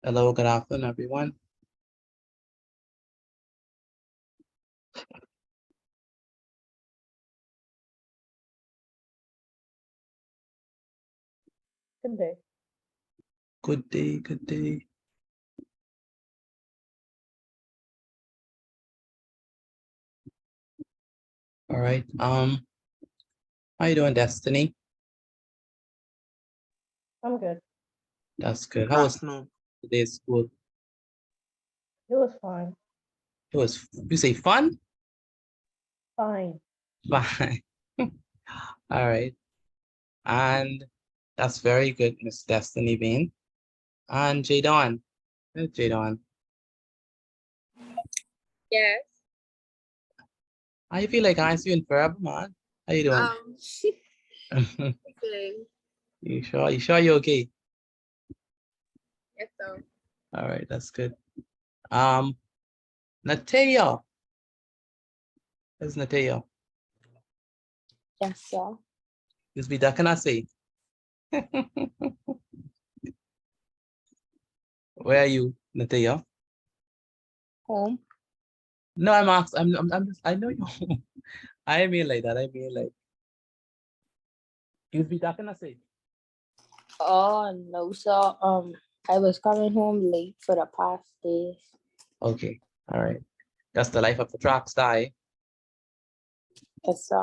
Hello, good afternoon, everyone. Good day. Good day, good day. All right. How you doing, Destiny? I'm good. That's good. How was today's school? It was fine. It was, you say fun? Fine. Fine. All right. And that's very good, Miss Destiny Bean. And Jadon. Hey, Jadon. Yes. How you feel like I see you in forever, man? How you doing? Okay. You sure? You sure you're okay? Yes, so. All right, that's good. Natea. Where's Natea? Yes, sir. Just be that can I say? Where are you, Natea? Home. No, I'm asking. I'm just. I know you. I mean like that. I mean like. You be talking to say. Oh no, sir. I was coming home late for the past days. Okay. All right. That's the life of the track star. Eh? Yes, sir.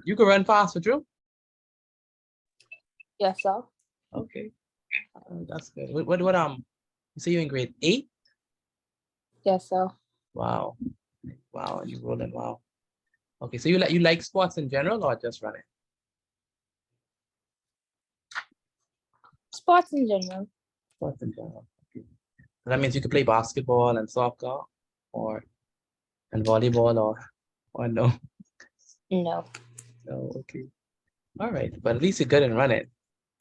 You can run fast, for true. Yes, sir. Okay. That's good. What you say you're in grade 8? Yes, sir. Wow. Wow, and you rolling. Wow. Okay, so you like sports in general or just running? Sports in general. Sports in general. Okay. So that means you could play basketball and soccer or and volleyball or no. No. No, okay. All right. But at least you're good in running.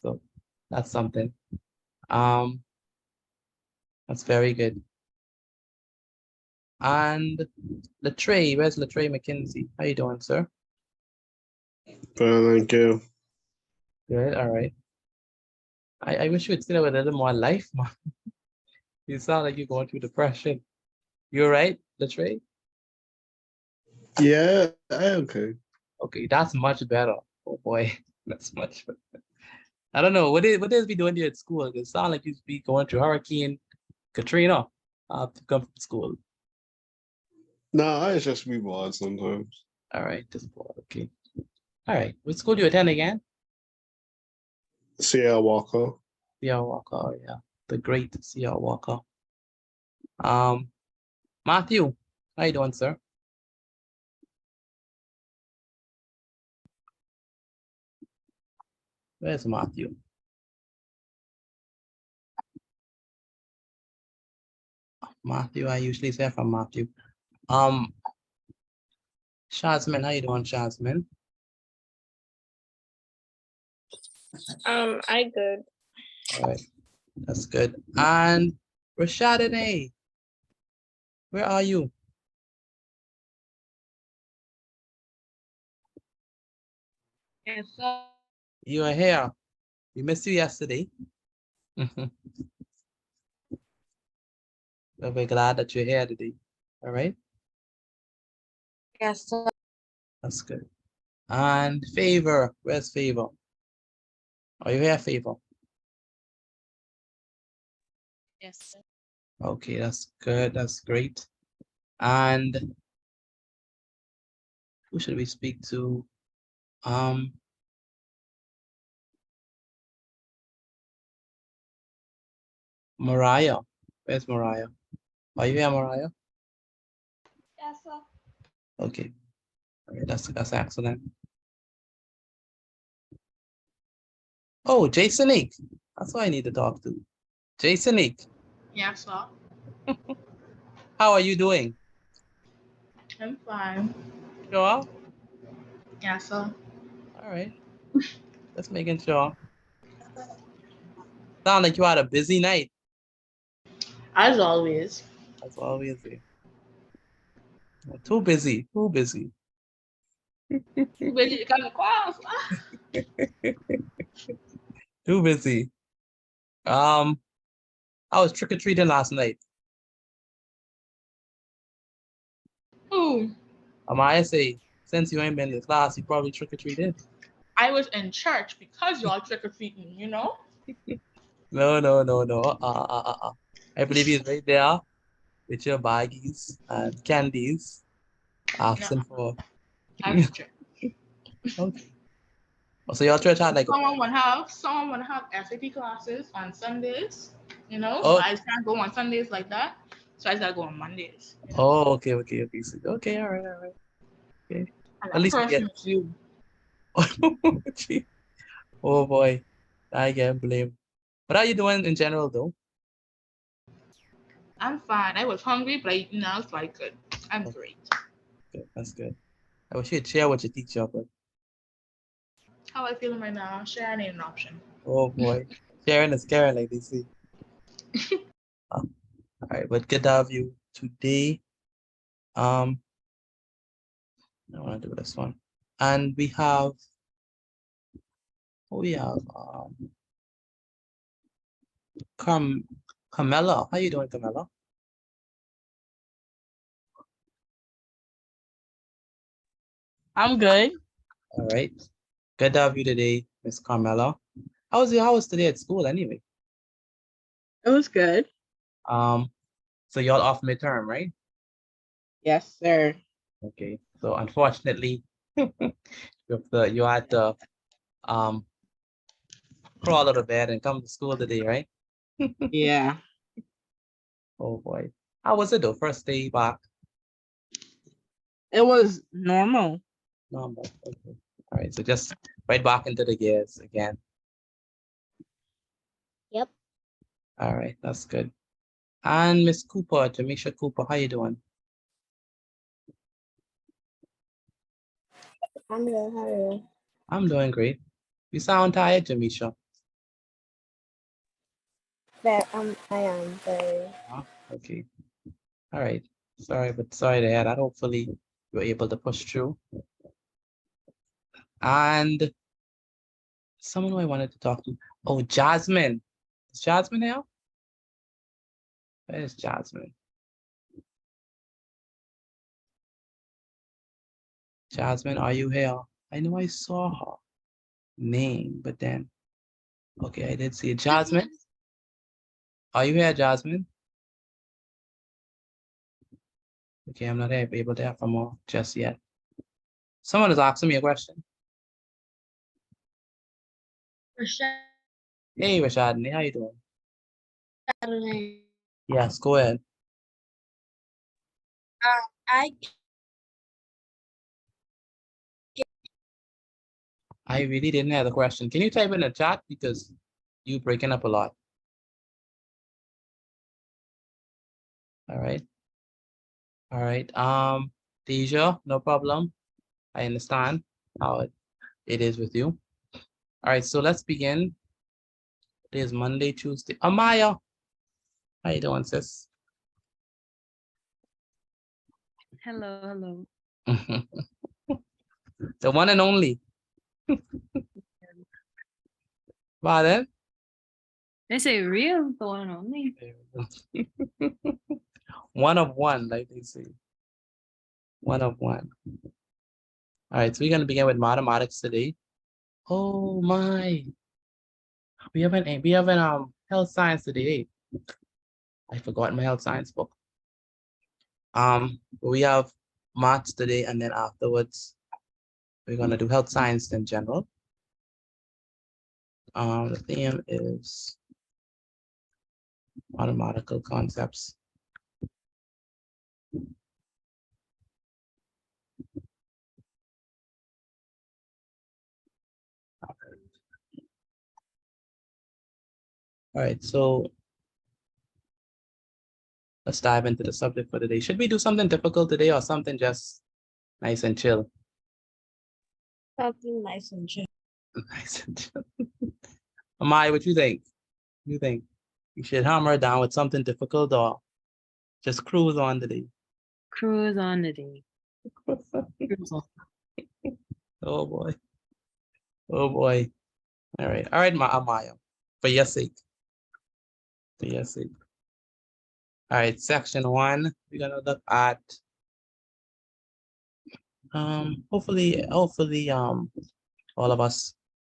So that's something. Um, that's very good. And Latrey, where's Latrey McKinsey? How you doing, sir? Thank you. Good, all right. I wish you would say that with a little more life, man. You sound like you're going through depression. You all right, Latrey? Yeah, okay. Okay, that's much better. Oh boy, that's much better. I don't know. What is be doing there at school? It sound like you be going through Hurricane Katrina to come from school. No, I just be bored sometimes. All right, just bored. Okay. All right. Which school do you attend again? C.L. Walker. C.R. Walker, oh, yeah. The great C.R. Walker. Matthew, how you doing, sir? Where's Matthew? Matthew, I usually say from Matthew. Shazmin, how you doing, Shazmin? I good. All right, that's good. And Rashadine, where are you? Yes, sir. You are here. We missed you yesterday. But we're glad that you're here today. All right, Yes, sir. that's good. And Favor, where's Favor? Are you here, Favor? Yes, sir. Okay, that's good. That's great. And who should we speak to? Mariah. Where's Mariah? Are you here, Mariah? Yes, sir. Okay. Okay, that's excellent. Oh, Jason Nick. That's who I need to talk to. Jason Nick, Yes, sir. how are you doing? I'm fine. Sure. Yes, sir. All right. Just making sure. Sound like you had a busy night. As always. That's always it. Too busy. Too busy. Ready to come across. Too busy. Um, I was trick-or-treating last night. Ooh, I say, since you ain't been in class, you probably trick-or-treated. I was in church because y'all trick or treating, you know? No, no, no, no. I believe he's right there with your baggies and candies, No, asking for. I was in church. Okay. So your church had like a. Someone would have SAT classes on Sundays, you know, Oh, but I just can't go on Sundays like that. So I just gotta go on Mondays. You know? oh, okay, okay, okay. So, okay, all right. Okay. And At that least we get. person is you. Gee. Oh boy, I get blamed. What are you doing in general though? I'm fine. I was hungry, but I now it's like good. I'm Oh, great. good. That's good. I wish you'd share what you teach up with. How I feeling right now? Sharing ain't an option. Oh boy, sharing is caring, like they say. All right, but good to have you today. Um, I want to do this one, and we have. We have Camilla. How you doing, Camilla? I'm good. All right. Good to have you today, Miss Carmela. How was today at school anyway? It was good. So y'all off midterm, right? Yes, sir. Okay. So unfortunately, you had to um crawl out of bed and come to school today, right? Yeah. Oh boy. How was it though? First day back? It was normal. Normal. Okay. All right. So just right back into the gears again. Yep. All right. That's good. And Miss Cooper, Jamisha Cooper, how you doing? I'm good. How are you? I'm doing great. You sound tired, Jamisha. I am very. Okay. All right. Sorry to hear that. Hopefully you're able to push through. And someone who I wanted to talk to. Oh, Jasmine. Is Jasmine here? Where's Jasmine? Jasmine, are you here? I know I saw her name, but then, okay, I did see it. Jasmine, are you here, Jasmine? Okay, I'm not able to have from her just yet. Someone is asking me a question. Hey, Rashadni, how you doing? Yes, go ahead. I I really didn't have the question. Can you type in the chat because you breaking up a lot? All right. All right. Deja, no problem. I understand how it is with you. All right, so let's begin. Today is Monday, Tuesday. Amaya, how you doing, sis? Hello. The one and only. Pardon? They say real, the one and only. One of one, like they say. One of one. All right, so we're gonna begin with mathematics today. Oh my. We haven't health science today. I forgot my health science book. We have maths today, and then afterwards we're gonna do health science in general. The theme is mathematical concepts. All right, so let's dive into the subject for today. Should we do something difficult today or something just nice and chill? something nice and chill. Nice and chill. Amai, what you think? You think you should hammer down with something difficult or just cruise on today? Cruise on the day. Cruise on. Oh boy. Oh boy. All right, Amaya. For your sake. For your sake. All right, section 1, we're gonna look at hopefully all of us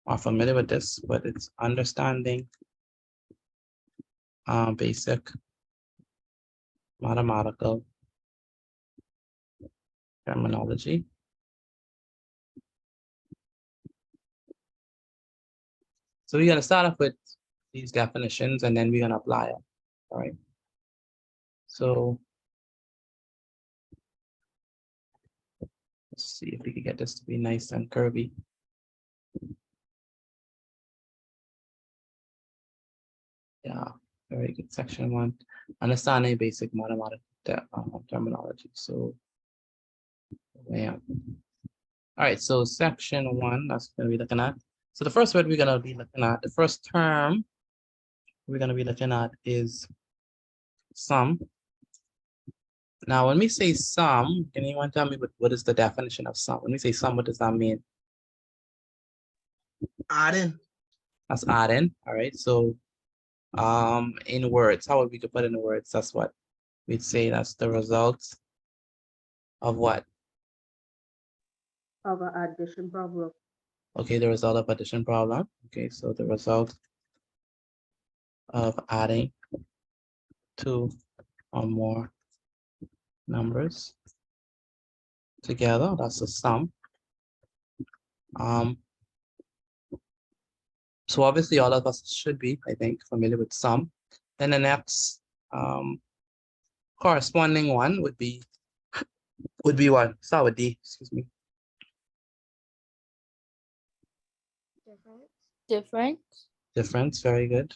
are familiar with this, but it's understanding basic mathematical terminology. So we're gonna start off with these definitions and then we're gonna apply it. All right. So let's see if we can get this to be nice and curvy. Yeah, very good. Section 1, understanding basic mathematical terminology. So yeah. All right, so section 1, that's gonna be looking at. So the first word we're gonna be looking at, the first term we're gonna be looking at is sum. Now, when we say sum, can anyone tell me what is the definition of sum? When we say sum, what does that mean? Adding. That's adding. All right. So in words, how would we could put in words? That's what we'd say. That's the result of what? Of an addition problem. Okay, the result of addition problem. Okay, so the result of adding two or more numbers together. That's a sum. So obviously all of us should be, I think, familiar with sum. Then the next corresponding one would be what? Start with D, excuse me. Difference. Difference, very good.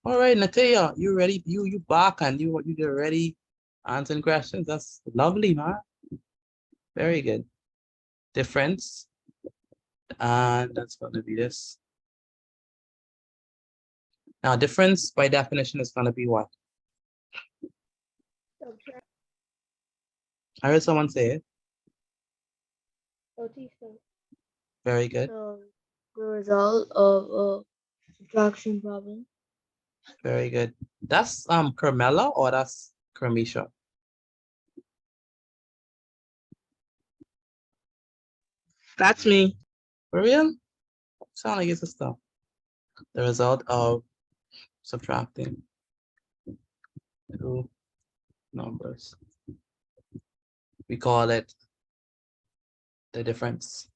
All right, Natia, you ready? You back and you get ready answering questions. That's lovely, man. Very good. Difference. And that's going to be this. Now, difference by definition is going to be what? I heard someone say it. Very good. The result of a subtraction problem. Very good. That's Carmela or that's Kermisha? That's me. For real? Sound like it's a stuff. The result of subtracting two numbers. We call it the difference.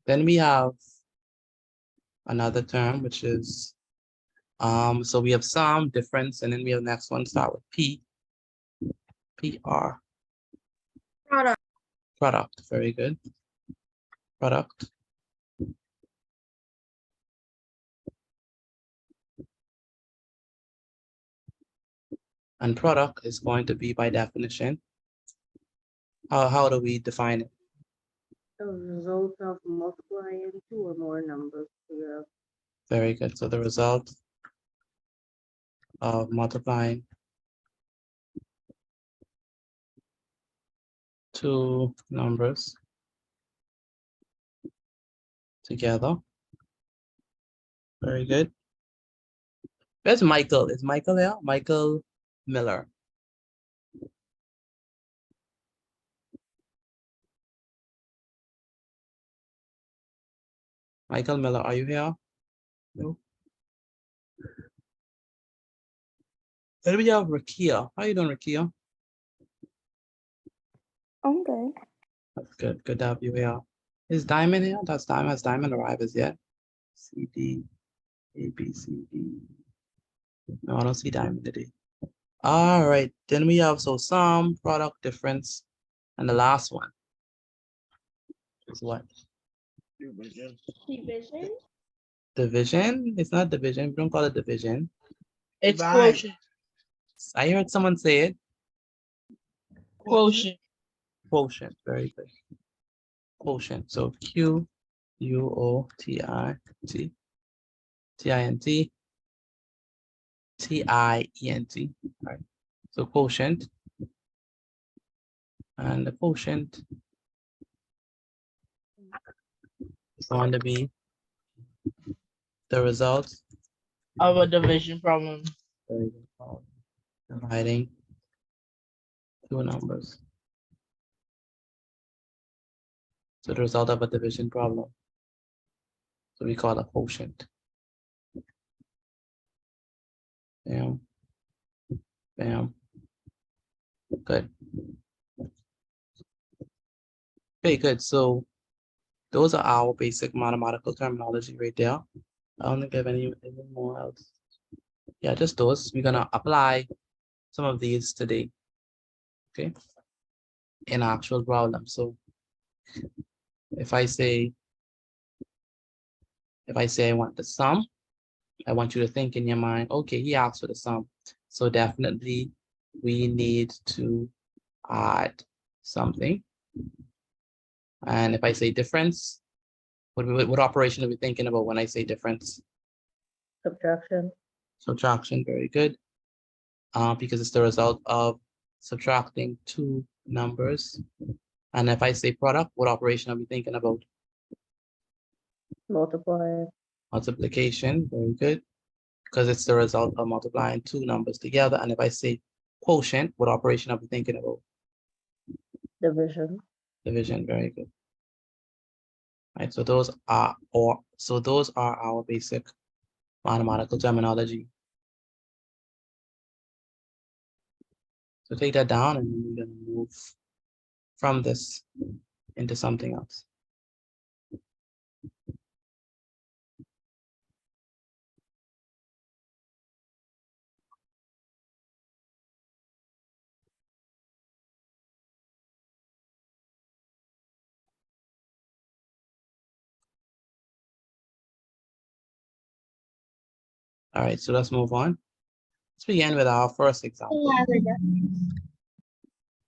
Then we have another term, which is, so we have sum, difference, and then we have the next one start with P. PR. Product. Product, very good. Product. And product is going to be by definition. How do we define it? The result of multiplying two or more numbers together. Very good. So the result of multiplying two numbers together. Very good. Where's Michael? Is Michael there? Michael Miller. Michael Miller, are you here? No. Then we have Rakia. How you doing, Rakia? I'm good. That's good. Good to have you here. Is Diamond here? That's Diamond. Has Diamond arrived as yet? C, D, A, B, C, D. No, I don't see Diamond today. All right. Then we have sum, product, difference, and the last one is what? Division. Division? It's not division. We don't call it division. It's Divide. quotient. I heard someone say it. Quotient. Quotient. Very good. Quotient. So Quotient. Tint. Tient. All right. So quotient. And the quotient is going to be The result Of a division problem. of dividing two numbers. So the result of a division problem. So we call a quotient. Bam. Bam. Good. Okay, good. So those are our basic mathematical terminology right there. I don't think I have anything more else. Yeah, just those. We're gonna apply some of these today. Okay. In actual problem. So if I say I want the sum, I want you to think in your mind, okay, he asked for the sum. So definitely we need to add something. And if I say difference, what operation are we thinking about when I say difference? Subtraction. Subtraction, very good. Because it's the result of subtracting two numbers. And if I say product, what operation are we thinking about? Multiply. Multiplication, very good. Because it's the result of multiplying two numbers together. And if I say quotient, what operation are we thinking about? Division. Division, very good. Right, so those are our basic mathematical terminology. So take that down and then we're gonna move from this into something else. All right, so let's move on. Let's begin with our first example.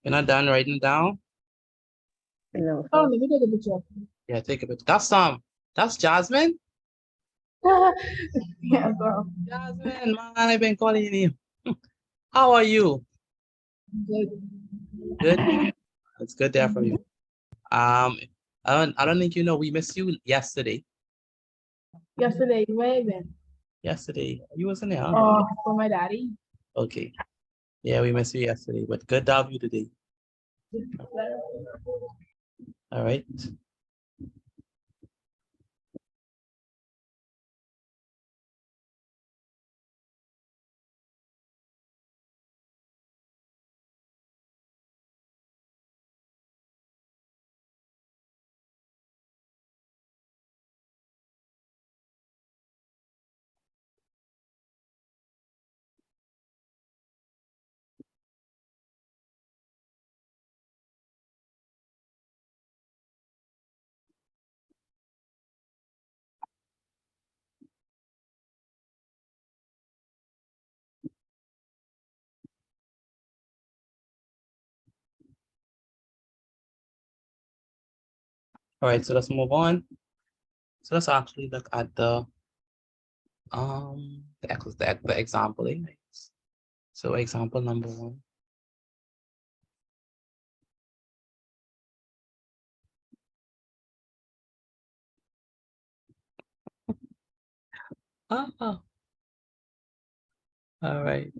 You're not done writing it down? No. Oh, let me take a picture. Yeah, take a bit. That's Jasmine. Yeah, girl. Jasmine, man, I've been calling you. How are you? Good. Good. It's good to hear from you. I don't think you know we missed you yesterday. Yesterday, where you been? Yesterday, you wasn't there. Huh? For my daddy. Okay. Yeah, we missed you yesterday, but good to have you today. All right. All right, so let's move on. So let's actually look at the example. So example number one. Oh, all right.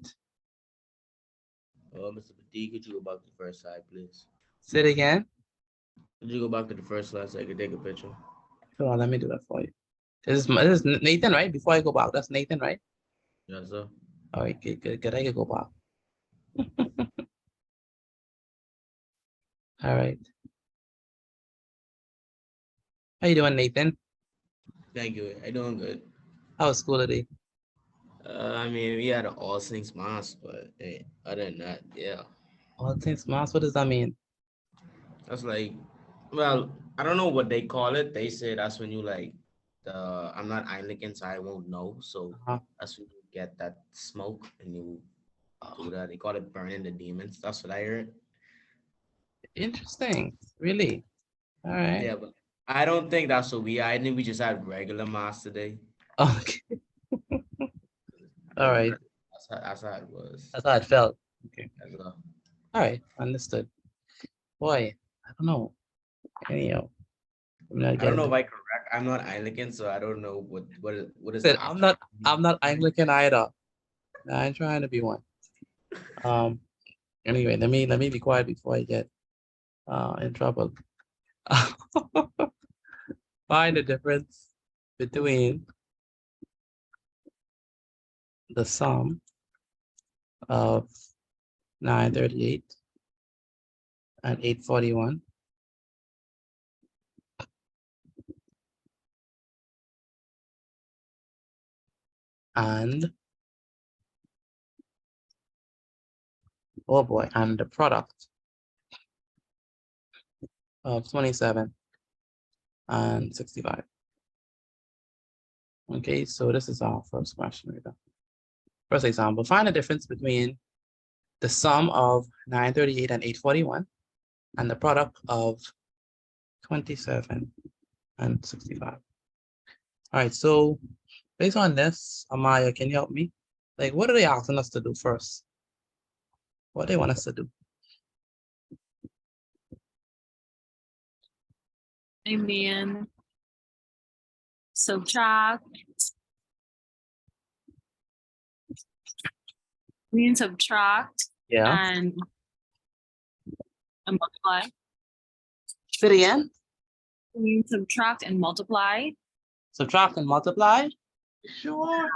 Mr. Petit, could you go back to the first slide, please? Say it again. Could you go back to the first slide so I can take a picture? Hold on, let me do that for you. This is Nathan, right? Before I go back, that's Nathan, right? Yes, sir. All right, good. I can go back. All right. How you doing, Nathan? Thank you. I doing good. How was school today? I mean, we had an all things mass, but hey, other than that, yeah. All things mass, what does that mean? That's like, well, I don't know what they call it. They say that's when you like I'm not Anglican, so I won't know. So Uh, that's when you get that smoke and you do that. They call it burning the demons. That's what I heard. Interesting. Really? All right. Yeah, but I don't think that's what I think we just had regular mass today. Okay. All right. That's how it was. That's how it felt. Okay. As well. All right. Understood. Boy, I don't know. Anyhow, I'm not I don't getting know if to. I correct. I'm not Anglican, so I don't know what is the Said, I'm not Anglican either. I ain't trying to be one. Anyway, let me be quiet before I get in trouble. Find the difference between the sum of 938 and 841 and oh boy, and the product of 27 and 65. Okay, so this is our first question right now. First example, find the difference between the sum of 938 and 841 and the product of 27 and 65. All right, so based on this, Amaya, can you help me? Like, what are they asking us to do first? What do they want us to do? I mean, subtract. Subtract Yeah. and multiply. Say it again. Subtract and multiply. Subtract and multiply. Sure.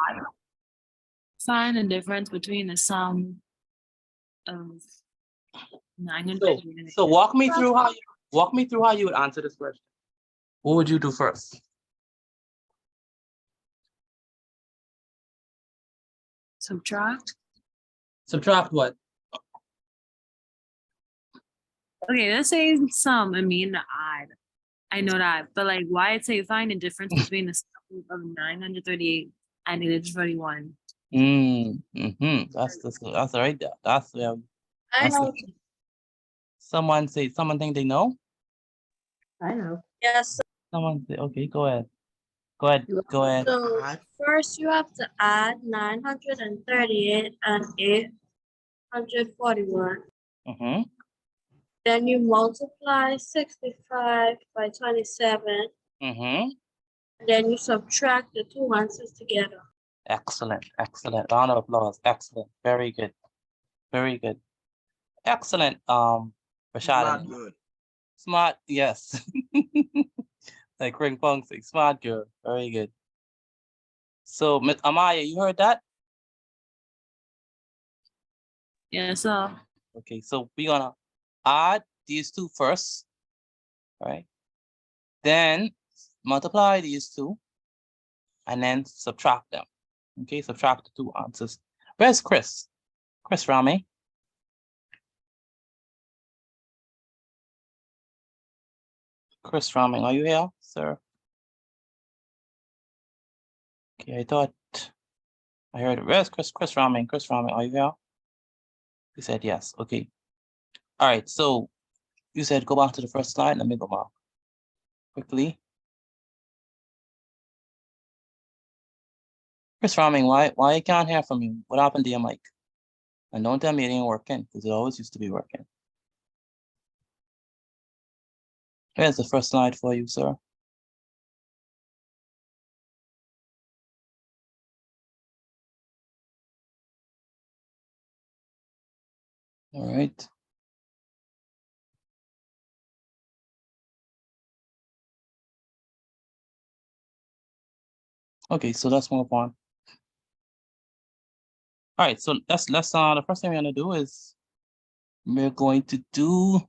Find the difference between the sum of 900. So walk me through how you would answer this question. What would you do first? Subtract. Subtract what? Okay, let's say sum. I mean add. I know that, but like, why it say find the difference between the sum of 938 and 841? That's right there. That's where I know. someone think they know. I know. Yes. Someone say, okay, go ahead. Go ahead. Go ahead. So first you have to add 938 and 841. Mm-hmm. Then you multiply 65 by 27. Mm-hmm. Then you subtract the two answers together. Excellent. Excellent. Round of applause. Excellent. Very good. Very good. Excellent. Rashad. Not good. Smart. Yes. Like Ring Fong say, smart girl. Very good. So, Miss Amaya, you heard that? Yeah, so Okay, so we're gonna add these two first, right? Then multiply these two, and then subtract them. Okay, subtract the two answers. Where's Chris? Chris Rami. Chris Rami, are you here, sir? Okay, I thought I heard it. Where's Chris? Chris Rami, are you here? He said yes. Okay. All right, so you said go back to the first slide. Let me go back quickly. Chris Raming, why I can't hear from you? What happened to your mic? And don't tell me it ain't working, because it always used to be working. Here's the first slide for you, sir. All right. Okay, so let's move on. All right, so let's the first thing we're gonna do is we're going to do,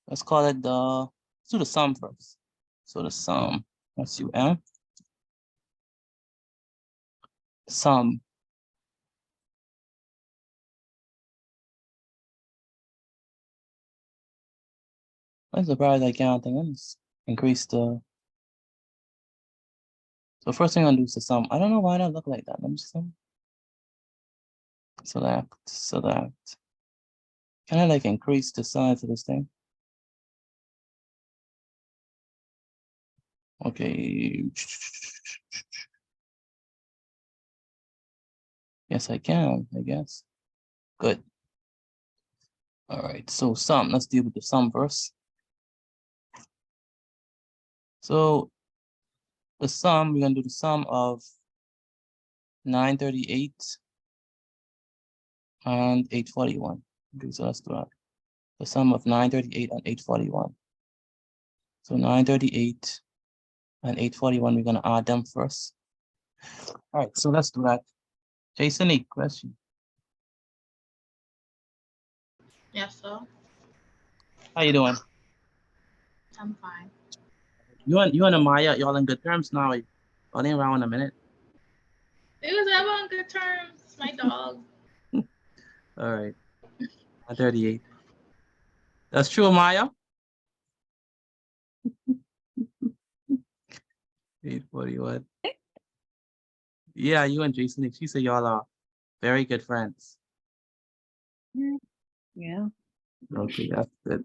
let's call it let's do the sum first. So the sum, SUM, sum. I'm surprised I can't think. Let's increase the. So first thing I'm gonna do is the sum. I don't know why that look like that. Let me just select. Can I like increase the size of this thing? Okay. Yes, I can, I guess. Good. All right, so sum, let's deal with the sum first. So the sum, we're gonna do the sum of 938 and 841. Okay, so let's do that. The sum of 938 and 841. So 938 and 841, we're gonna add them first. All right, so let's do that. Jason, a question. Yes, sir. How you doing? I'm fine. You and Amaya, y'all in good terms now? Y'all ain't around in a minute. It was ever on good terms. My dog. All right. 938. That's true, Amaya? 841. Yeah, you and Jason, she said y'all are very good friends. Yeah. Okay, that's good.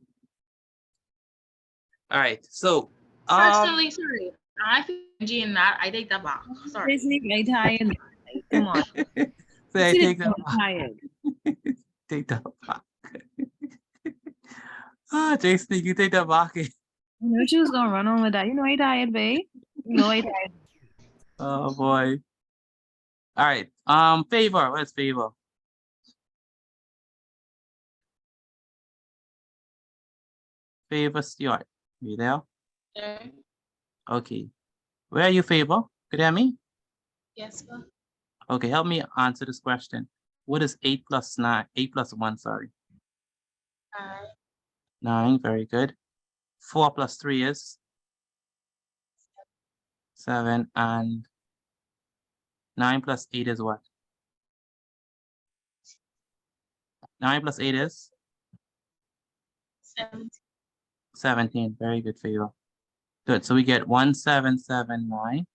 All right, so Personally, sorry. I think G and that. I take that back. Sorry. Jason, I tired. Like, come on. say I See the take that girl back. tired. Take that back. Jason, you take that back. I knew she was gonna run on with that. You know I tired, babe. You know I tired. Oh boy. All right. Favor. Where's Favor? Favor Stewart. You there? Sure. Okay. Where are you, Favor? Could you hear me? Yes, sir. Okay, help me answer this question. What is 8 plus 9? 8 plus 1, sorry. 9, very good. 4 plus 3 is 7, and 9 plus 8 is what? 9 plus 8 is 17. 17. Very good, Favor. Good. So we get 1779.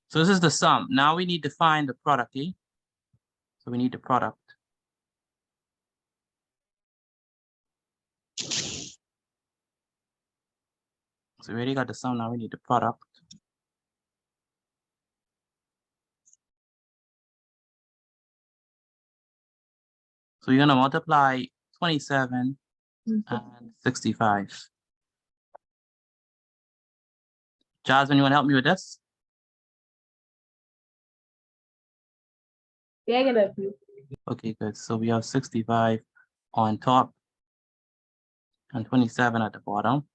So this is the sum. Now we need to find the product, eh? So we need the product. So we already got the sum. Now we need the product. So you're gonna multiply 27 and 65. Jasmine, you wanna help me with this? Yeah, I can help you. Okay, good. So we have 65 on top and 27 at the bottom.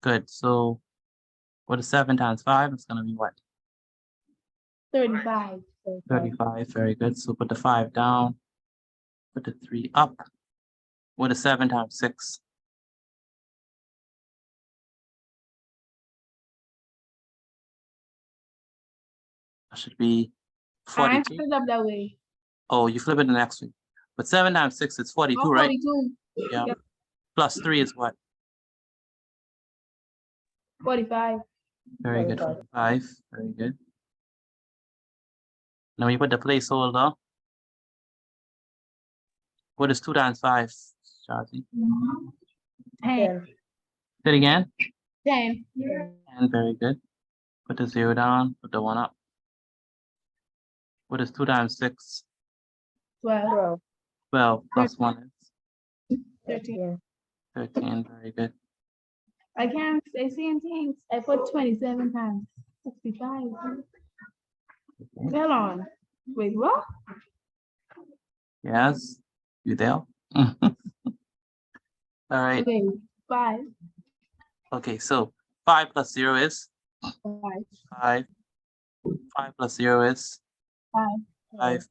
Good. So what is 7 times 5? It's gonna be what? 35. 35. Very good. So put the 5 down, put the 3 up. What is 7 times 6? That should be I 42. it up that way. Oh, you flip it the next way. But 7 times 6 is 42, Oh, right? 42. Yeah. Yep. Plus 3 is what? 45. Very good. 45. Very good. Now we put the placeholder. What is 2 times 5, Shazi? 10. Say it again. 10. And very good. Put the 0 down, put the 1 up. What is 2 times 6? 12. 12 plus 1 is 13. 13. Very good. I can't say same things. I put 27 times 65. Hold on. Wait, what? Yes. You there? All right. Okay, 5. Okay, so 5 plus 0 is 5. 5. 5 plus 0 is 5. 5.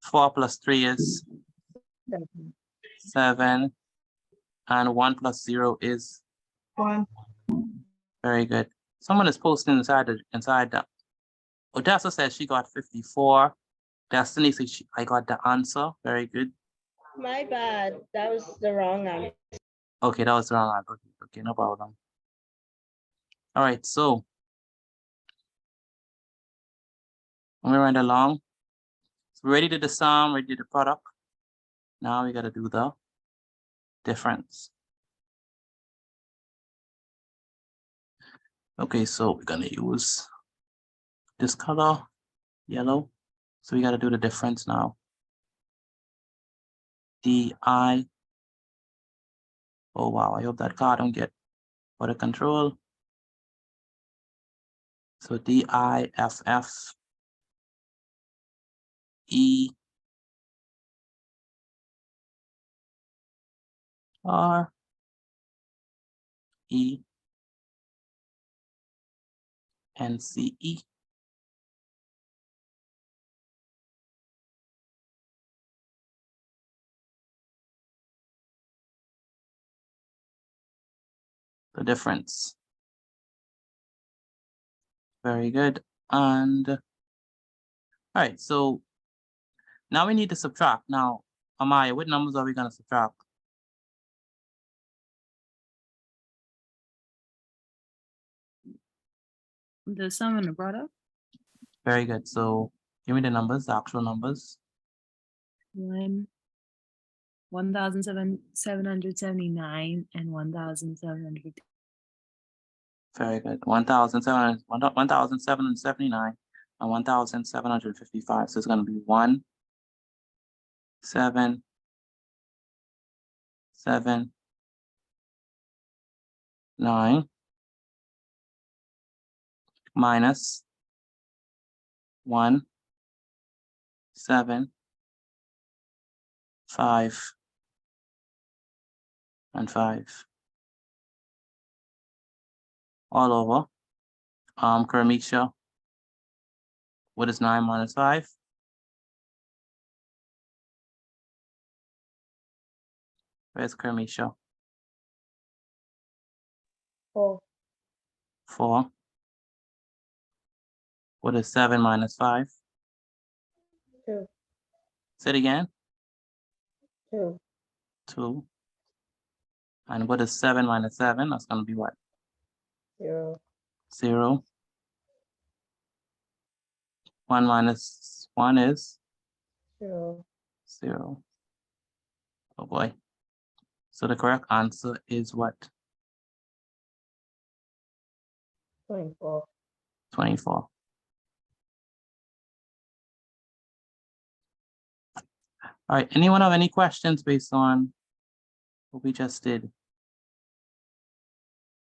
4 plus 3 is 7. And 1 plus 0 is 1. very good. Someone is posting inside the Odessa says she got 54. Destiny says I got the answer. Very good. My bad. That was the wrong answer. Okay, that was the wrong answer. Okay, no problem. All right, so when we went along, so we already did the sum, we did the product. Now we gotta do the difference. Okay, so we're gonna use this color, yellow. So we gotta do the difference now. DI Oh wow, I hope that car don't get out of control. So DIFF E R E N C E. The difference. Very good. And all right, so now we need to subtract. Now, Amaya, what numbers are we going to subtract? The sum and the product. Very good. So give me the numbers, the actual numbers. 1,779 and 1,700. Very good. 1,779 and 1,755. So it's going to be 1, 7, 7, 9 minus 1, 7, 5, and 5. All over. Karamisha, what is 9 minus 5? Where's Karamisha? 4. 4. What is 7 minus 5? 2. Say it again. 2. 2. And what is 7 minus 7? That's going to be what? 0. 0. 1 minus 1 is 0. 0. Oh boy. So the correct answer is what? 24. 24. All right. Anyone have any questions based on what we just did?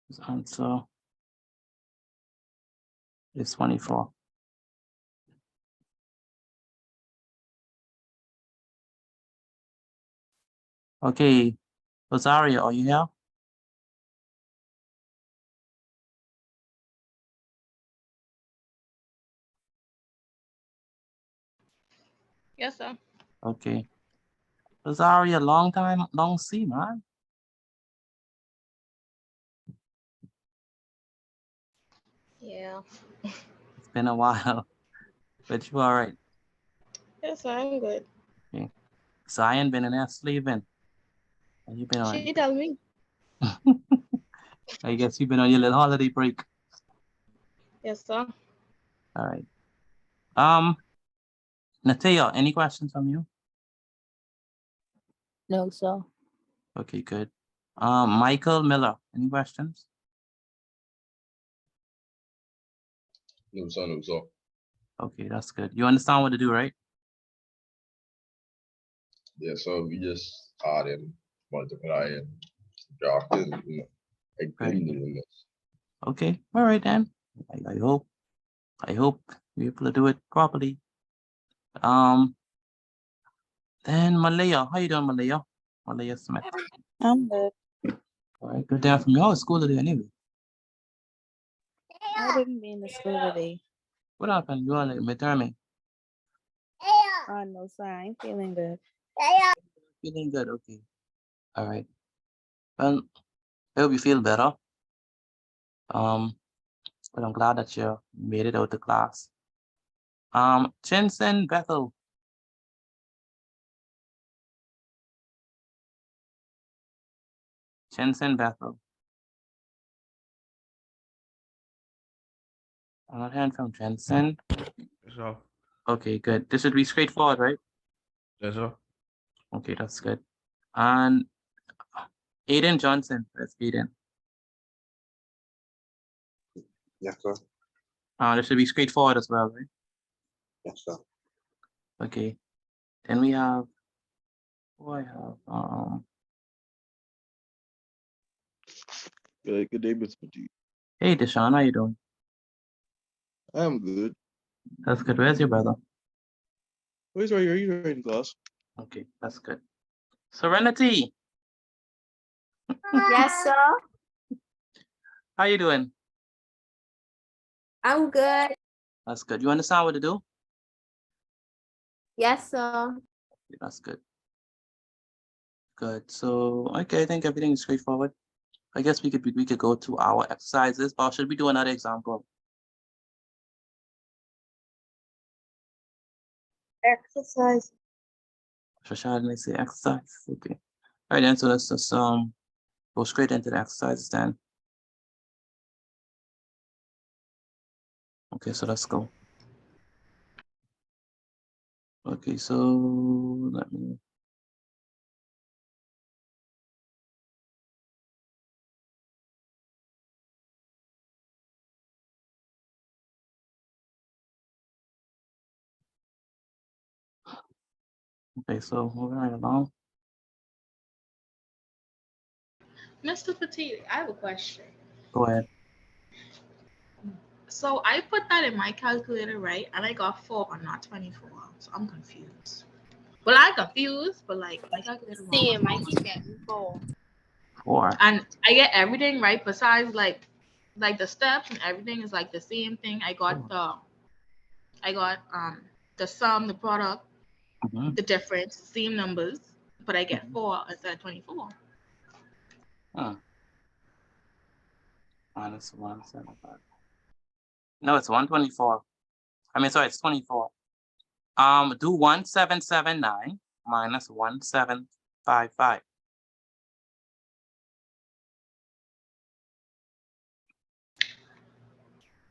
This answer is 24. Okay. Rosario, are you here? Yes, sir. Okay. Rosario, long time, long see, man. Yeah. It's been a while, but you all right. Yes, I'm good. Okay. Zion been in there sleeping. And you've been on. She tell me. I guess you've been on your little holiday break. Yes, sir. All right. Natia, any questions from you? No, sir. Okay, good. Michael Miller, any questions? No, sir, no, sir. Okay, that's good. You understand what to do, right? Yeah, so we just add in, multiply and subtract and, include the limits. Okay, all right then. I hope you're able to do it properly. Then Malaya, how you doing, Malaya? Malaya Smith. I'm good. All right, good day from you. How was school today anyway? I didn't be in the school today. What happened? You on the midterm? Oh no, sir. I ain't feeling good. Feeling good, okay. All right. Well, I hope you feel better. But I'm glad that you made it out to class. Jensen Bethel. Jensen Bethel. I'm not hearing from Jensen. Yes, sir. Okay, good. This should be straightforward, right? Yes, sir. Okay, that's good. And Aiden Johnson. That's Aiden. Yes, sir. This should be straightforward as well, right? Yes, sir. Okay. Then we have who I have Good day, Mr. Petit. Hey, Deshaun, how you doing? I am good. That's good. Where's your brother? Oh, he's right here. He's right in class. Okay, that's good. Serenity, Yes, sir. how you doing? I'm good. That's good. You understand what to do? Yes, sir. Okay, that's good. Good. So, okay, I think everything is straightforward. I guess we could go to our exercises, or should we do another example? Exercise. Shall I say exercise? Okay. All right, then. So let's just go straight into the exercises then. Okay, so let's go. Okay, so let me. Okay, so moving right along. Mr. Petit, I have a question. Go ahead. So I put that in my calculator, right? And I got 4 but not 24. So I'm confused. Well, I'm confused, but like my calculator wrong. Same, I keep getting 4. 4. And I get everything right besides like the steps and everything is like the same thing. I got the sum, the product, Mm-hmm. the difference, same numbers, but I get Mhm. 4 instead of 24. Minus 175. No, it's 124. I mean, sorry, it's 24. Do 1779 minus 1755.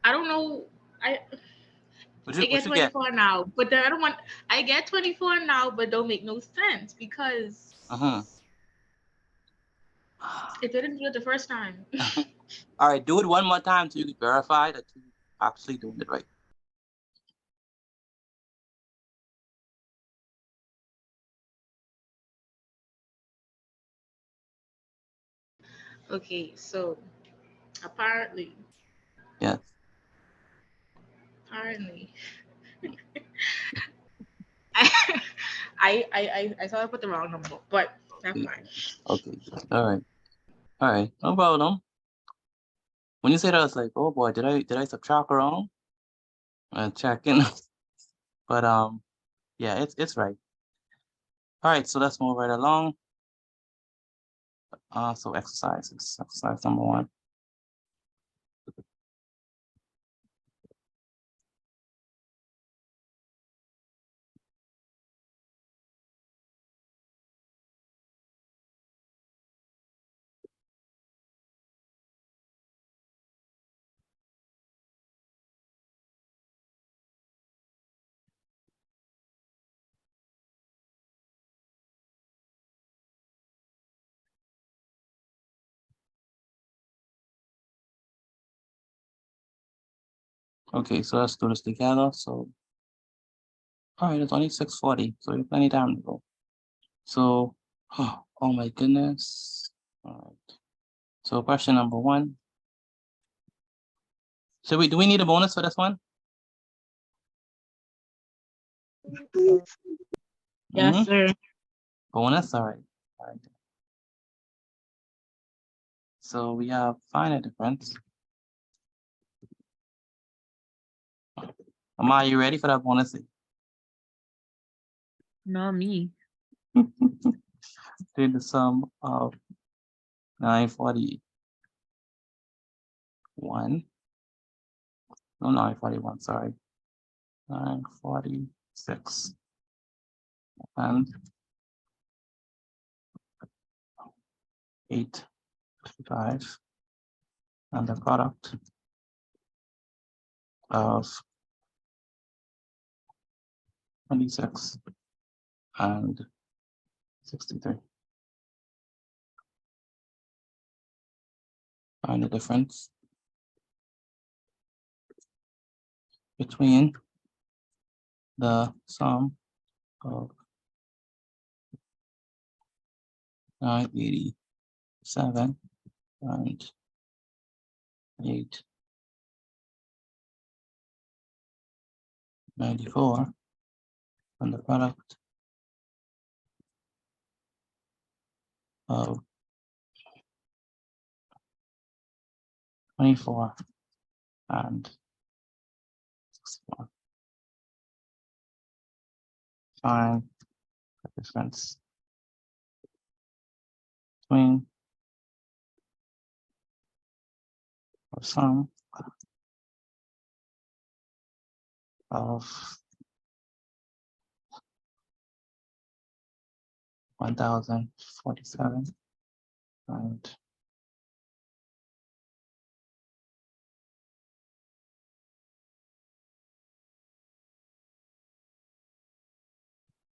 I don't know. I I get What you get? 24 now, but then I don't want. I get 24 now, but don't make no sense because Uh-huh. it didn't do it the first time. All right, do it one more time so you can verify that you actually doing it right. Okay, so apparently, Yes. apparently, I I thought I put the wrong number, but that's Okay. fine. Okay. All right. All right. No problem. When you say that, I was like, oh boy, did I subtract wrong? Check in. But yeah, it's right. All right, so let's move right along. So exercises. Exercise number 1. Okay, so let's do this together. So, all right, it's only 6:40, so we have plenty of time to go. So, oh my goodness. All right. So question number 1. So do we need a bonus for this one? Yes, Mm-hmm. sir. Bonus, all right. All right. So we have find a difference. Are you ready for that bonus? Not me. Take the sum of 941. No, 941, sorry. 946 and 855, and the product of 26 and 63. Find the difference between the sum of 987 and 8, 94, and the product of 24 and 61. Find the difference between or sum of 1047 and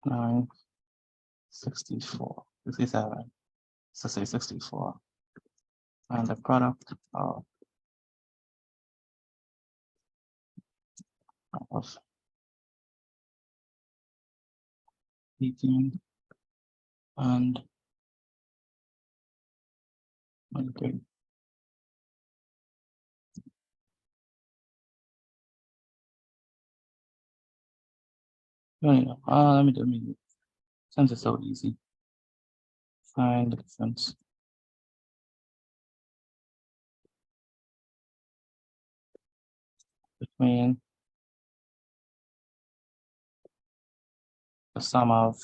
964, 67, so say 64, and the product of 18 and 23. Let me do it. Since it's so easy. Find the difference between the sum of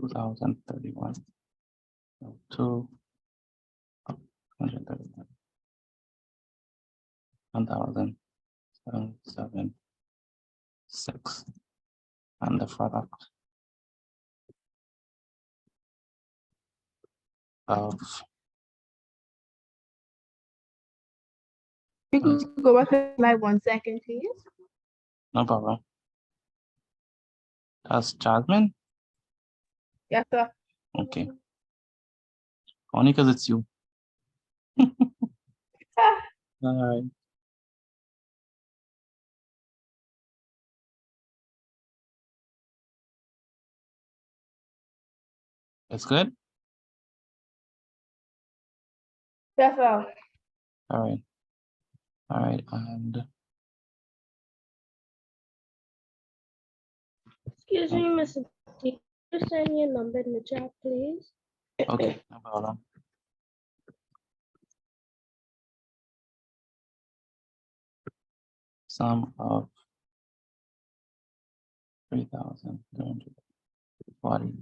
2031 to 131, 1776, and the product of You can go back to slide 1 second, please. no problem. That's Jasmine. Yes, sir. Okay, only because it's you. All right. It's good. Yes, sir. All right. All right. And Excuse me, Mr. T. Just send your number in the chat, please. okay, no problem. Sum of 3,240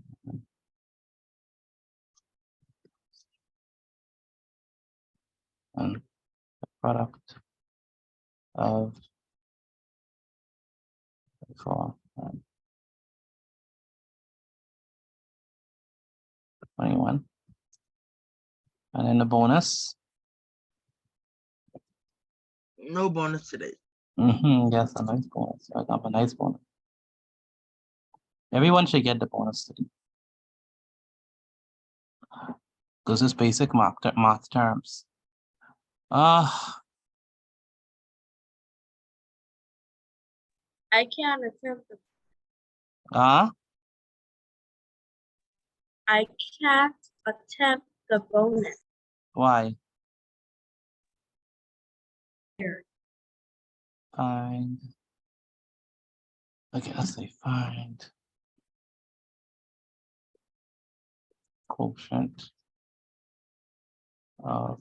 and the product of 4 and 21. And then the bonus. No bonus today. Yes, a nice bonus. I got a nice bonus. Everyone should get the bonus today. This is basic math terms. I can't attempt the Ah, I can't attempt the bonus why? here. Find. Okay, let's say find quotient of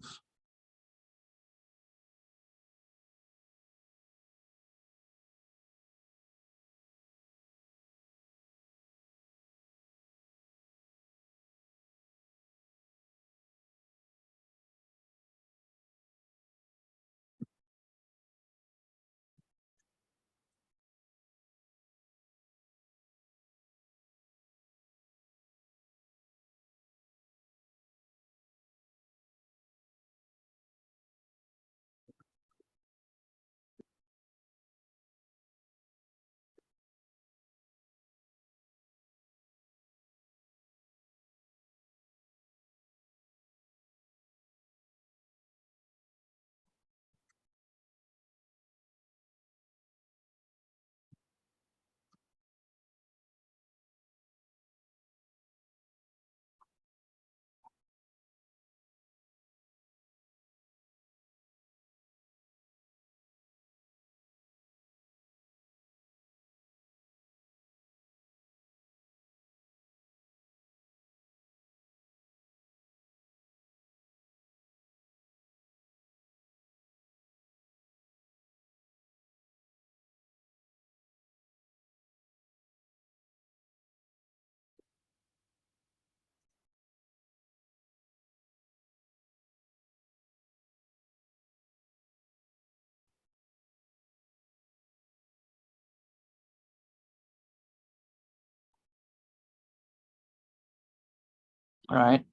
All right.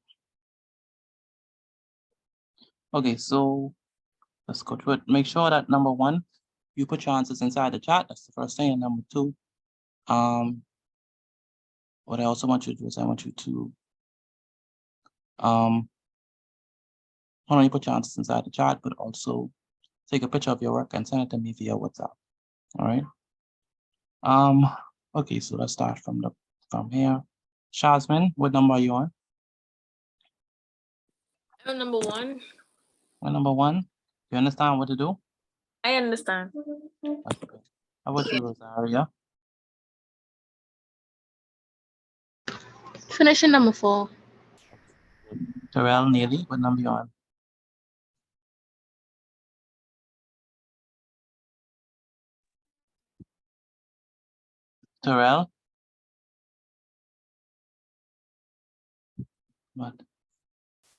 Okay, so let's go through it. Make sure that number one, you put your answers inside the chat. That's the first thing. And number two, what I also want you to do is I want you to not only put your answers inside the chat, but also take a picture of your work and send it to me via WhatsApp. All right. Okay, so let's start from here. Shazmin, what number are you on? I'm number one. What number one? You understand what to do? I understand. Okay. How about you, Rosaria? Finishing number 4. Terrell, Neely, what number you on? Terrell? What?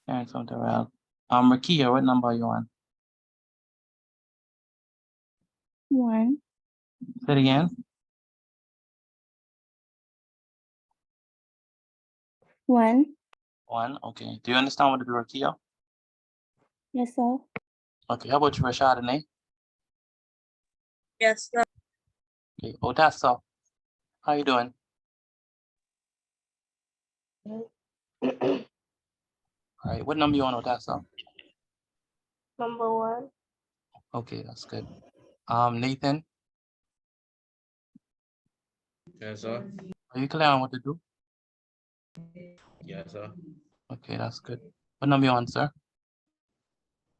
Thanks from Terrell. Rakia, what number are you on? 1. Say it again. 1. 1, okay. Do you understand what to do, Rakia? Yes, sir. Okay, how about you, Rashad and A? Yes, sir. Okay, Odessa, how you doing? All right, what number you on, Odessa? Number 1. Okay, that's good. Nathan, Yes, sir. are you clear on what to do? Yes, sir. Okay, that's good. What number you on, sir?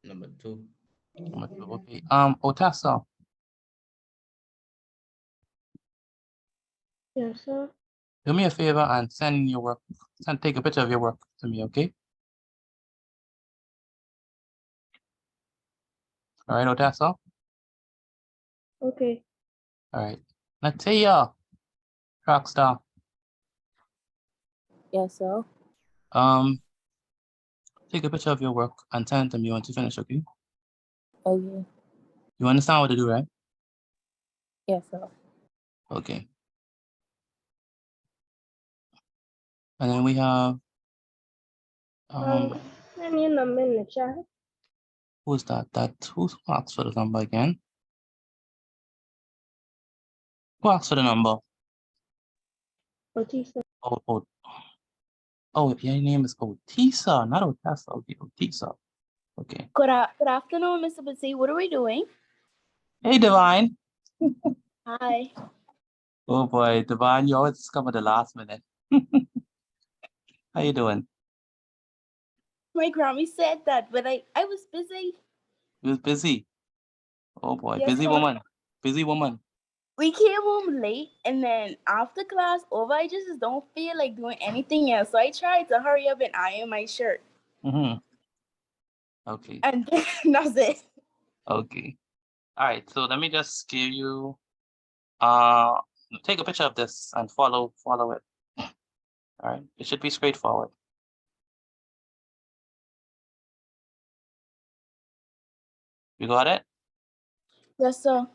Number 2. Number 2, okay. Otessa, Yes, sir. do me a favor and send your work, take a picture of your work to me, okay? All right, Otessa? Okay. All right. Natia, Rockstar. Yes, sir. Take a picture of your work and send it to me once you finish, okay? Okay. You understand what to do, right? Yes, sir. Okay. And then we have, Send your number in the chat. who's that? Who asked for the number again? Who asked for the number? Otisa. Oh, your name is Otisa, not Otessa. Okay, Otisa. Okay. Good afternoon, Mr. Bgcse. What are we doing? Hey, Divine. Hi. Oh boy, Divine, you always come at the last minute. How you doing? My Grammy said that, but I was busy. You was busy. Oh boy, Yes, busy sir. woman. Busy woman. We came home late, and then after class over, I just don't feel like doing anything else. So I tried to hurry up and iron my shirt. Mm-hmm. Okay. And that's it. Okay. All right. So let me just give you take a picture of this and follow it. All right. It should be straightforward. You got it? Yes, sir.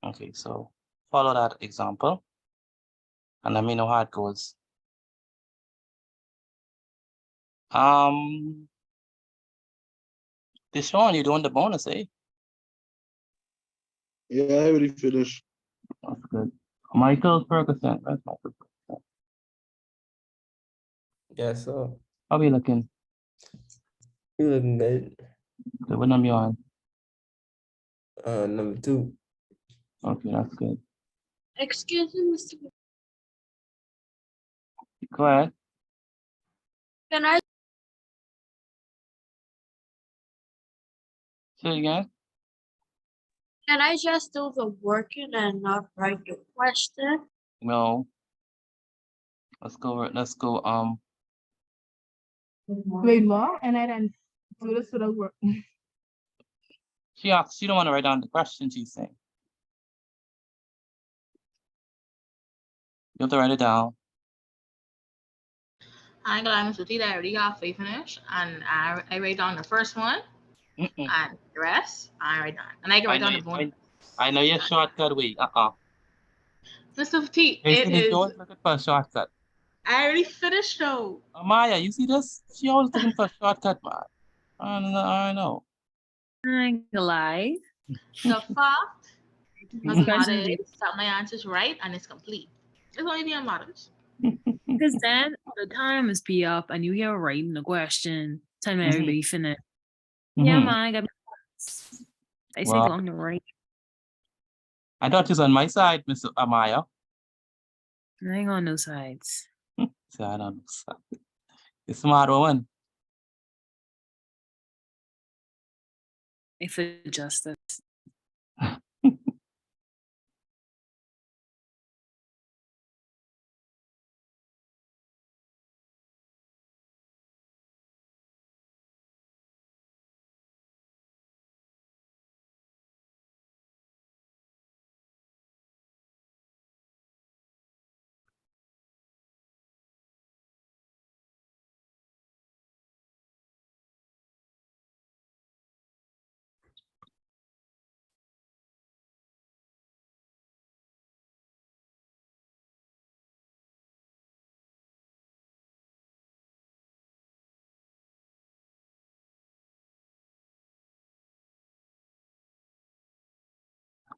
Okay, so follow that example and let me know how it goes. Deshaun, you're doing the bonus, eh? Yeah, I already finished. That's good. Michael Ferguson. Where's Michael Ferguson? Yes, sir. How are you looking? You looking good. Good. What number you on? Number 2. Okay, that's good. Excuse me, Mr. Go ahead. Can I Say it again. just do the working and not write the question? No. Let's go. Wait, more? And I didn't do this without work. She asked, she don't want to write down the question she's saying. You have to write it down. I got Mr. T that I already got finish, and I write down the first one, and the rest I write down, and I can write down the bonus. I know your shortcut way. Mr. T, Hey, it finish is yours. Look at for a shortcut. I already finished though. Maya, you see this? She always looking for a shortcut, man. I know. I ain't gonna lie. The fact These doesn't matter questions is that my answer is right and it's complete. It's only the matters. because then the time must be up and you hear writing the question. Time everybody finish. Yeah, Mhm. man, I got I say Well, along the right. I thought she's on my side, Mr. Amaya. I ain't on no sides. So I don't know. You smart woman. If it's justice.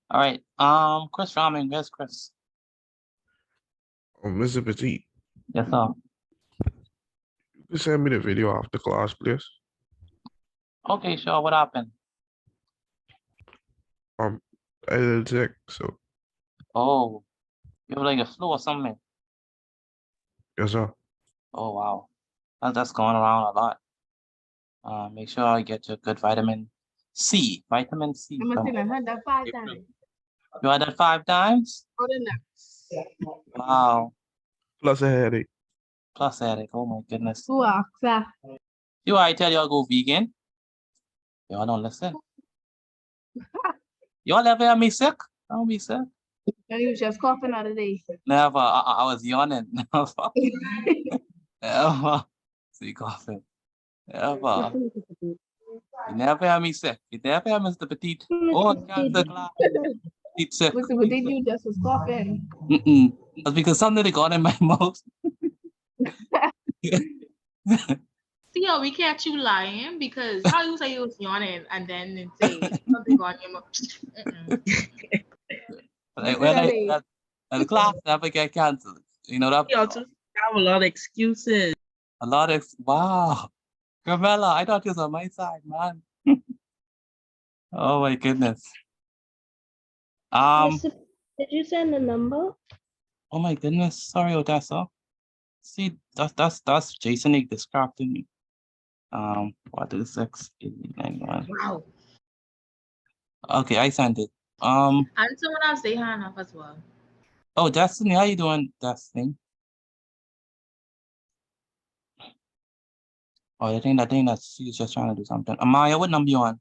All right. Chris Raming, where's Chris? Oh, Mr. Petit, Yes, sir. you can send me the video after class, please. Okay, sure. What happened? I did sick, so Oh, you have like a flu or something. yes, sir. Oh, wow. That's going around a lot. Make sure you get your good vitamin C. Vitamin C. I must have heard that 5 You times. had that 5 times? More than that. Wow. Plus a headache. Plus headache. Oh my goodness. Who asked that? You I tell y'all go vegan. Y'all don't listen. Y'all ever hear me sick? I don't be sick. And you was just coughing all the day. Never. I was yawning. Never. Never. See coughing. Never. You never hear me sick. You never hear Mr. Petite. Oh, cancer class. Petite sick. Mr. But did you just was coughing? That's because something they got in my mouth. See how we catch you lying because how you say you was yawning and then say something on your mouth. Like when the class never get canceled. You know that. You also have a lot of excuses. A lot of wow. Carmela, I thought you was on my side, man. Oh my goodness. Mr. Did you send a number? Oh my goodness. Sorry, Odessa. See, that's Jason describing me. 126, 91. Wow. Okay, I sent it. And someone else they hand off as well. Oh, Destiny, how you doing, Destiny? Oh, I think that she's just trying to do something. Amaya, what number you on?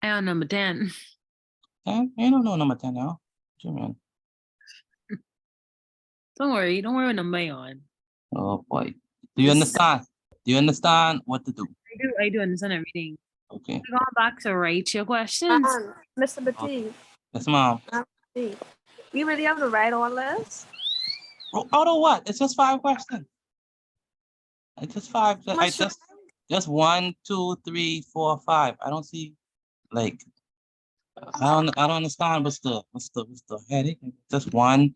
I on number 10. 10? You don't know number 10 now. What you mean? Don't worry what number you on. Oh boy. Do you understand? Do you understand what to do? I do understand everything. Okay. Going back to write your questions. Mr. Petit, Yes, ma'am. we really have to write all this? Oh, out of what? It's just 5 questions. It's just 5. I just 1, 2, 3, 4, 5. I don't see like I don't understand what's the headache. Just 1.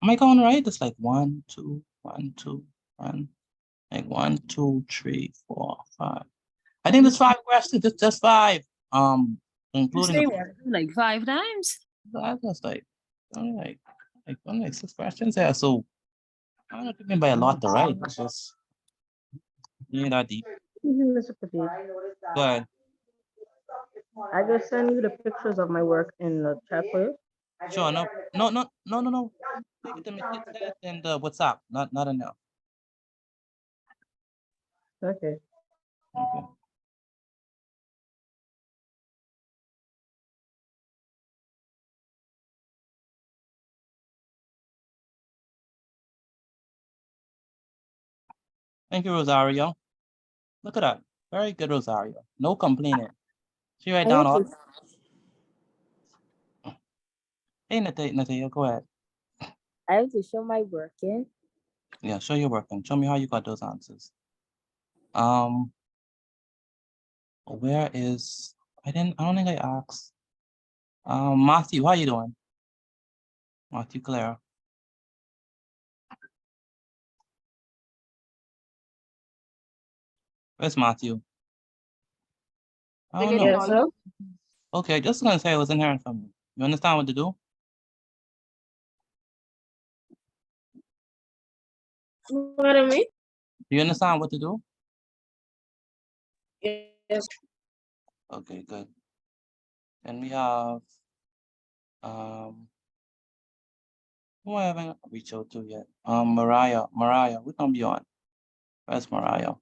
Am I going right? It's like 1, 2, 1, 2, 1. Like 1, 2, 3, 4, 5. I think there's 5 questions. Just 5. Including Say what? Like 5 times? That's just like only like 6 questions there. So I don't know what you mean by a lot to write. It's just that deep. Mr. Petit, Go ahead. I just send you the pictures of my work in the chat for you. Sure. No. Take it to me. Say it in the WhatsApp. Not enough. Okay. Okay. Thank you, Rosario. Look at that. Very good, Rosario. No complaining. She write down all. Hey, Nathaniel, go ahead. I have to show my work in. Yeah, show your work and show me how you got those answers. Where is, I don't think I asked. Matthew, how you doing? Matthew Claire. Where's Matthew? I don't know. Yes, sir. Okay, just gonna say I wasn't hearing from you. You understand what to do? What do you mean? Do you understand what to do? Yes. Okay, good. Then we have, who I haven't reached out to yet? Mariah, what number you on? Where's Mariah?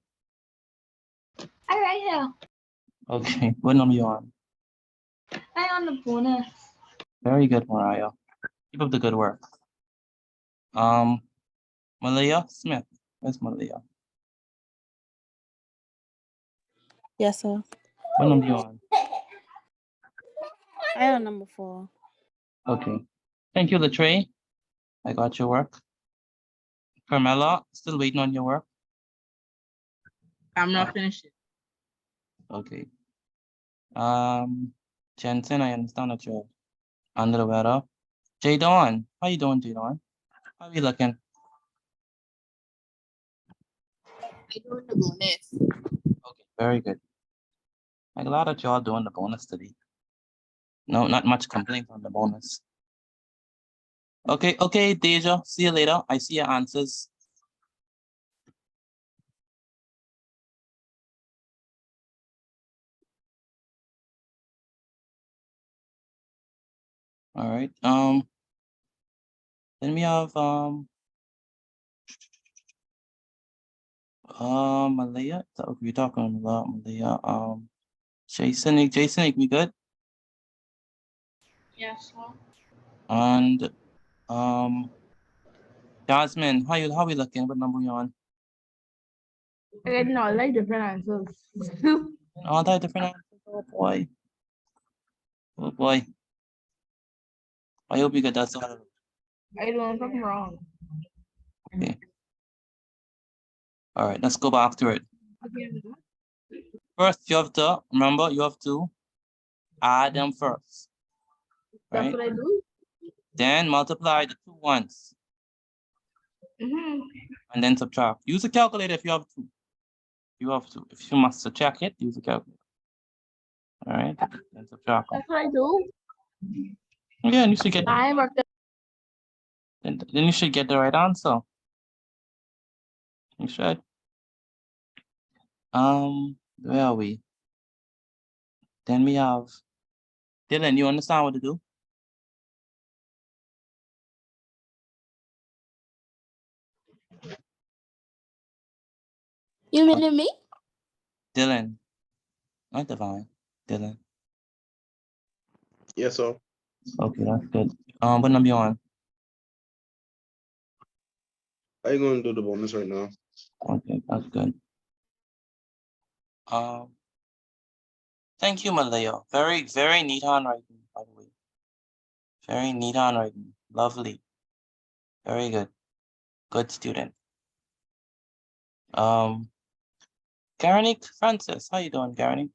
I right here. Okay, what number you on? I on the bonus. Very good, Mariah. Keep up the good work. Malia Smith. Where's Malia? Yes, sir. What number you on? I am number 4. Okay. Thank you, Latre. I got your work. Carmela, still waiting on your work. I'm not finished yet. Okay. Jensen, I understand that you're under the weather. Jadon, how you doing, Jadon? How you looking? I doing the bonus. Okay, very good. I'm glad that y'all doing the bonus today. No, not much complaint on the bonus. Okay, Deja, see you later. I see your answers. All right. Then we have Malaya. We're talking about Malaya. Jason, we good? Yes, sir. And Jasmine, how we looking? What number we on? I get all like different answers. All that different answers. Oh boy. Oh boy. I hope you get that sorted. I don't something wrong. Okay. All right, let's go back to it. First, you have to remember you have to add them first. That's Right? what I do. Then multiply the two ones Mm-hmm. and then subtract. Use a calculator if you have to. You have to. If you must check it, use a calculator. All right, then subtract. That's what I do. Yeah, and you should get I worked. then you should get the right answer. You should. Where are we? Then we have Dylan. You understand what to do? You mean me? Dylan, not Divine. Dylan. Yes, sir. Okay, that's good. What number you on? How you gonna do the bonus right now? Okay, that's good. Thank you, Malaya. Very, very neat handwriting, by the way. Very neat handwriting. Lovely. Very good. Good student. Garanick Francis, how you doing, Garanick?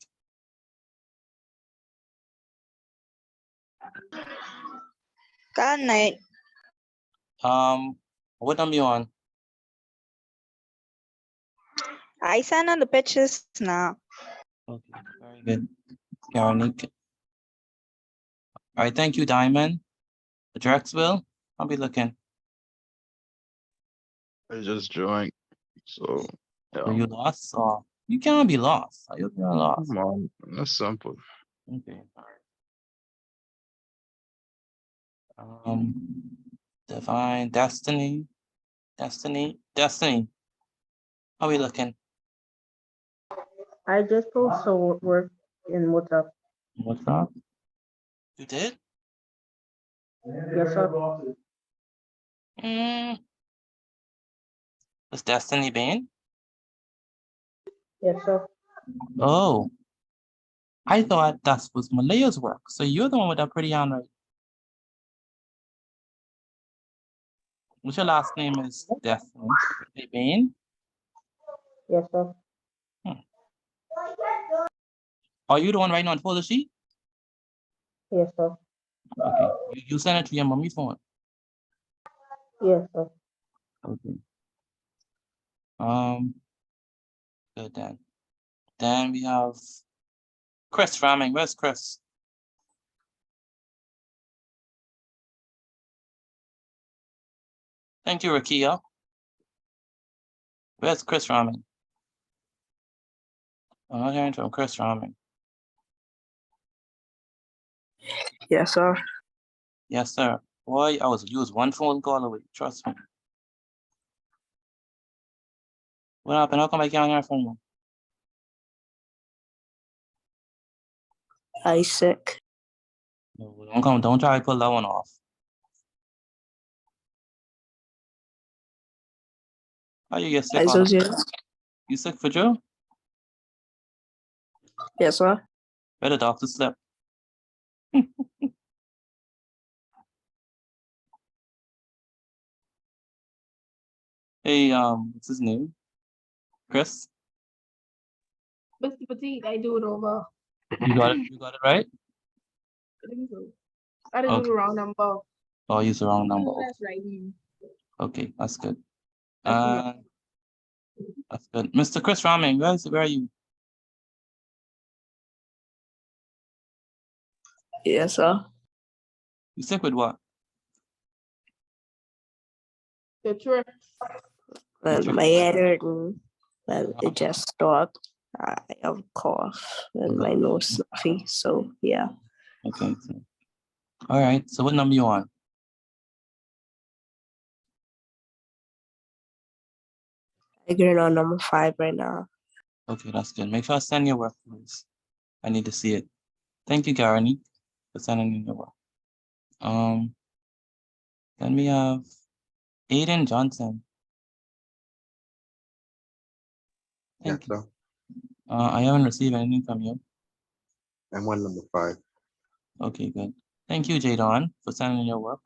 Good night. What number you on? I send on the pictures now. Okay, very good. Garanick. All right, thank you, Diamond. Drexville, I'll be looking. I just joined. So So yeah. you lost? Or you cannot be lost. I hope you're lost. Come on. That's simple. Okay. All right. Divine Destiny. Destiny. How we looking? I just posted work in WhatsApp. What's up? You did? Yes, sir. Was Destiny Bain? Yes, sir. Oh, I thought that was Malaya's work. So you're the one with that pretty handwriting. What's your last name is Destiny? Bain? Yes, sir. Are you the one writing on the folder sheet? Yes, sir. Okay. You send it to your mommy's phone. Yes, sir. Okay. Good then. Then we have Chris Ramming. Where's Chris? Thank you, Rakia. Where's Chris Ramming? I'm not hearing from Chris Ramming. Yes, sir. Yes, sir. Boy, I was used one phone call away. Trust me. What happened? How come I can't hear from you? I sick. No, don't come. Don't try to pull that one off. How you get sick? You sick for Joe? Yes, sir. Better doctor slept. Hey, what's his name? Chris? Mr. Petite, I do it over. You got it? You got it right? I think so. I didn't do the wrong number. Oh, I used the wrong number. That's right. Okay, that's good. That's That's good. Mr. Chris Ramming, where are you? Yes, sir. You sick with what? the trip. Well, my head hurting. Well, it just stopped. I have a cough and my nose stuffy. So yeah. Okay. All right. So what number you on? I get on number 5 right now. Okay, that's good. Make sure I send your work, please. I need to see it. Thank you, Garani, for sending in your work. Then we have Aiden Johnson. Thank you. Sir. I haven't received anything from you. I'm one number 5. Okay, good. Thank you, Jadon, for sending in your work.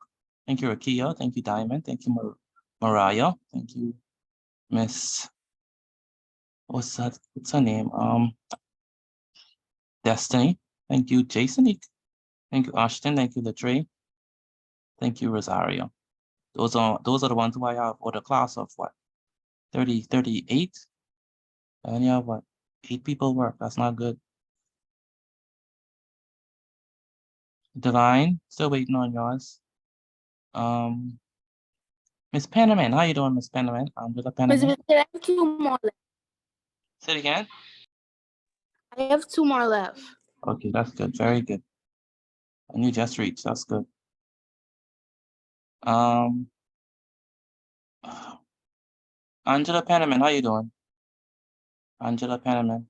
Thank you, Rakia. Thank you, Diamond. Thank you, Mariah. Thank you, Miss. What's that? What's her name? Destiny. Thank you, Jason. Thank you, Ashton. Thank you, Latre. Thank you, Rosario. Those are the ones who I have for the class of what? 38? And you have what? 8 people work. That's not good. Divine, still waiting on yours. Miss Panaman, how you doing, Miss Panaman? Angela Panaman. I have 2 more left. Say it again. I have 2 more left. Okay, that's good. Very good. And you just reached. That's good. Angela Panaman, how you doing? Angela Panaman.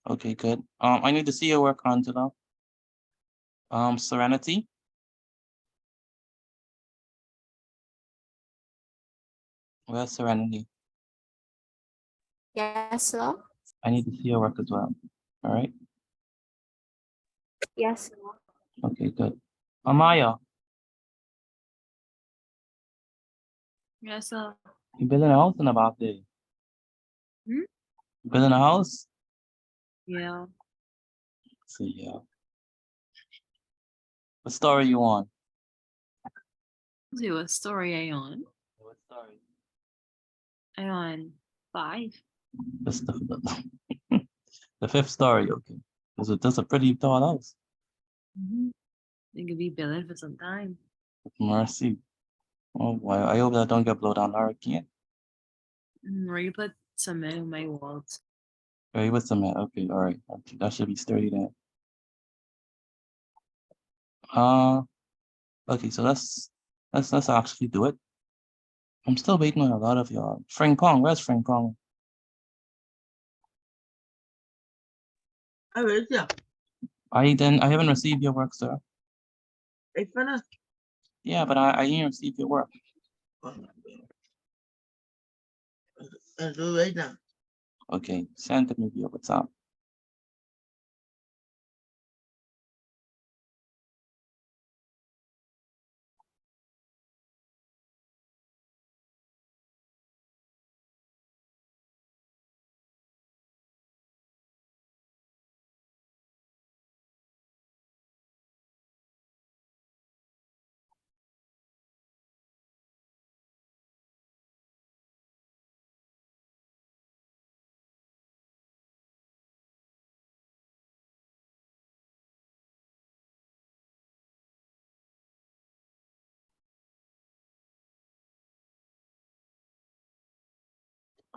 Okay, good. I need to see your work, Angela. Serenity. Where's Serenity? Yes, sir. I need to see your work as well. All right. Yes, sir. Okay, good. Amaya, Yes, sir. you building a house in about day? Hmm? You building a house? Yeah. Let's see, yeah. What story you on? Let's see what story I on. What story? I on 5. That's the the 5th story. Okay. That's a pretty tall house. It could be billing for some time. Mercy. Oh boy, I hope that don't get blown down hurricane. Where you put cement in my walls. Very with cement. Okay, all right. Okay, that should be sturdy then. Okay, so let's actually do it. I'm still waiting on a lot of y'all. Frank Kong, where's Frank Kong? I will, yeah. I haven't received your work, sir. I finished. Yeah, but I didn't receive your work. I'll do it right now. Okay, send it maybe over top.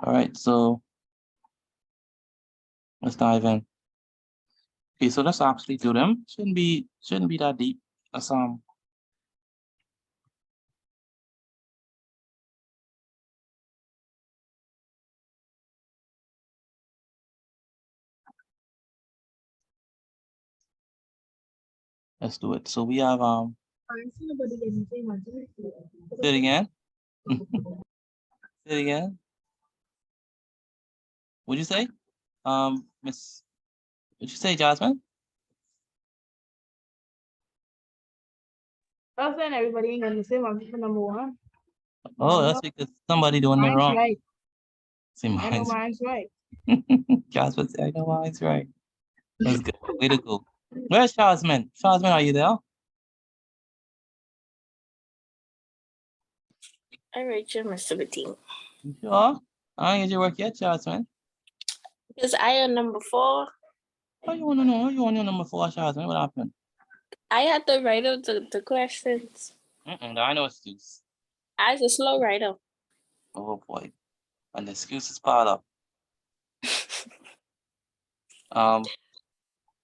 All right, so let's dive in. Okay, so let's actually do them. Shouldn't be that deep. Let's let's do it. So we have say it again. Say it again. What'd you say? Miss, what'd you say, Jasmine? I was saying everybody ain't gonna say my for number one. Oh, that's because somebody doing it Mine's wrong. right. See, I know mine's mine's right. Jasmine said, I know mine's right. That's good. Way to go. Where's Jasmine? Jasmine, are you there? I rate you, Mr. Bettine. You sure? I ain't get your work yet, Jasmine. Because I am number 4. Oh, you wanna know? You want your number 4, Jasmine? What happened? I had to write out the questions. I know excuse. I was a slow writer. Oh boy. And the excuses pile up.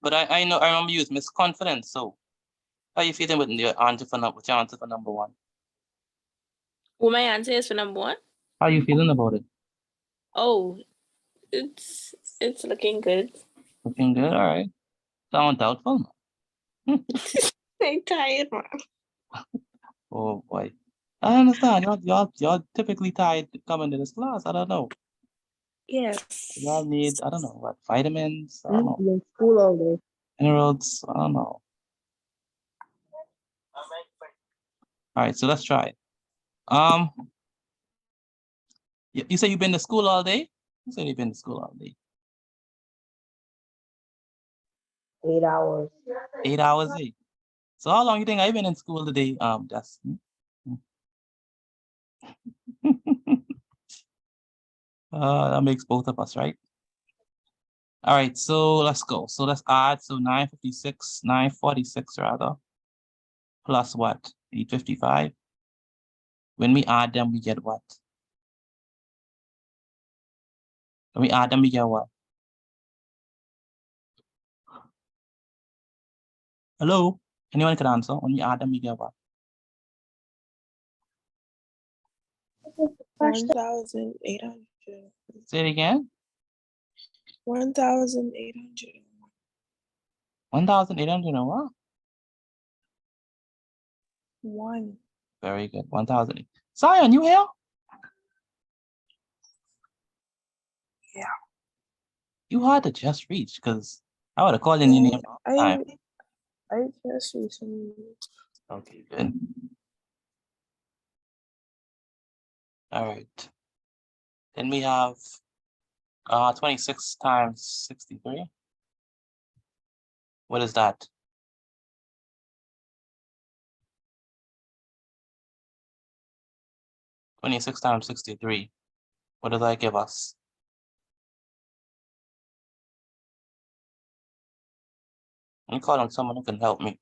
But I know I remember you was Miss Confidence, so how you feeling with your answer for number 1? Well, my answer is for number 1. How you feeling about it? Oh, it's looking good. Looking good, all right. Sound doubtful. I'm tired, man. Oh boy. I understand. Y'all typically tired coming to this class. I don't know. Yes. Y'all need, I don't know, what, vitamins? I don't know. In school all day. Minerals? I don't know. All right, so let's try it. You say you've been to school all day? You said you've been to school all day. 8 hours. 8 hours, eh? So how long you think I've been in school today, Destiny? That makes both of us, right? All right, so let's go. So let's add, so 946 rather, plus what? 855. When we add them, we get what? When we add them, we get what? Hello? Anyone can answer. When we add them, we get what? 1,800. Say it again. 1,800. 1,800 and what? 1. Very good. 1,000. Zion, you here? Yeah. You had to just reach because I would have called in your name all the time. I just recently. Okay, good. All right. Then we have 26 times 63. What is that? 26 times 63. What does that give us? Let me call on someone who can help me.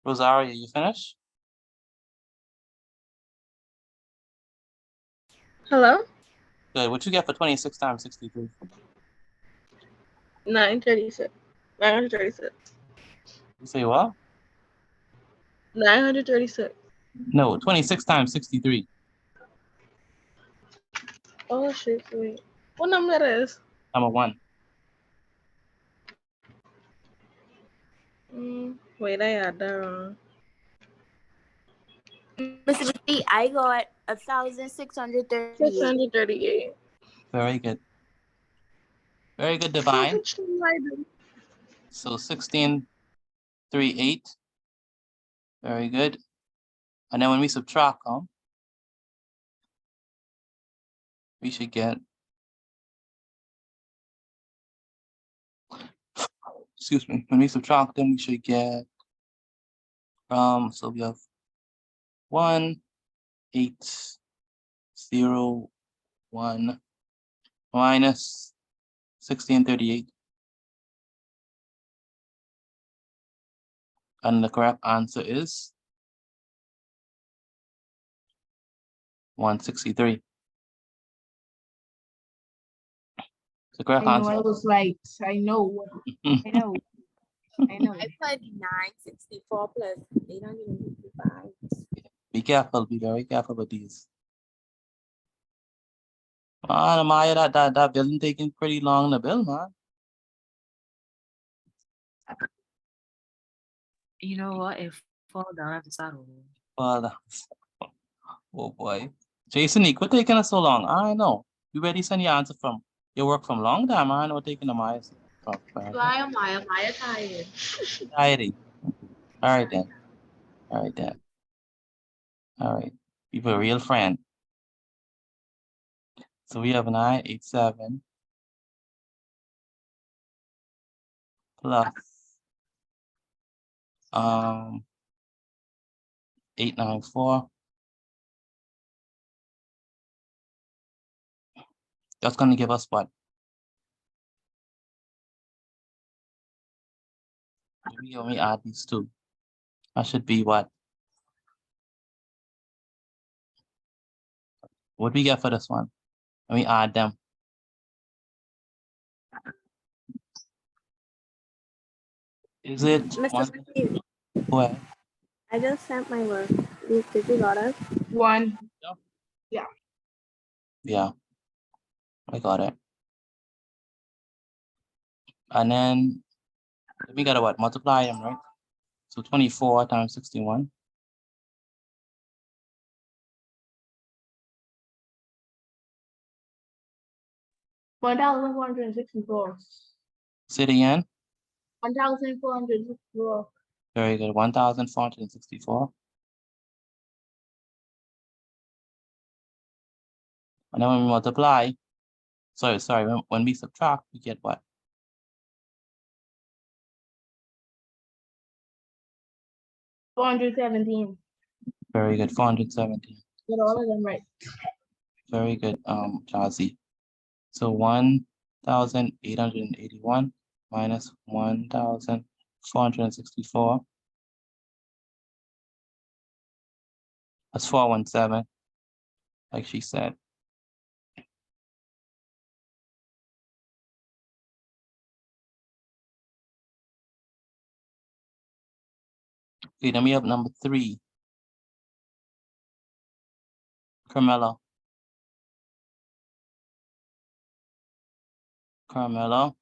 Rosario, you finished? Hello? Good. What you get for 26 times 63? 936. 936. You say what? 936. No, 26 times 63. Oh shit, wait. What number that is? Number 1. Wait, I had that wrong. Mr. B, I got 1,638. 638. Very good. Very good, Divine. So 1638. Very good. And then when we subtract them, we should get, excuse me, when we subtract them, we should get, so we have 1801 minus 1638. And the correct answer is 163. The correct I know answer. I was right. I know. I know. I know. I put 964 plus 855. Be careful, be very careful with these. Man, Maya, that building taking pretty long to build, man. You know what? It fall down at the start over. Well, oh boy. Jason, quit taking us so long. I know. You ready send your answer from your work from long time. I know what taking the Maya from. Fly, Maya. Maya tired. Tiring. All right then. All right then. All right. Be a real friend. So we have 987 plus 894. That's gonna give us what? Let me add these two. That should be what? What we get for this one? Let me add them. Is it Mr. one? Steve, Go ahead. I just sent my work. Did you got it? One. Yeah. Yeah, I got it. And then we gotta what? Multiply them, right? So 24 times 61. 1,464. Say it again. 1,464. Very good. 1,464. And then when we multiply, sorry, when we subtract, we get what? 417. Very good. 417. Get all of them right. Very good, Jazzy. So 1,881 minus 1,464. That's 417, like she said. Okay, then we have number 3. Carmelo. Carmelo.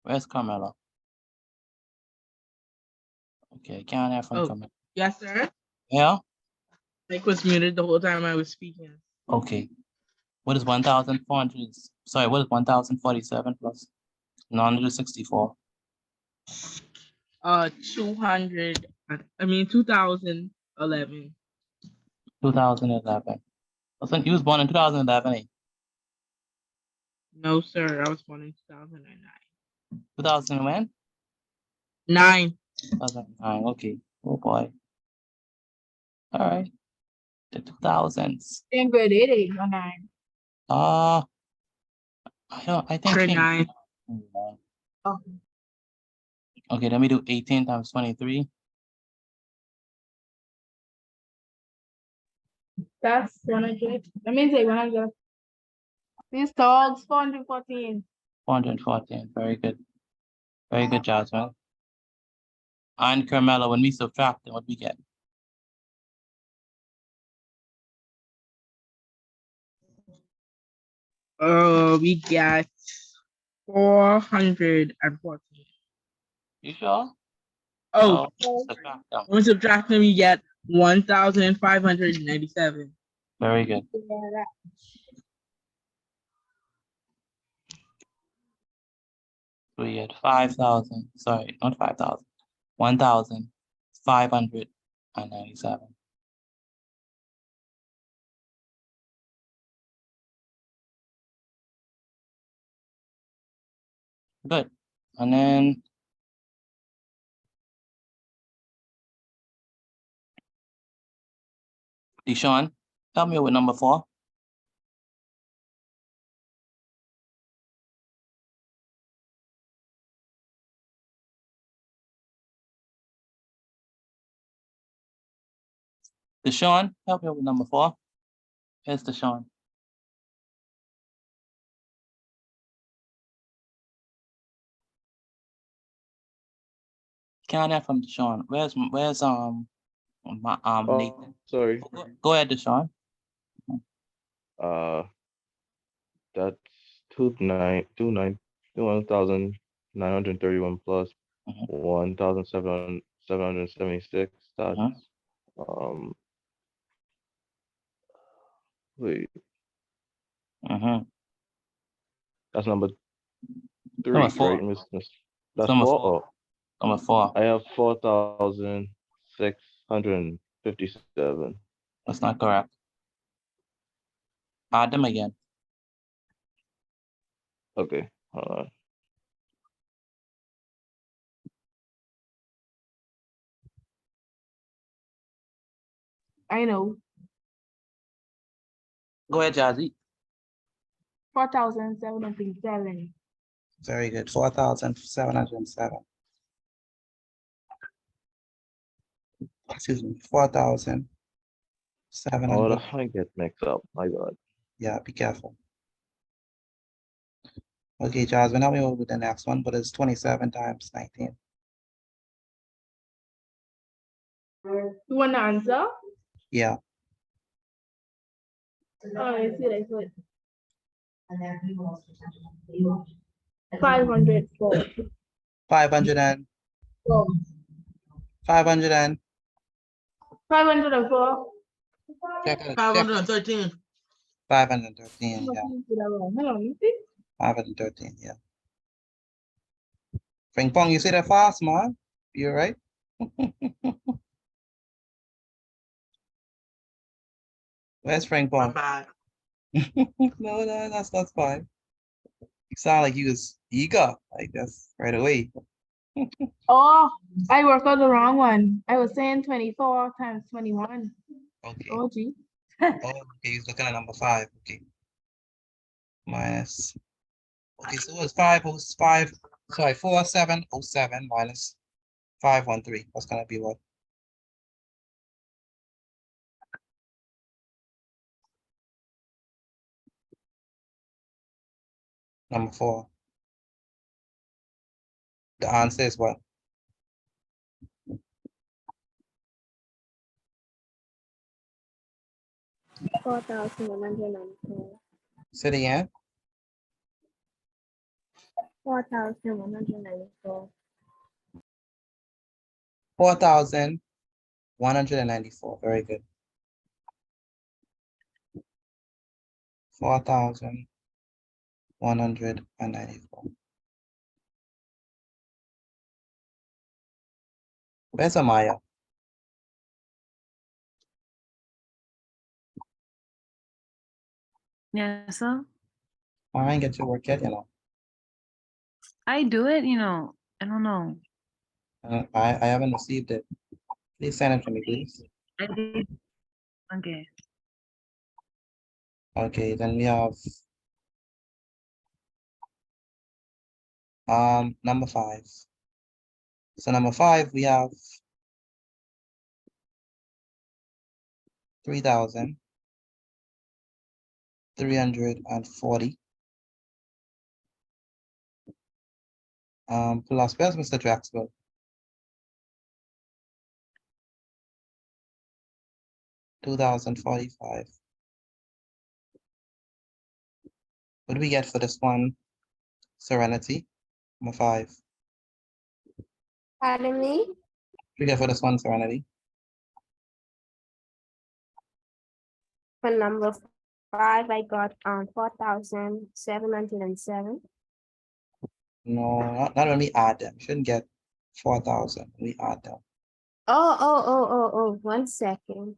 Where's Carmelo? Okay, can't have from Oh, Carmelo. yes, sir. Yeah? Mic was muted the whole time I was speaking. Okay. What is 1,400? Sorry, what is 1,047 plus 964? 2011. 2011. Listen, he was born in 2011, eh? No, sir. I was born in 2009. 2000 when? 9. 2009, okay. Oh boy. All right. The 2000s. In grade 8 or 9. I think Grade she. 9. Oh. Okay, let me do 18 times 23. That's 100. That means 100. These dogs, 414. 414. Very good. Very good, Jasmine. And Carmelo, when we subtract them, what we get? We got 414. You sure? Oh, No, subtract them. when you subtract them, you get 1,597. Very good. So we get 5,000, sorry, not 5,000, 1,597. Good. And then Deshaun, help me with number 4. Deshaun, help me with number 4. Here's Deshaun. Count that from Deshaun. Where's Nathan? Sorry. Go ahead, Deshaun. That's 1,931 plus 1,776. That's um. Wait, that's number 3, Number 4. right, Miss? That's Number 4. 4. Oh, Number 4. I have 4,657. That's not correct. Add them again. Okay, hold on. I know. Go ahead, Jazzy. 4,707. Very good. 4,707. Excuse me. 4,700. Oh, I get mixed up. My God. Yeah, be careful. Okay, Jasmine, help me with the next one, but it's 27 times 19. You want the answer? Yeah. Oh, I see I put 504. 500 and 500 and 504. check it. 513. 513, yeah. Hold on, you see? 513, yeah. Ping pong, you see that fast, man? You're right. Where's Frank Pong? No, that's fine. You sound like you was eager, like that's right away. Oh, I worked out the wrong one. I was saying 24 times 21. Okay. Oh, gee. Oh, okay, he's looking at number 5. Okay. Minus. Okay, so it's 505. Sorry, 4707 minus 513. That's gonna be what? Number 4. The answer is what? 4,194. Say it again. 4,194. 4,194. Very good. 4,194. Where's Amaya? Yeah, so I ain't get your work yet, you know. I do it, I don't know. I haven't received it. Please send it to me, please. I did. Okay. Okay, then we have number 5. So number 5, we have 3,340. Plus, where's Mr. Draxville? 2,045. What do we get for this one? Serenity, number 5. Pardon me? Figure for this one, Serenity. For number 5, I got 4,707. No, not when we add them. You shouldn't get 4,000. We add them. Oh, 1 second.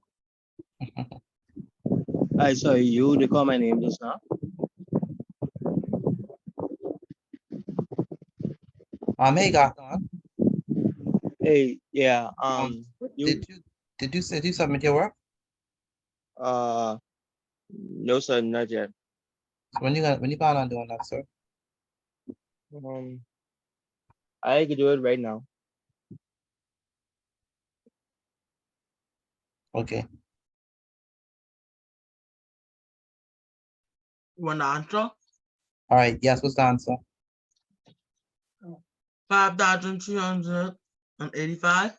I saw you recall my name just now. Hey, Gautam. Hey, yeah. Did you submit your work? No, sir, not yet. So when you plan on doing that, sir? I could do it right now. Okay. You want the answer? All right. Yes. What's the answer? 5,385.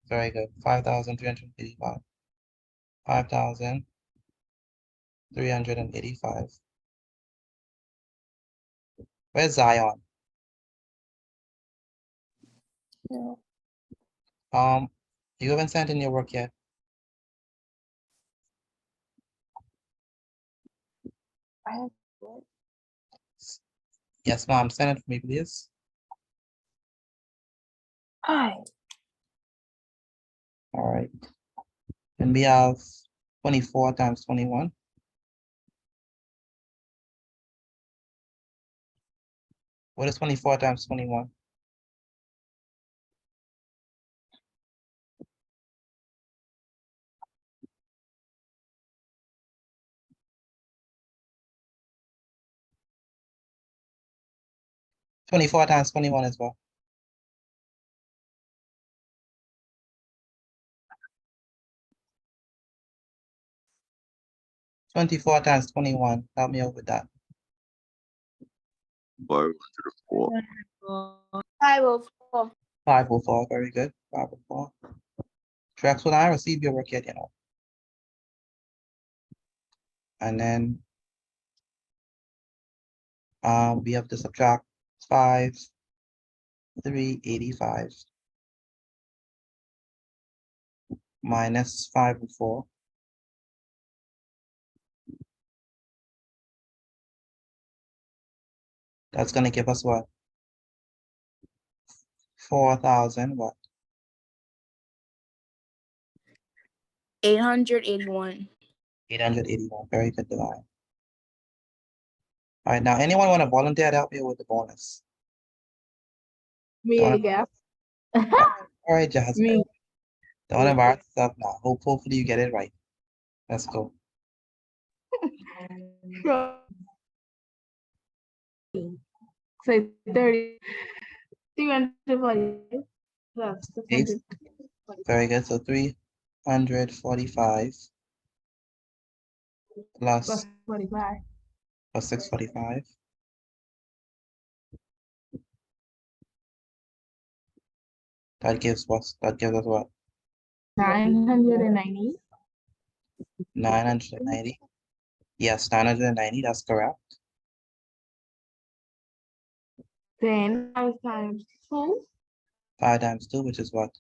Very good. 5,385. 5,385. Where's Zion? Yeah. You haven't sent in your work yet. I have what? Yes, ma'am. Send it for me, please. Hi. All right. And we have 24 times 21. What is 24 times 21? Twenty-four times 21 as well. Twenty-four times 21. Help me out with that. 504. 504. 504. Very good. 504. Tracks, will I receive your work yet, And then we have to subtract 5,385 minus 504. That's gonna give us what? 4,000 what? 881. 881. Very good, divine. All right, now anyone want to volunteer to help me with the bonus? Me Don't- again. All right, Jasmine. Me. Don't embarrass yourself now. Hopefully you get it right. Let's go. Say 30. 340 plus Eight. 640. Very good. So 345 plus Plus 45. 645. That gives us what? 990. 990. Yes, 990. That's correct. Then 5 times 2. 5 times 2, which is what?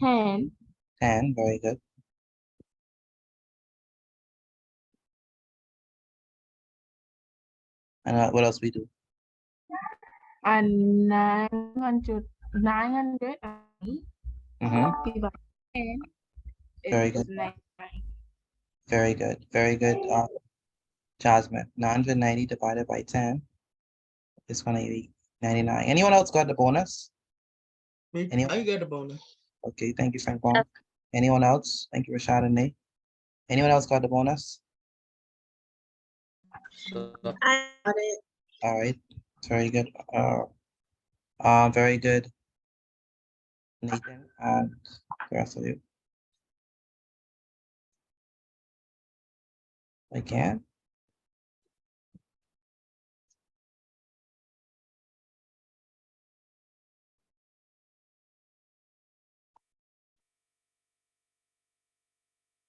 10. 10. Very good. And what else we do? And 900. 900. Mm-hmm. Divided by 10. Very It's good. 99. Very good. Very good. Jasmine. 990 divided by 10 is going to be 99. Anyone else got the bonus? I get a bonus. Okay, thank you, Frank Bond. Anyone else? Thank you, Rashad and Nate. Anyone else got the bonus? I got it. All right, very good. Very good, Nathan, and the rest of you. Again.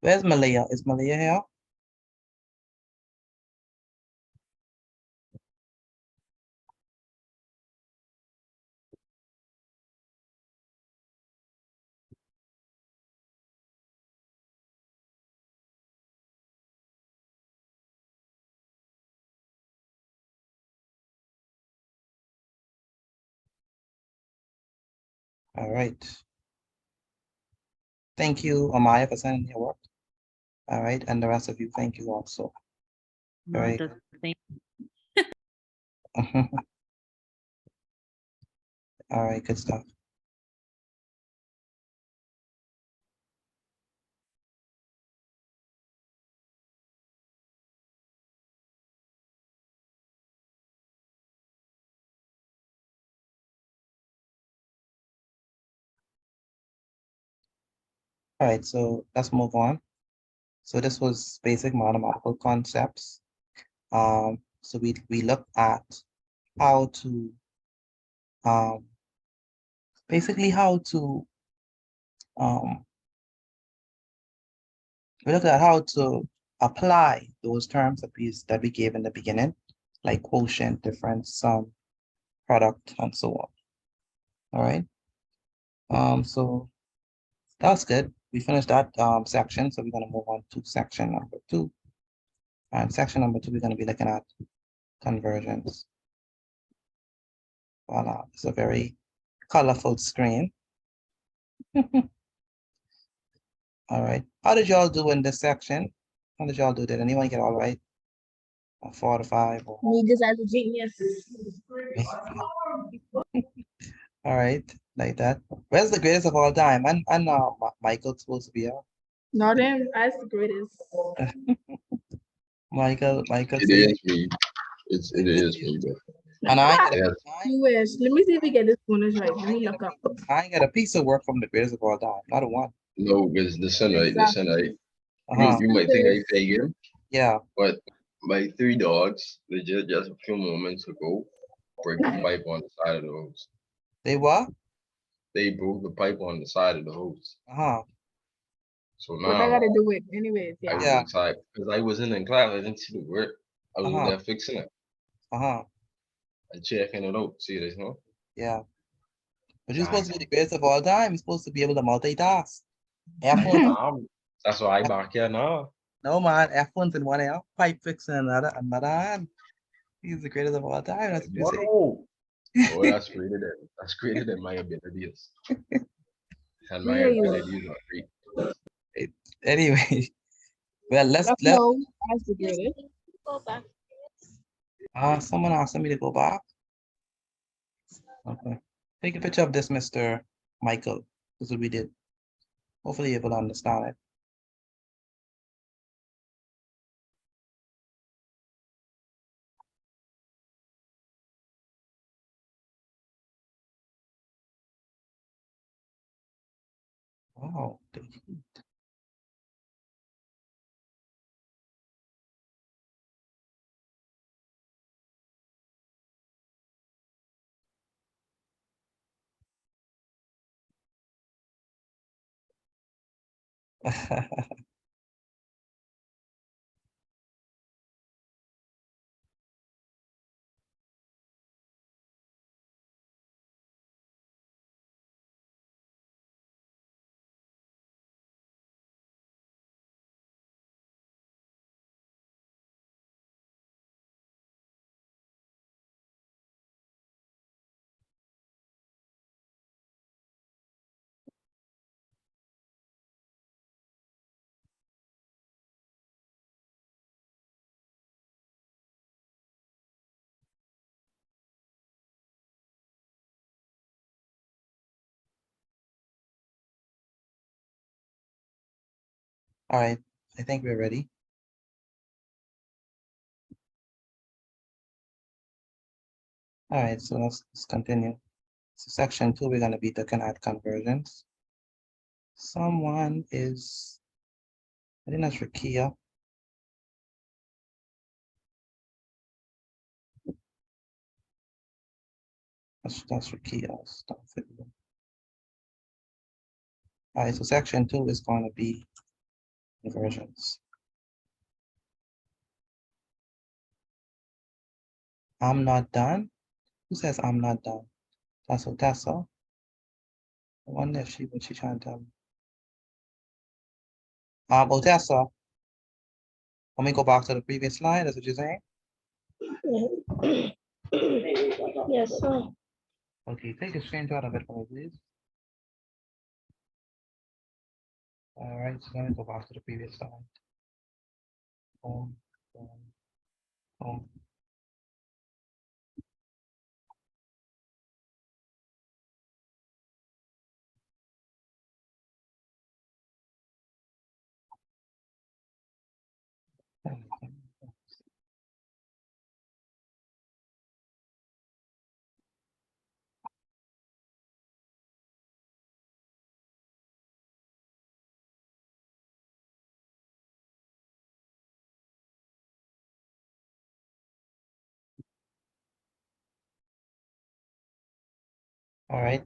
Where's Malia? Is Malia here? All right. Thank you, Amaya, for sending your work. All right, and the rest of you, thank you also. Not Very the thing. good. All right, good stuff. All right, so let's move on. So this was basic mathematical concepts. So we looked at how to basically how to we looked at how to apply those terms that we gave in the beginning, like quotient, difference, sum, product, and so on. All right. So that's good. We finished that section, so we're gonna move on to section number 2. And section number 2, we're gonna be looking at conversions. Voila, it's a very colorful screen. All right. How did y'all do in this section? How did y'all do? Did anyone get all right? 4 to 5? Or... Me just as a genius. All right, like that. Where's the greatest of all time? And Michael's supposed to be out. Not him. That's the greatest. Michael It said, is me. It is me, bro. and I ain't get Yeah. You wish. Let me see if we get this bonus right. Let me look up. I ain't got a piece of work from the greatest of all time. Not a one. No, because listen, right, listen, right. Uh-huh. You might think I pay him, Yeah. but my 3 dogs, they just a few moments ago, break the pipe on the side of the hose. They what? They broke the pipe on the side of the hose. Uh-huh. So What I now gotta do with anyways, I yeah. was inside because I wasn't in class. I didn't see the work. I was Uh-huh. there fixing it. Uh-huh. I checking it out. See this, no? Yeah. But you're supposed to be the greatest of all time. You're supposed to be able to multitask. F1. That's why I back here now. No man, F1's in one hand, pipe fixing another hand. He's the greatest of all time. That's what you say. Oh, that's greater than my abilities. And my Yeah, you abilities are great. Anyway, well, let's know as the greatest. someone asked me to go back. Okay. Take a picture of this, Mr. Michael. This is what we did. Hopefully you're able to understand it. Wow. All right, I think we're ready. All right, so let's continue. So section 2, we're going to be looking at conversions. Someone is, I think that's Rakia. That's Rakia. Stop it. All right, so section 2 is going to be conversions. I'm not done. Who says I'm not done? That's Otessa. I wonder if what she trying to tell me. Otessa. Let me go back to the previous slide. That's what you're saying? Yes, sir. Okay, take a screenshot of it for me, please. All right, so let me go back to the previous slide. Boom, boom, boom. All right.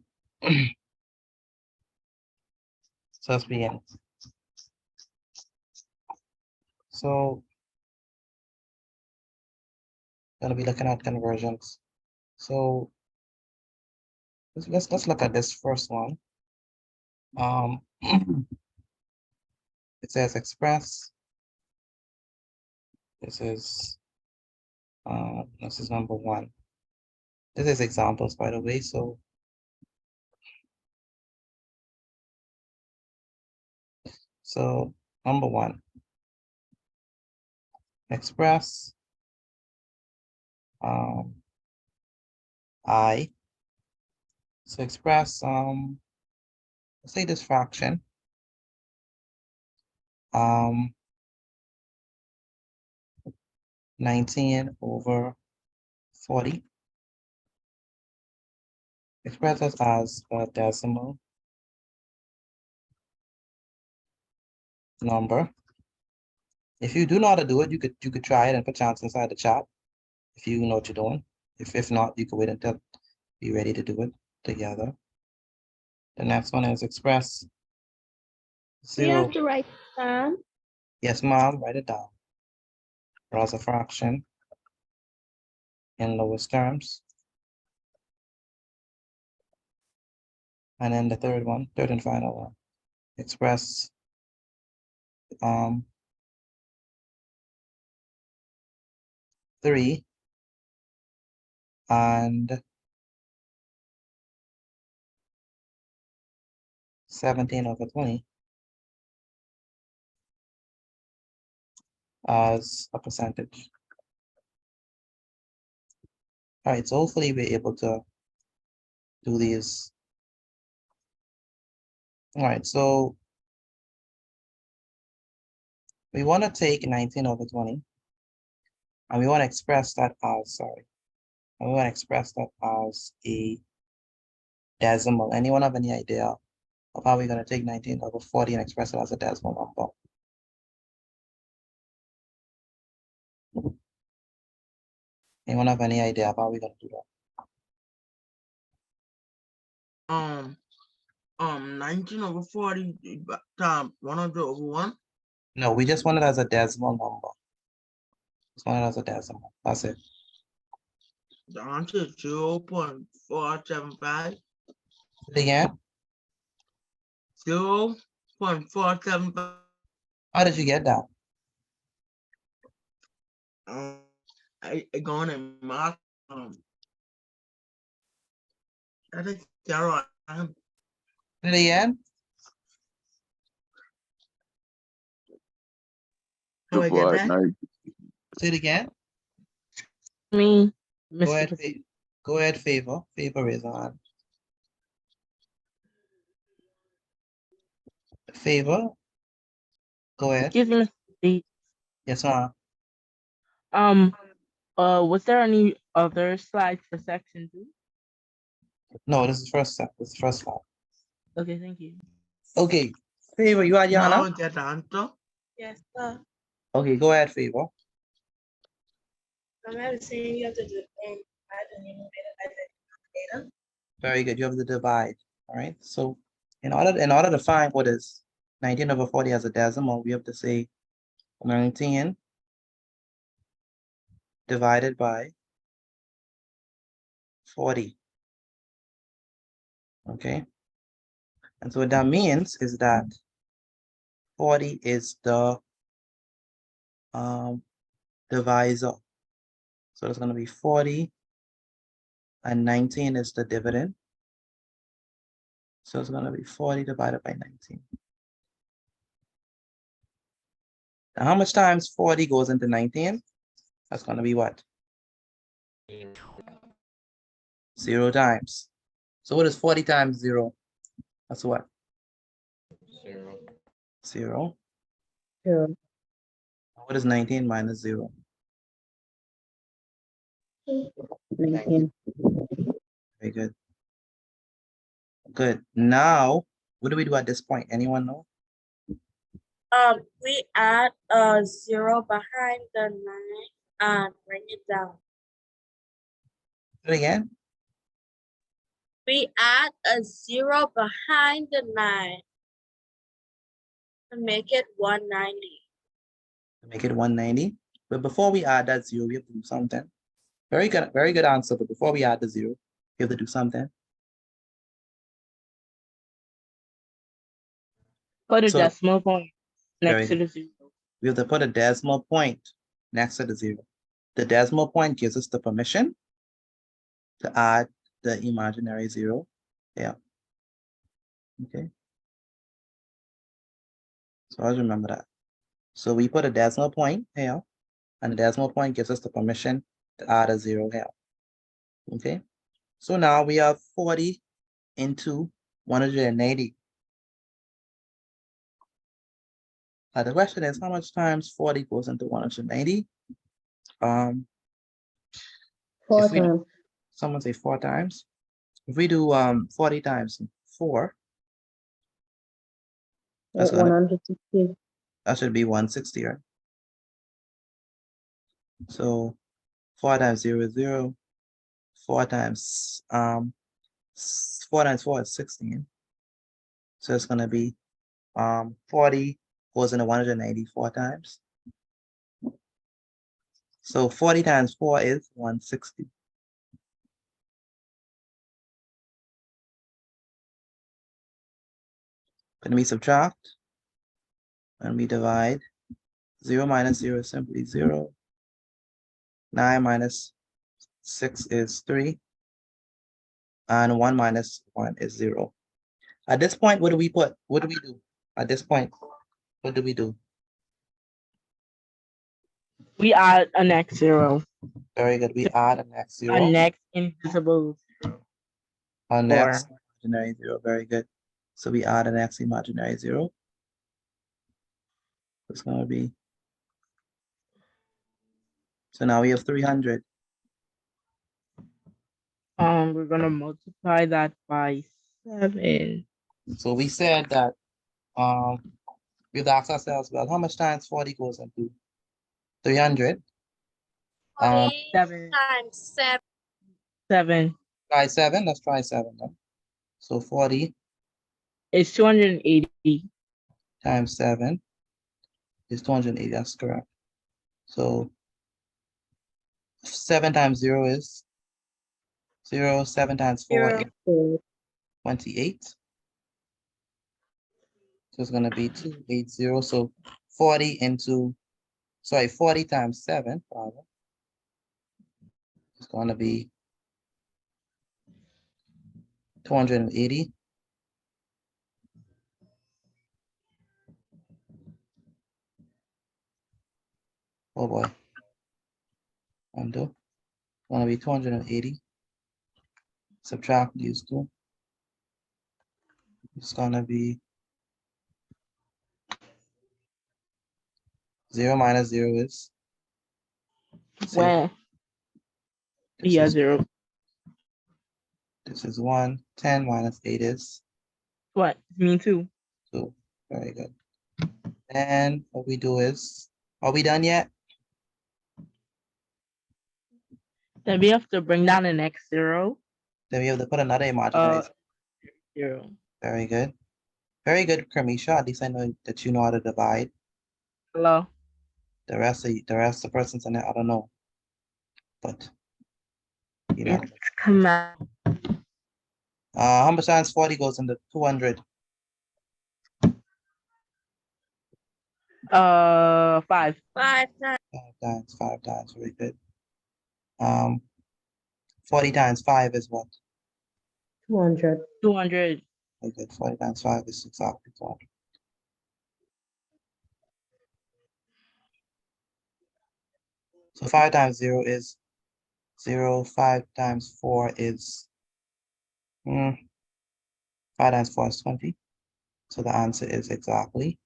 So let's begin. So gonna be looking at conversions. So let's look at this first one. It says express. This is number one. This is examples, by the way. So number one, express I. So express let's say this fraction 19 over 40. Express this as a decimal number. If you do know how to do it, you could try it and put chance inside the chat if you know what you're doing. If not, you could wait until you're ready to do it together. The next one is express Do you have 0. to write down? Yes, mom, write it down. Draws a fraction in lowest terms. And then the third and final one, express 3 and 17 over 20 as a percentage. All right, so hopefully we're able to do these. All right, so we want to take 19 over 20 and we want to express that as, and we want to express that as a decimal. Anyone have any idea of how we're going to take 19 over 40 and express it as a decimal number? Anyone have any idea of how we're going to do that? 19 over 40 times 100 over 1. No, we just want it as a decimal number. Just want it as a decimal. That's it. The answer is 0.475. Again? 0.475. How did you get that? I gone and mark I think Carol. Say it again? How I get that? Say it again? Me, Go ahead, Mr. go ahead, Favor. Favor raise a hand. Favor? Go ahead. Excuse me. Yes, ma'am. Was there any other slides for section 2? No, this is first step. This is first slide. Okay, thank you. Okay. Favor, you had your hand Now up? I get the answer. Yes, sir. Okay, go ahead, Favor. I was saying you have to do add the numerator by the denominator. Very good. You have to divide. All right. So in order to find what is 19 over 40 as a decimal, we have to say 19 divided by 40. Okay. And so what that means is that 40 is the divisor. So it's going to be 40 and 19 is the dividend. So it's going to be 40 divided by 19. Now, how much times 40 goes into 19? That's going to be what? 0 times. So what is 40 times 0? That's what? 0. 0. Sure. What is 19 minus 0? 19. Very good. Good. Now, what do we do at this point? Anyone know? We add a 0 behind the 9 and bring it down. Do it again. We add a 0 behind the 9 to make it 190. Make it 190. But before we add that 0, we have to do something. Very good answer. But before we add the 0, we have to do something. Put a So- decimal point Very next to good. the 0. We have to put a decimal point next to the 0. The decimal point gives us the permission to add the imaginary 0. Yeah. Okay. So always remember that. So we put a decimal point here, and the decimal point gives us the permission to add a 0 here. Okay. So now we have 40 into 180. The question is, how much times 40 goes into 180? 4 if we, times. someone say 4 times. If we do 40 times 4, that's gonna, 160. that should be 160, right? So 4 times 0 is 0. 4 times 4 times 4 is 16. So it's gonna be 40 goes into 184 times. So 40 times 4 is 160. Can we subtract? And we divide. 0 minus 0 is simply 0. 9 minus 6 is 3. And 1 minus 1 is 0. At this point, what do we put? What do we do? At this point, what do we do? We add a next 0. Very good. We add a next 0. A next invisible. Our next imaginary 0. Very good. So we add an next imaginary 0. It's going to be. So now we have 300. We're gonna multiply that by 7. So we said that we've asked ourselves, well, how much times 40 goes into 300? 7 times 7. 7 Try 7. Let's try 7 then. So 40 is 280. times 7 is 280. That's correct. So 7 times 0 is 0. 7 times 4 is 28. So it's going to be 280. So 40 times 7, rather. It's going to be 280. Oh boy. Undo. It's going to be 280. Subtract these two. It's going to be 0 minus 0 is 0. Where? Yeah, 0. This is 1. 10 minus 8 is What? Me too. 2. Very good. And what we do is, are we done yet? Then we have to bring down the next 0. Then we have to put another imaginary 0. Very good. Very good, Kramisha. At least I know that you know how to divide. Hello. The rest of the persons in there, I don't know. But you know. Come on. How much times 40 goes into 200? 5. 5 times. 5 times. Very good. 40 times 5 is what? 200. 200. Very good. 40 times 5 is exactly 200. So 5 times 0 is 0. 5 times 4 is 5 times 4 is 20. So the answer is exactly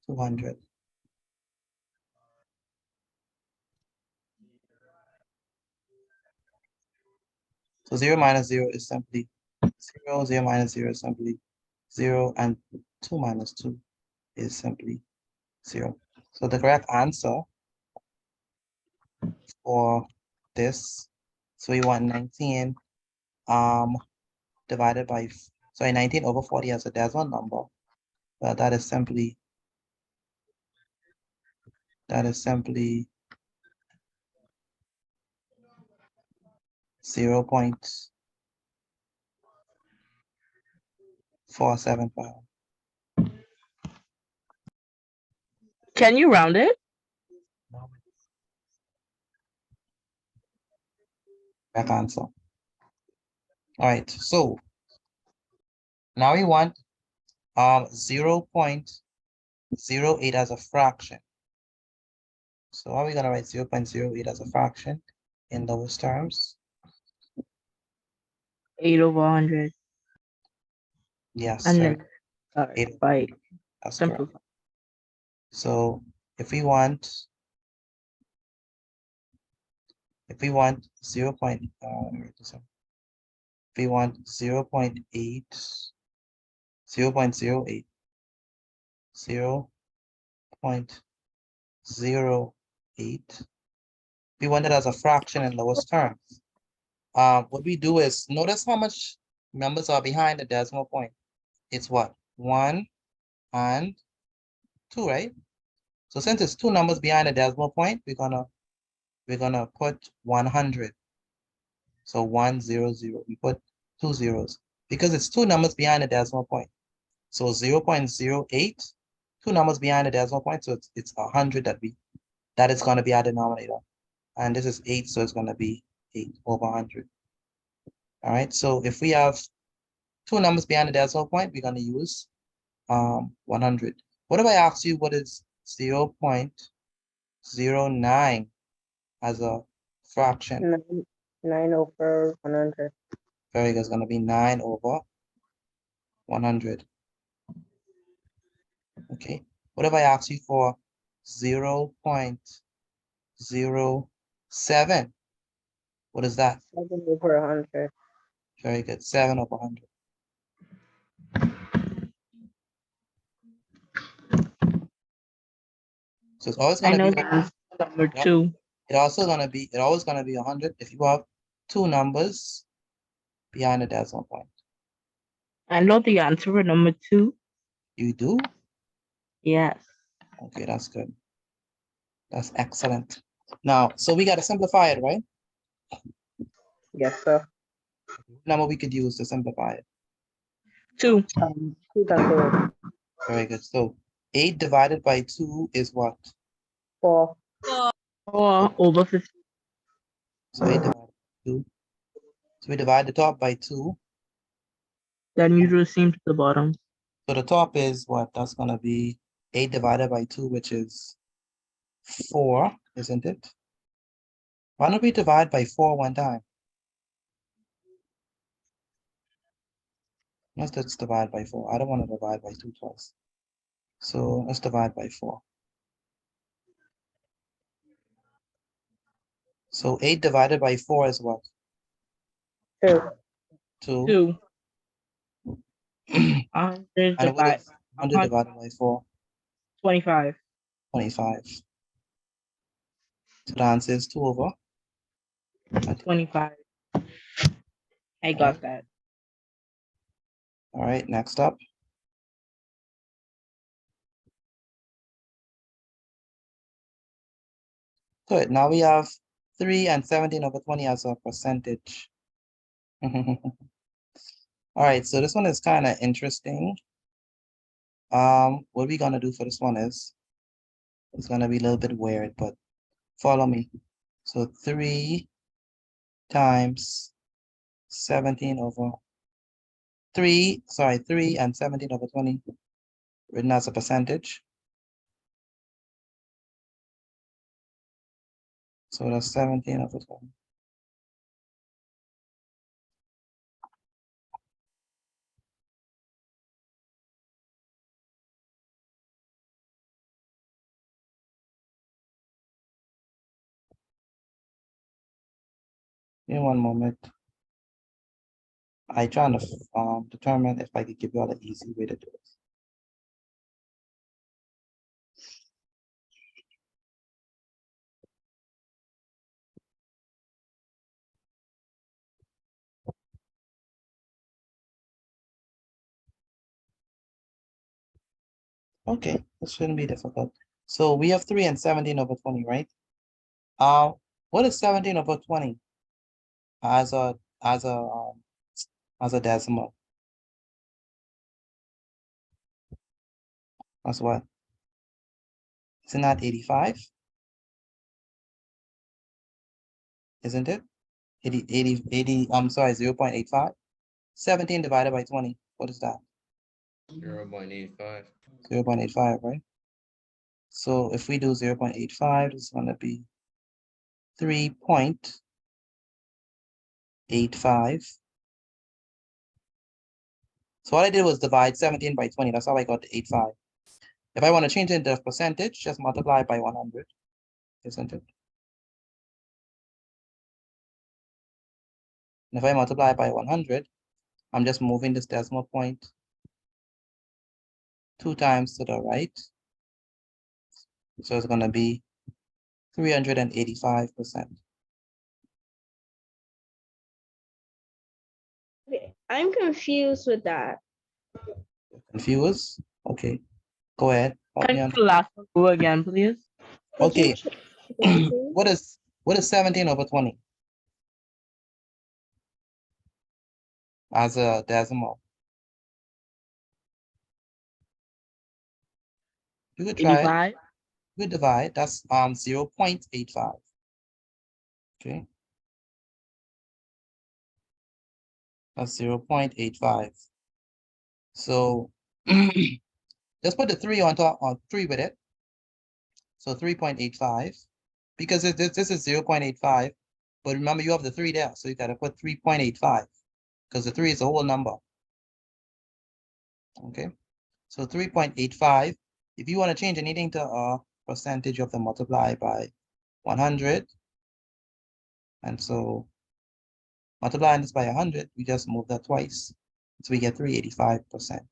200. So 0 minus 0 is simply 0. 0 minus 0 is simply 0. And 2 minus 2 is simply 0. So the correct answer for this, so we want 19 divided by, sorry, 19 over 40 as a decimal number. That is simply 0.475. Can you round it? Correct answer. All right, so now we want 0.08 as a fraction. So how are we gonna write 0.08 as a fraction in those terms? 8 over 100. Yes, And sir. then 8. by That's correct. simplify. So if we want 0. If we want 0.08, 0.08, 0.08, we want it as a fraction in lowest terms. What we do is notice how much numbers are behind the decimal point. It's what? 1 and 2, right? So since it's 2 numbers behind the decimal point, we're gonna put 100. So 100. We put 2 zeros because it's 2 numbers behind the decimal point. So 0.08, 2 numbers behind the decimal point. So it's 100 that is gonna be our denominator. And this is 8, so it's gonna be 8 over 100. All right, so if we have 2 numbers behind the decimal point, we're gonna use 100. What if I ask you what is 0.09 as a fraction? 9 over 100. Very good. It's going to be 9 over 100. Okay. What if I ask you for 0.07? What is that? 7 over 100. Very good. 7 over 100. So it's always I going to know be that's number yep. 2. It's always going to be 100 if you have 2 numbers behind the decimal point. I know the answer for number 2. You do? Yes. Okay, that's good. That's excellent. Now, so we got to simplify it, right? Yes, sir. Number we could use to simplify it. 2. 2 times 4. Very good. So 8 divided by 2 is what? 4. 4 over 50. So 8 divided by 2. So we divide the top by 2. Then you do the same to the bottom. So the top is what? That's going to be 8 divided by 2, which is 4, isn't it? Why don't we divide by 4 one time? Let's divide by 4. I don't want to divide by 2 twice. So let's divide by 4. So 8 divided by 4 is what? 2. 2. 2. And what is 100 divided by 4? 25. 25. So the answer is 2 over 25. I got that. All right, next up. Good. Now we have 3 and 17 over 20 as a percentage. All right, so this one is kind of interesting. What we're gonna do for this one is it's gonna be a little bit weird, but follow me. So 3 times 17 over 3 and 17 over 20 written as a percentage. So that's 17 over 20. In one moment. I trying to determine if I could give you all an easy way to do it. Okay, this shouldn't be difficult. So we have 3 and 17 over 20, right? What is 17 over 20 as a decimal? That's what? Isn't that 85? Isn't it? 80, I'm sorry, 0.85. 17 divided by 20, what is that? 0.85. 0.85, right? So if we do 0.85, it's gonna be 3.85. So all I did was divide 17 by 20. That's how I got to 85. If I want to change it into a percentage, just multiply by 100, isn't it? And if I multiply by 100, I'm just moving this decimal point 2 times to the right. So it's going to be 385%. Okay, I'm confused with that. Confused? Okay, go ahead. Help me Can on. the last one go again, please? Could you Okay, check again, please? what is 17 over 20 as a decimal? You could try it. 85. You could divide. That's 0.85. Okay. That's 0.85. So just put the 3 on top, on 3 with it. So 3.85, because this is 0.85, but remember you have the 3 there, so you gotta put 3.85, because the 3 is a whole number. Okay, so 3.85. If you want to change anything to a percentage, you have to multiply by 100. And so multiplying this by 100, we just move that twice. So we get 385%.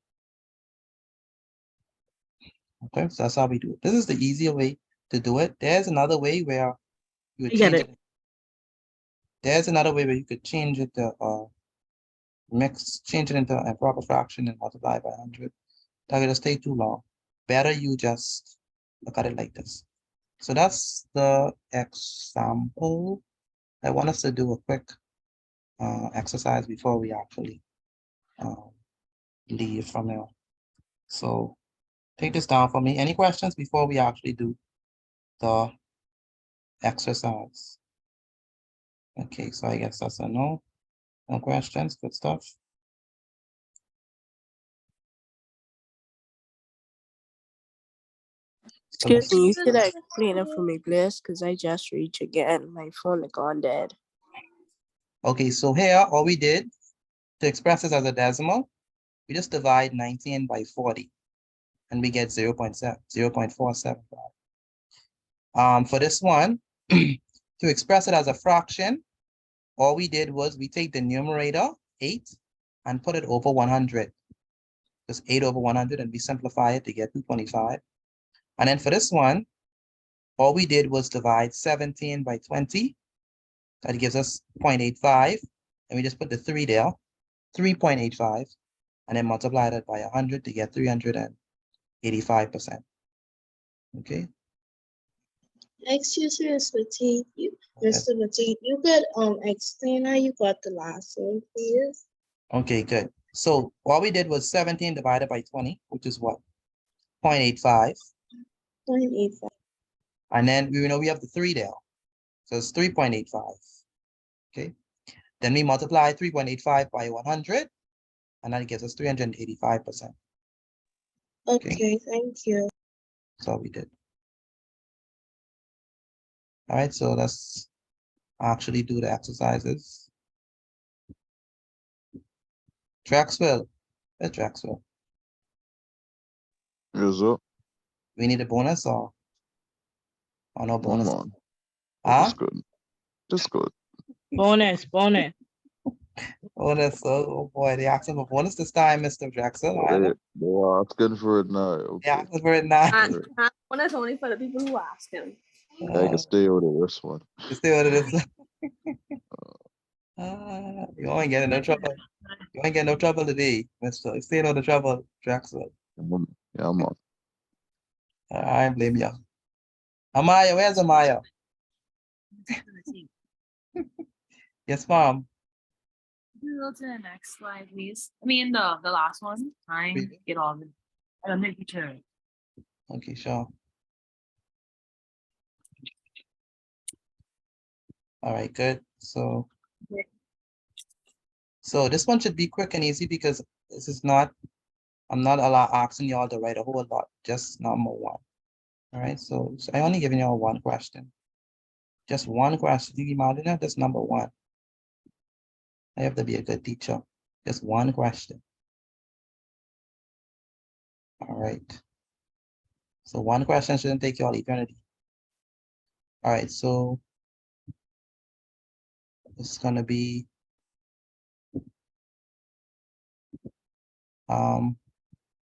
Okay, so that's how we do it. This is the easier way to do it. There's another way where you would I get change it. it. There's another way where you could change it to change it into a proper fraction and multiply by 100. That would just take too long. Better you just look at it like this. So that's the example. I want us to do a quick exercise before we actually leave from here. So take this down for me. Any questions before we actually do the exercise? Okay, so I guess that's a no. No questions, good stuff. So Excuse me, you Teacher, could let me explain it for see. me, please? Because I just reached again. My phone is gone dead. okay, so here all we did to express this as a decimal, we just divide 19 by 40 and we get 0.475. For this one, to express it as a fraction, all we did was we take the numerator 8 and put it over 100. Just 8 over 100, and we simplify it to get 225. And then for this one, all we did was divide 17 by 20. That gives us 0.85. And we just put the 3 there, 3.85, and then multiply that by 100 to get 385%. Okay. Excuse me, Sweetie. Yes. Mr. Mateen, you could explain how you got the last one, please? Okay, good. So what we did was 17 divided by 20, which is what? 0.85. 0.85. And then we have the 3 there. So it's 3.85. Okay. Then we multiply 3.85 by 100, and that gives us 385%. Okay, thank you. That's all we did. All right, so let's actually do the exercises. Traxwell, where's Traxwell? Yes, sir. We need a bonus or no Come bonus? on. Huh? Just good. Just good. Bonus, bonus. Bonus, oh boy, they asking for bonus this time, Mr. Jackson. I know. They are asking for it now. They Okay. asking for it now. Alright. One is only for the people who ask him. I can stay out of this one. You stay out of this. You won't get in no trouble. You won't get no trouble today, Mister. You stay out of trouble, Jackson. Yeah, I'm on. I blame you. Amaya, where's Amaya? Yes, mom. Go to the next slide, please. I mean, the last one. Time. Get all the. I don't think you should. Okay, sure. All right, good. So this one should be quick and easy because this is not, I'm not asking y'all to write a whole lot, just number one. All right, so I only giving y'all one question. Just one question. You imagine that? That's number one. I have to be a good teacher. Just one question. All right. So one question shouldn't take you all eternity. All right, so it's gonna be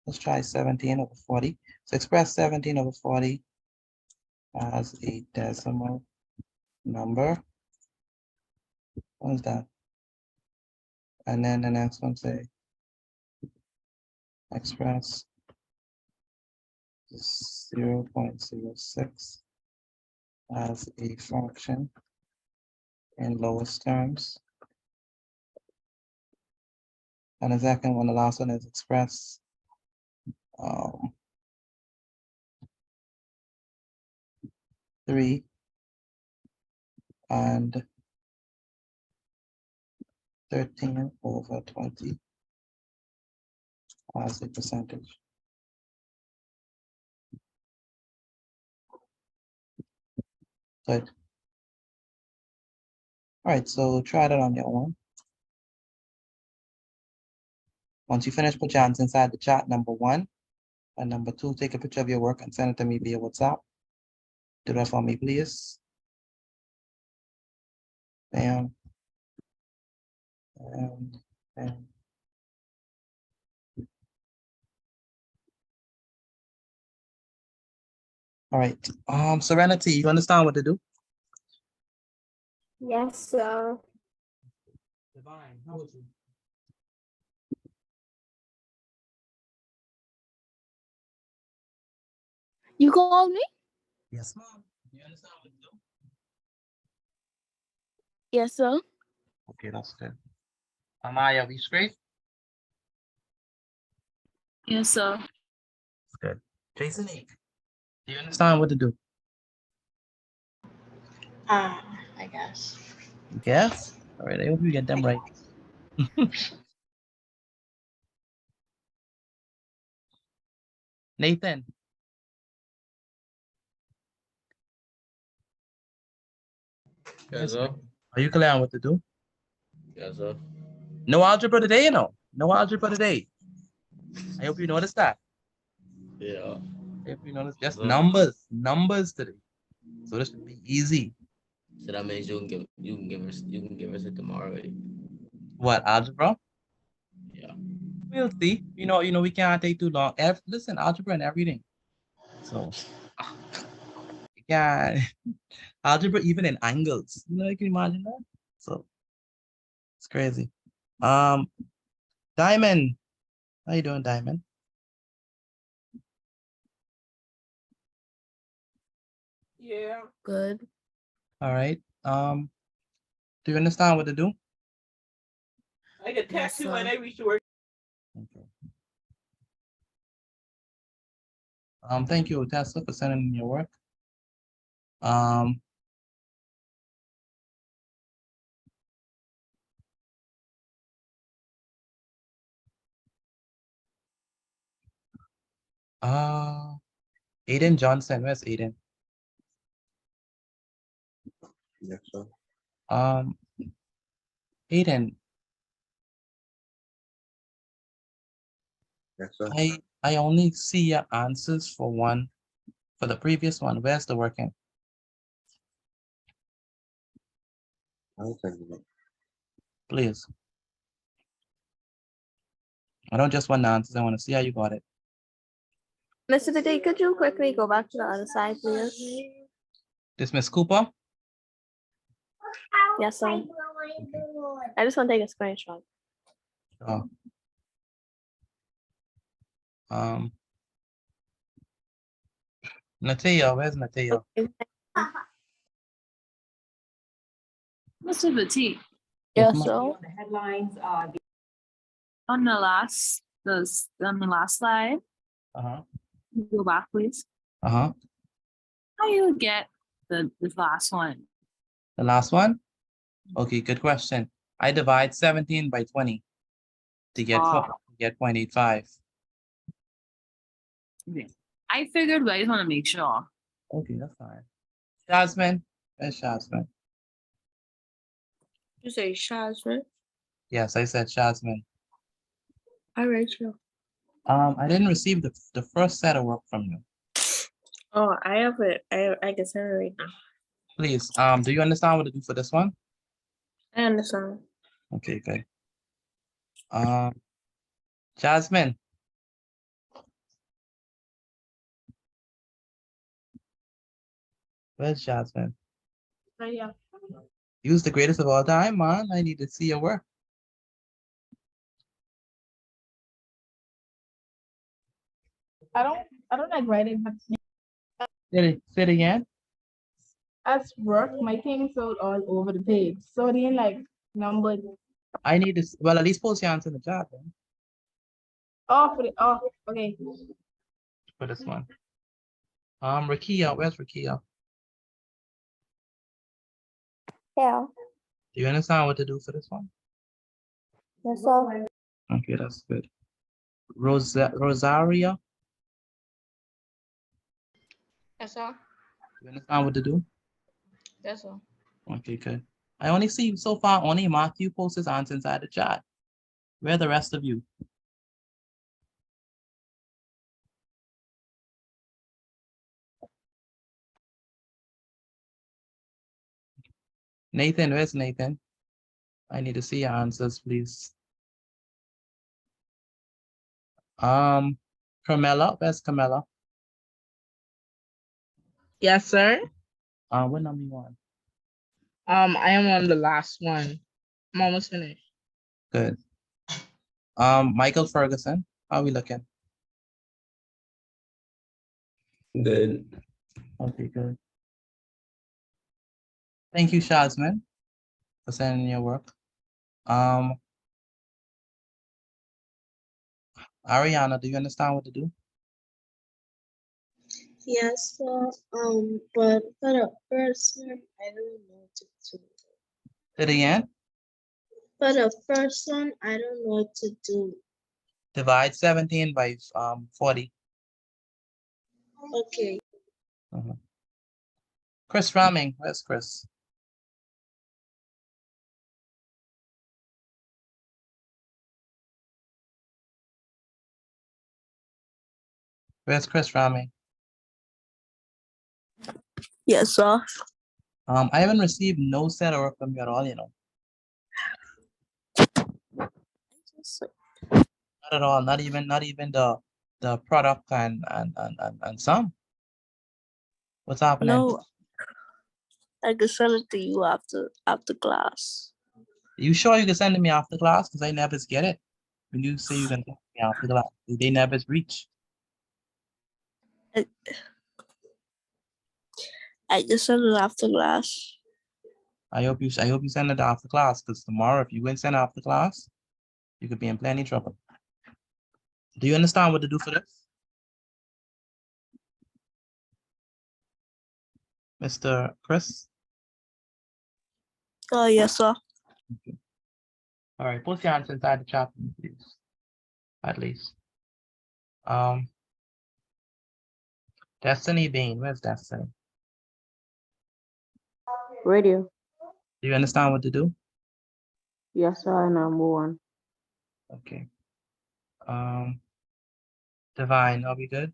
let's try 17 over 40. So express 17 over 40 as a decimal number. What is that? And then the next one say express 0.06 as a function in lowest terms. And the second one, the last one is express 3 and 13 over 20 as a percentage. Good. All right, so try that on your own. Once you finish, put your hands inside the chat, number one. And number two, take a picture of your work and send it to me via WhatsApp. Do that for me, please. Bam. And bam. All right. Serenity, you understand what to do? Yes, sir. Divine, how would you? You called me? Yes, mom. You understand what to do? Yes, sir. Okay, that's good. Amaya, we straight? Yes, sir. That's good. Jason, do you understand what to do? I guess. Yes. All right, I hope you get them right. Nathan. Yes, sir. Are you clear on what to do? Yes, sir. No algebra today, you know. No algebra today. I hope you noticed that. Yeah. I hope you noticed just sir. numbers today. So this should be easy. So that means you can give us it tomorrow already. What, algebra? Yeah. We'll see. We can't take too long. Listen, algebra and everything. So yeah, algebra even in angles. You can imagine that. So it's crazy. Diamond. How you doing, Diamond? Yeah. Good. All right. Do you understand what to do? I get Yes, tattoo and sir. I reach to work. Okay. Thank you, Tesla, for sending in your work. Aiden Johnson, where's Aiden? Yes, sir. Aiden, Yes, sir. I only see your answers for the previous one. Where's the working? I'll send you. Please. I don't just want the answers. I want to see how you got it. Mr. Dede, could you quickly go back to the other side, please? This Miss Cooper? Yes, sir. I just want to take a screenshot. Oh. Natia, where's Natia? Mr. Petit, Yes, Yes, ma'am. so on on the last slide, Uh-huh. go back, please. Uh-huh. How you get the last one? The last one? Okay, good question. I divide 17 by 20 to get Oh. get 0.85. Okay. I figured, but I just want to make sure. Okay, that's fine. Jasmine, where's Jasmine? You say Shaz, right? Yes, I said Jasmine. All right, sure. I didn't receive the first set of work from you. Oh, I have it. I can send it right now. Please, do you understand what to do for this one? I understand. Okay, good. Jasmine. Where's Jasmine? Right here. Use the greatest of all time, man. I need to see your work. I don't like writing. Say it again. As work, my things out all over the page. So they ain't like numbered. I need to, well, at least post your answer in the chat then, Okay. for this one. Rakia, where's Rakia? yeah, Do you understand what to do for this one? yes, sir. Okay, that's good. Rosaria, Yes, sir. you understand what to do? Yes, sir. Okay, good. I only see so far only Matthew posts his answer inside the chat. Where are the rest of you? Nathan, where's Nathan? I need to see your answers, please. Carmela, where's Carmela? Yes, sir. What number you on? I am on the last one. I'm almost finished. Good. Michael Ferguson, how are we looking? Good. Okay, good. Thank you, Shazman, for sending your work. Ariana, do you understand what to do? Yes, so but for the first one, I don't know what to do. Say it again. For the first one, I don't know what to do. Divide 17 by 40. Okay. Chris Ramming, where's Chris? Where's Chris Ramming? Yes, sir. I haven't received no set of work from you at all, you know. Not at all, not even the product and some. What's happening? No, I can send it to you after class. You sure you can send it me after class? Because I never get it. When you say you can send me after class, they never reach. I just send it after class. I hope you send it after class, because tomorrow if you wouldn't send it after class, you could be in plenty trouble. Do you understand what to do for this? Mr. Chris? Oh, yes, sir. Okay. All right, post your answer inside the chat, please. At least. Destiny Bean, where's Destiny? Radio. Do you understand what to do? Yes, sir. Number one. Okay. Divine, are we good?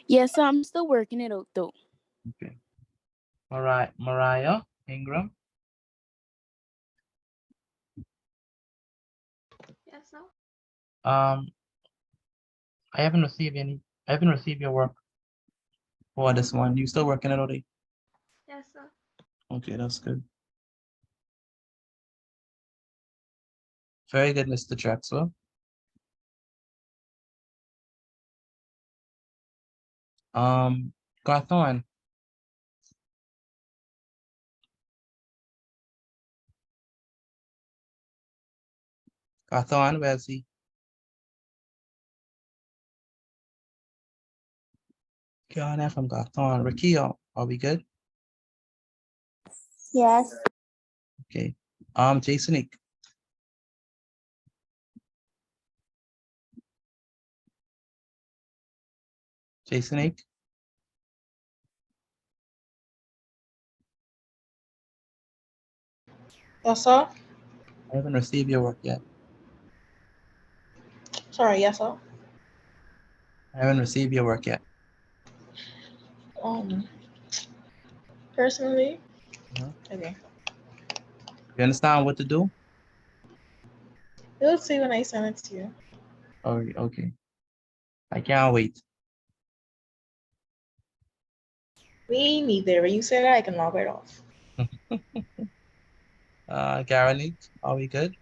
Yes, so I'm still working it out though. Okay. All right, Mariah Ingram. Yes, sir. I haven't received your work for this one. You still working it already? Yes, sir. Okay, that's good. Very good, Mr. Drexler. Garthon. Garthon, where's he? Garthon from Garthon. Rakio, are we good? Yes. Okay. Jasonique. Jasonique. Yes, sir. I haven't received your work yet. Sorry, yes, sir. I haven't received your work yet. Personally. Uh-huh. Okay. You understand what to do? You'll see when I send it to you. Oh, okay. I can't wait. Me neither. When you say that, I can log right off. Garonique, are we good?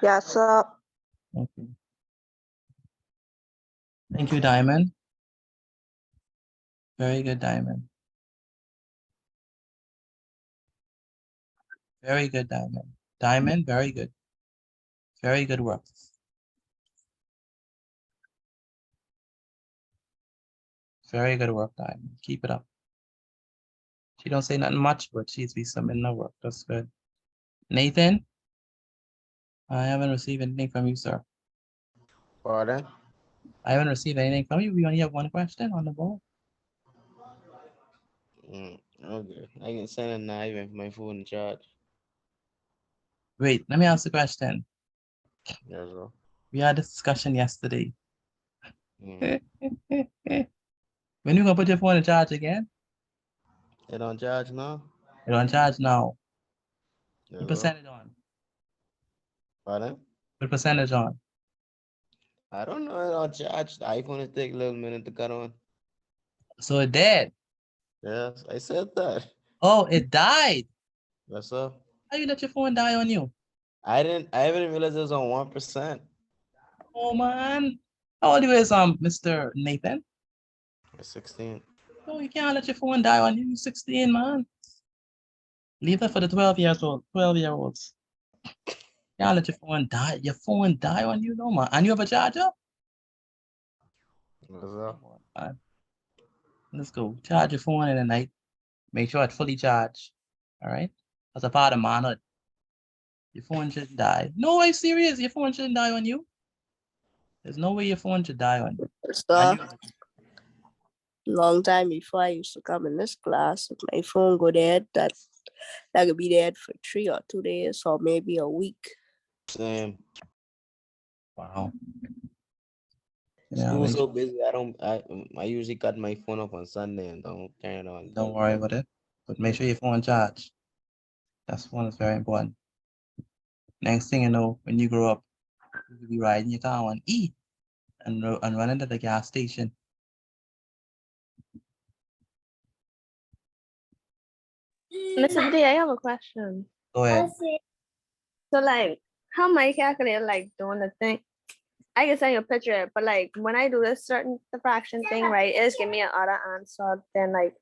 Yes, sir. Okay. Thank you, Diamond. Very good, Diamond. Very good, Diamond. Diamond, very good. Very good work. Very good work, Diamond. Keep it up. She don't say nothing much, but she's be submitting her work. That's good. Nathan, I haven't received anything from you, sir. Pardon? I haven't received anything from you. We only have one question on the board. Okay. I can send a knife if my phone charge. Wait, let me ask the question. Yes, sir. We had this discussion yesterday. Mm. When you gonna put your phone in charge again? It on charge now? It's on charge now. Yes, What sir. percentage on? Pardon? What percentage on? I don't know. It on charge. The iPhone will take a little minute to cut on. So it dead. Yes, I said that. Oh, it died. Yes, sir. How you let your phone die on you? I haven't realized it was on 1%. Oh man. How old you is Mr. Nathan? 16. No, you can't let your phone die on you. You're 16, man. Leave that for the 12-year-olds. You can't let your phone die on you, no man. And you have a charger? Yes, sir. Come on, man. Let's go. Charge your phone in the night. Make sure it's fully charged. All right? That's a part of manhood. Your phone shouldn't die. No, I'm serious. Your phone shouldn't die on you. There's no way your phone should die on you. Sir, long time before I used to come in this class, if my phone go dead, that could be dead for 3 or 2 days or maybe a week. Same. Wow. School's Yeah, so busy. I usually cut my phone off on Sunday and don't turn it on. don't worry about it. But make sure your phone charged. That's one is very important. Next thing you know, when you grow up, you'll be riding your car on E and run into the gas station. Mr. D, I have a question. Go ahead. So like, how my calculator like doing the thing? I can send you a picture, but like when I do this certain the fraction thing, right, it's give me an other answer. Then like,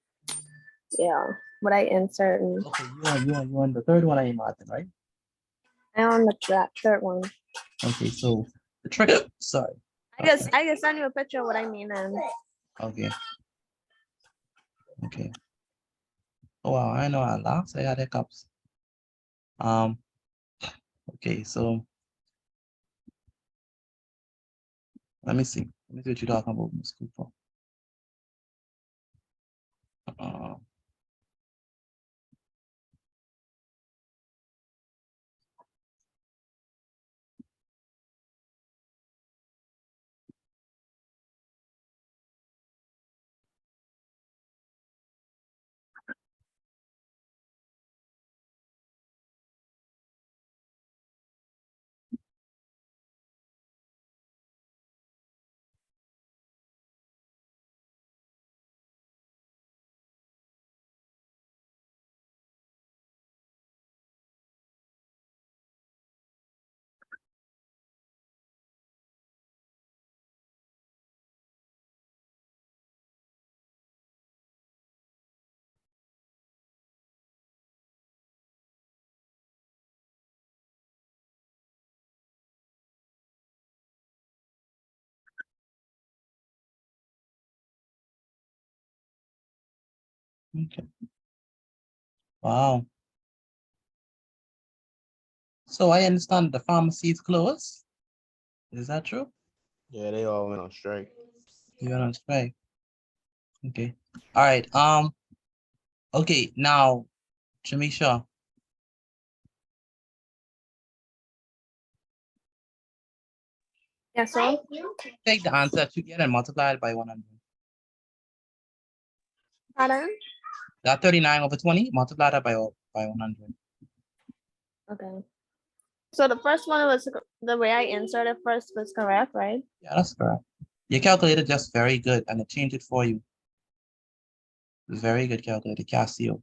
yeah, what I insert and Okay, you on the third one, I Martin, right? I on that third one. Okay, so the trick. Sorry. I can send you a picture of what I mean and Okay. Okay. Oh wow, I know I laughed. I had hiccups. Okay, so Let me see. Let me see what you're talking about, Miss Cooper. Okay. Wow. So I understand the pharmacy is closed. Is that true? Yeah, they all went on strike. You went on strike. Okay. All right. Okay. Now, Jamisha. Yes, sir. Take the answer that you get and multiply it by 100. Pardon? That 39 over 20, multiply that by 100. Okay. So the first one was the way I inserted first was correct, right? Yeah, that's correct. Your calculator just very good and it changed it for you. Very good calculator, Casio.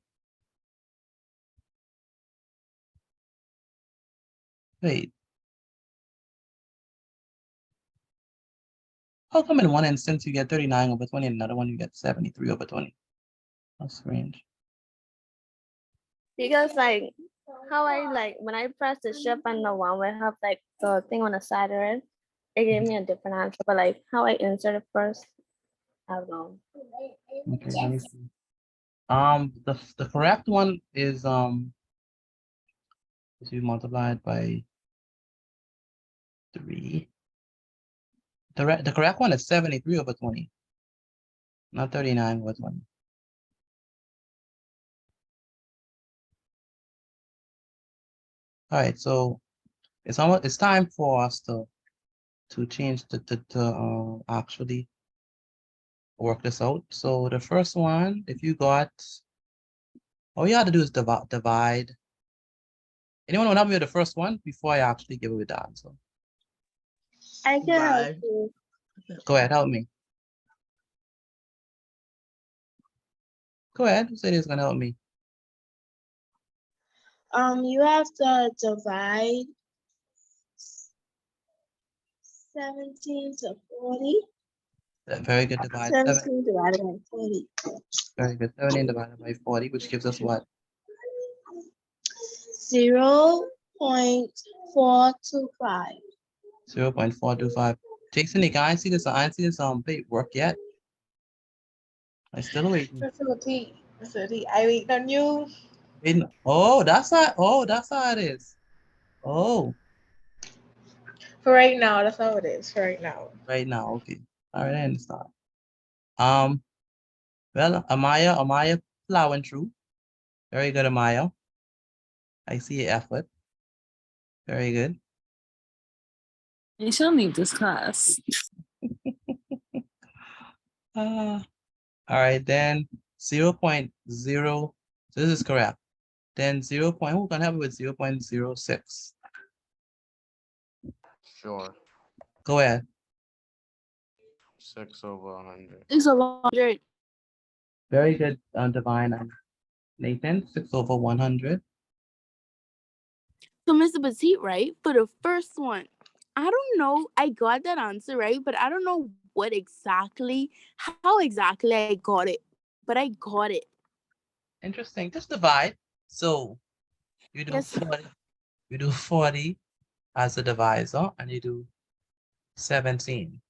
Wait. How come in one instance you get 39 over 20 and another one you get 73 over 20? That's strange. Because like how I like when I press the shift and the one will have like the thing on the side of it, it gave me a different answer. But like how I inserted first, I don't know. Okay, let me see. The correct one is if you multiply it by 3. The correct one is 73 over 20, not 39 over 20. All right, so it's time for us to change to actually work this out. So the first one, if you got, all you have to do is divide. Anyone want to help me with the first one before I actually give it the answer? I can help Right. you. Go ahead, help me. Go ahead, who said he's gonna help me? You have to divide 17 to 40. Very good, divide 7. 17 divided by 40. Very good, 17 divided by 40, which gives us what? 0.425. 0.425. Jason, I ain't see this paperwork yet. I still waiting. That's okay. That's okay. I wait on you. Oh, that's how it is. Oh, For right now, that's how it is. For right now. right now, okay. All right, I understand. Well, Amaya plowing through. Very good, Amaya. I see your effort. Very good. You shall need this class. All right, then 0.0. So this is correct. Then 0. Who can help me with 0.06? Sure. Go ahead. 6 over 100. It's a 100. Very good, Divine and Nathan. 6 over 100. So Mr. Basit, right? For the first one, I don't know. I got that answer right, but I don't know how exactly I got it. But I got it. Interesting. Just divide. So you do Yes. 40. You do 40 as a divisor, and you do 17.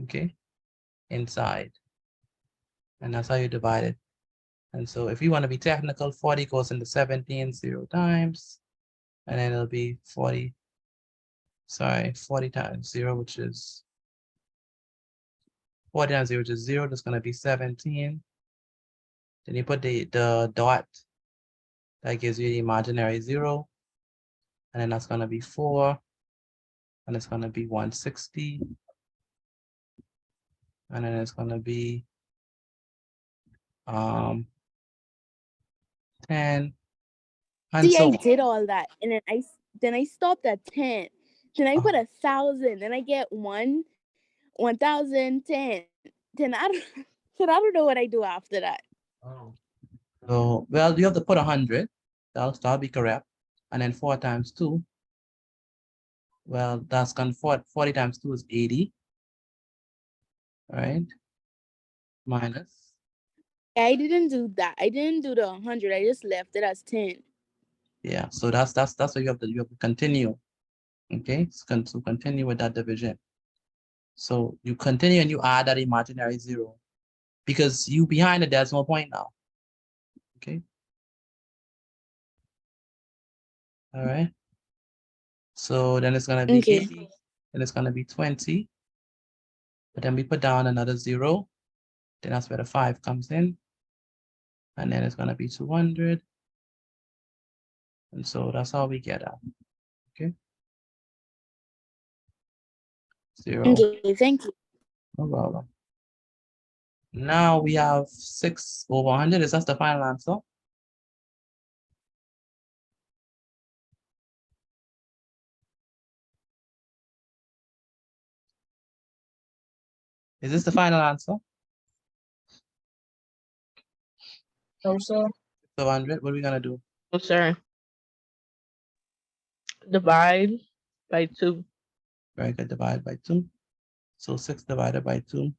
Okay, inside, and that's how you divide it. And so if you want to be technical, 40 goes into 17 0 times, and then it'll be 40. Sorry, 40 times 0, which is 40 times 0 is 0. That's going to be 17. Then you put the dot. That gives you the imaginary 0. And then that's going to be 4. And it's going to be 160. And then it's going to be 10. And See, so I on. did all that, and then I stopped at 10. Then I put 1,000. Then I get 1,010. Then I don't. Then I don't know what I do after that. So, well, you have to put 100. That'll be correct. And then 4 times 2. Well, that's going to 40 times 2 is 80. Right? Minus. I didn't do that. I didn't do the 100. I just left it as 10. Yeah. So that's what you have to continue. Okay. So continue with that division. So you continue and you add that imaginary 0 because you behind the decimal point now. Okay. All right. So then it's going to be Okay. 80. Then it's going to be 20. But then we put down another 0. Then that's where the 5 comes in. And then it's going to be 200. And so that's how we get out. Okay. 0. Okay. Thank you. No problem. Now we have 6 over 100. Is that the final answer? Is this the final answer? No, sir. 100. What are we gonna do? No, sir. Divide by 2. Very good. Divide by 2. So 6 divided by 2.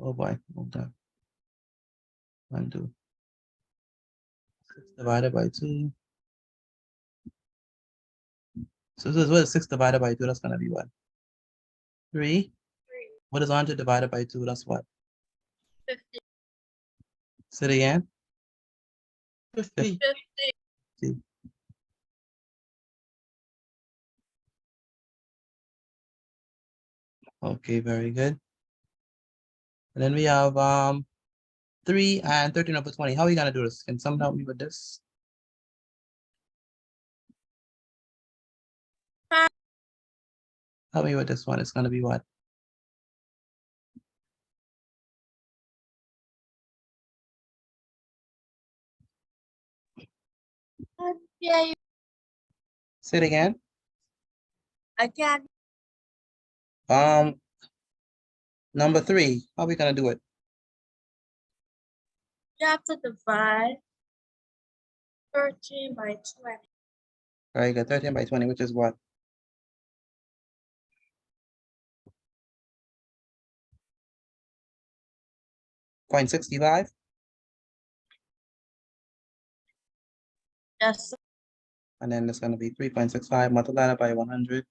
Oh boy. Hold on. 1, 2. 6 divided by 2. So this is what is 6 divided by 2. That's gonna be what? 3. What is 100 divided by 2? That's what? 50. Say it again. 50. 50. Okay, very good. And then we have 3 and 13 over 20. How are we gonna do this? Can someone help me with this? Help me with this one. It's gonna be what? Yeah, Say it again. I can't. Number 3. How are we gonna do it? You have to divide 13 by 20. All right, you got 13 by 20, which is what? .65? Yes. And then it's gonna be 3.65 multiplied by 100.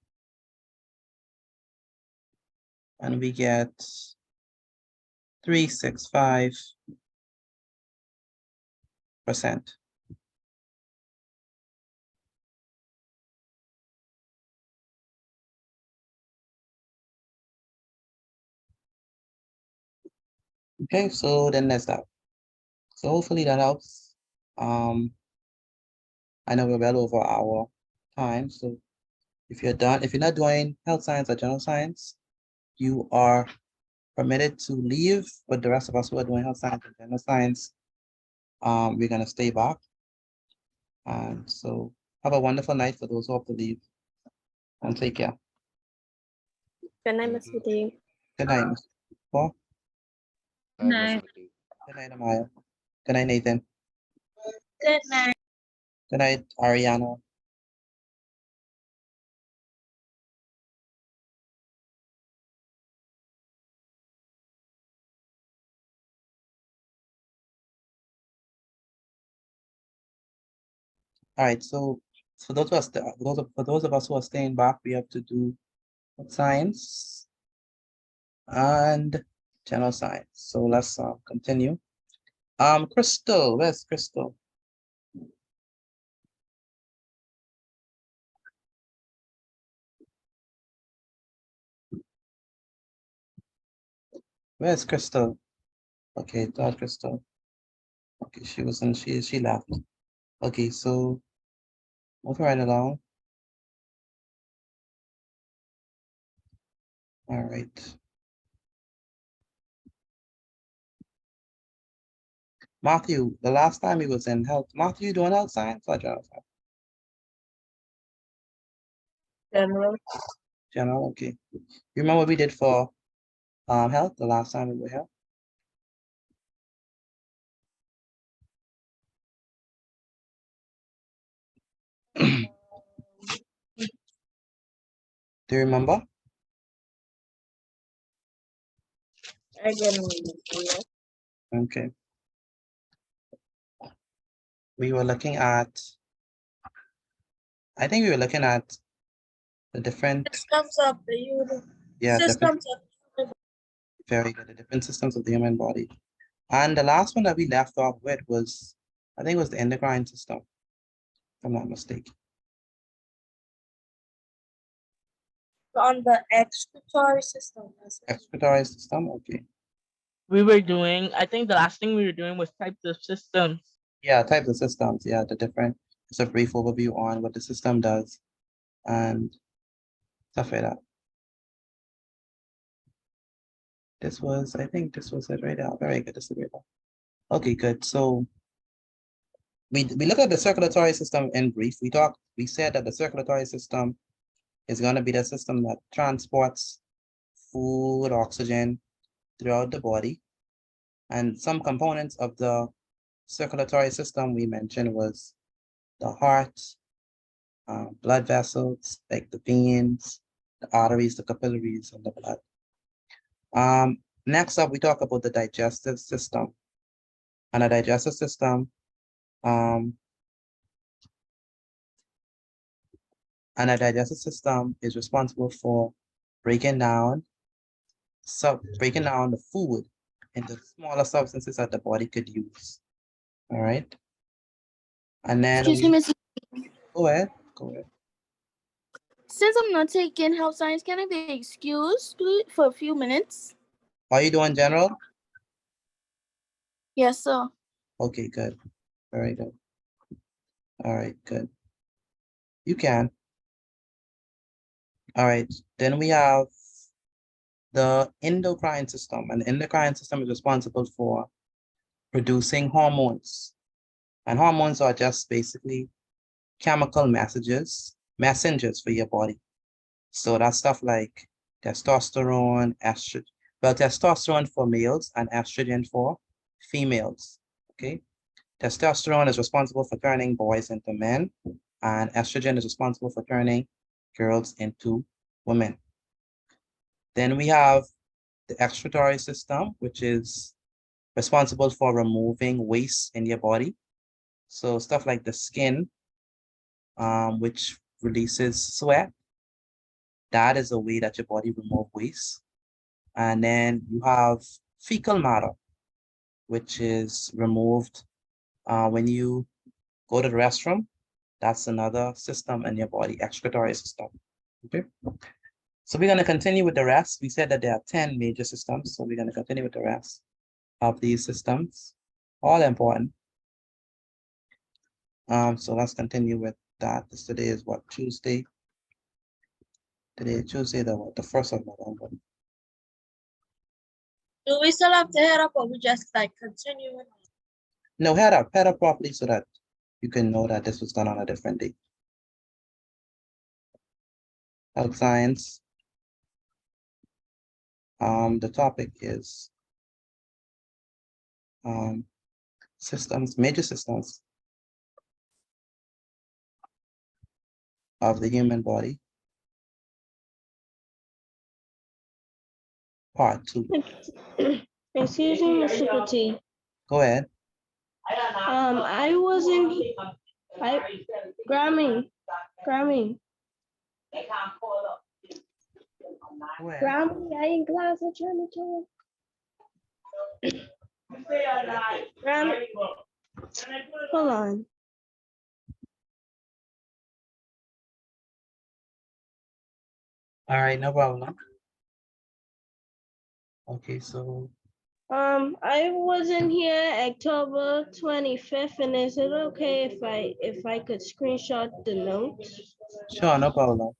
And we get 365%. Okay, so then that's that. So hopefully that helps. I know we're well over our time. So if you're done, if you're not doing health science or general science, you are permitted to leave. But the rest of us who are doing health science and general science, we're gonna stay back. And so have a wonderful night for those who have to leave. And take care. Good night, Mr. D. Good night, Mr. Paul. Night. Good night, Amaya. Good night, Nathan. Good night. Good night, Ariana. All right, so for those of us who are staying back, we have to do science and general science. So let's continue. Crystal, where's Crystal? Where's Crystal? Okay, thought Crystal. Okay, she left. Okay, so moving right along. All right. Matthew, the last time he was in health. Matthew, you doing health science or general science? General. General, okay. You remember what we did for health the last time we were here? Do you remember? I didn't remember. Okay. We were looking at, I think we were looking at the different, Systems of the human. yeah, different, Systems of very good, the different systems of the human body. And the last one that we left off with was, I think it was the endocrine system, if I'm not mistaken. on the excretory system. Excretory system, okay. We were doing, I think the last thing we were doing was types of systems. Yeah, types of systems, yeah, the different, it's a brief overview on what the system does and stuff like that. This was, I think this was it right now. Very good, this is great. Okay, good. So we look at the circulatory system in brief. We said that the circulatory system is going to be the system that transports food, oxygen throughout the body. And some components of the circulatory system we mentioned was the heart, blood vessels, like the veins, the arteries, the capillaries, and the blood. Next up, we talk about the digestive system. And the digestive system, is responsible for breaking down the food into smaller substances that the body could use. All right. And then Excuse me, Miss. go ahead. Go ahead. Since I'm not taking health science, can I be excused please, for a few minutes? Are you doing general? Yes, sir. Okay, good. Very good. All right, good. You can. All right. Then we have the endocrine system, and the endocrine system is responsible for producing hormones. And hormones are just basically chemical messengers for your body. So that's stuff like testosterone, estrogen. Well, testosterone for males and estrogen for females. Okay. Testosterone is responsible for turning boys into men, and estrogen is responsible for turning girls into women. Then we have the excretory system, which is responsible for removing waste in your body. So stuff like the skin, which releases sweat. That is a way that your body removes waste. And then you have fecal matter, which is removed when you go to the restroom. That's another system in your body, excretory system. Okay. So we're going to continue with the rest. We said that there are 10 major systems. So we're going to continue with the rest of these systems, all important. So let's continue with that. Today is what, Tuesday? Today is Tuesday, the 1st of November. Do we still have to head up or we just like continue? No, head up properly so that you can know that this was done on a different day. Health science. The topic is systems, major systems of the human body. Part 2. Excuse me, Mr. Petit. Go ahead. I wasn't. Grammy. Go ahead. Grammy, I in class at Chinatown. Grammy. Hold on. All right, no problem. Okay, so I wasn't here October 25th, and is it okay if I could screenshot the notes? sure, no problem.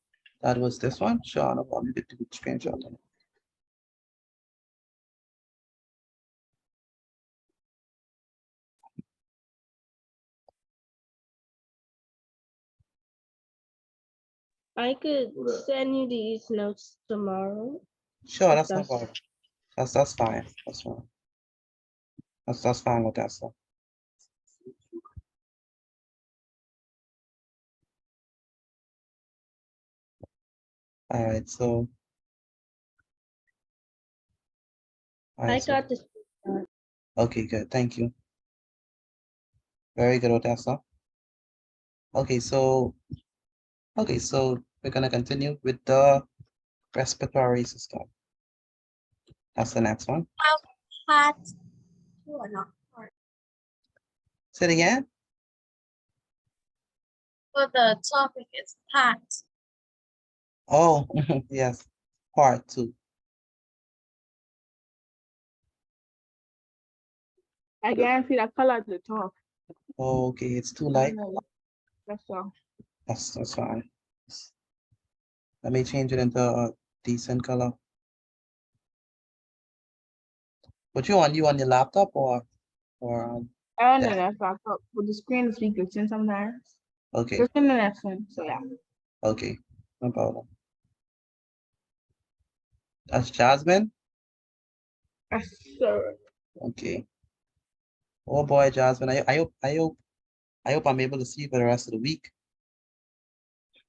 That was this one. Sure, no problem. You get to screenshot it. I could send you these notes tomorrow. Sure, if that's no problem. That's fine. That's fine. That's fine with that stuff. All right, so all I right, so got this. okay, good. Thank you. Very good, Odessa. Okay, so we're gonna continue with the respiratory system. That's the next one. Hot. Say it again. So the topic is hot. Oh, yes, part 2. I can't see the color at the top. Okay, it's too light. That's all. That's fine. Let me change it into a decent color. But you on your laptop or I don't know that's laptop, but the screen is glitching sometimes. okay, Just in the next one, so yeah. okay, no problem. That's Jasmine. Yes, sir. Okay. Oh boy, Jasmine. I hope I'm able to see you for the rest of the week.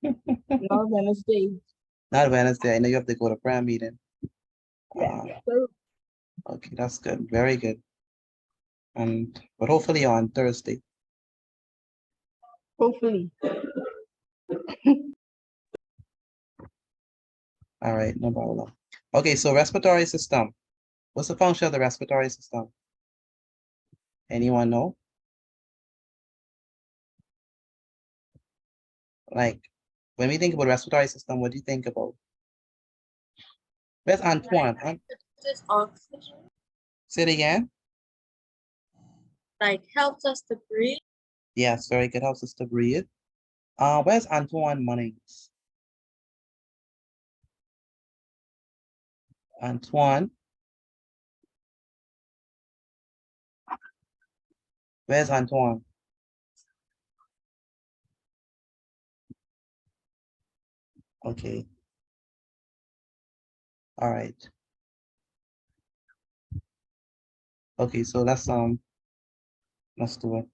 No, Wednesday. Not Wednesday. I know you have to go to prayer meeting. Yeah, sir. Okay, that's good. Very good. But hopefully on Thursday. Hopefully. All right, no problem. Okay, so respiratory system. What's the function of the respiratory system? Anyone know? Like, when we think about respiratory system, what do you think about? Where's Antoine? This oxygen Say it again. like helps us to breathe. Yes, very good. Helps us to breathe. Where's Antoine Munnings? Antoine. Where's Antoine? Okay. All right. Okay, so let's do it.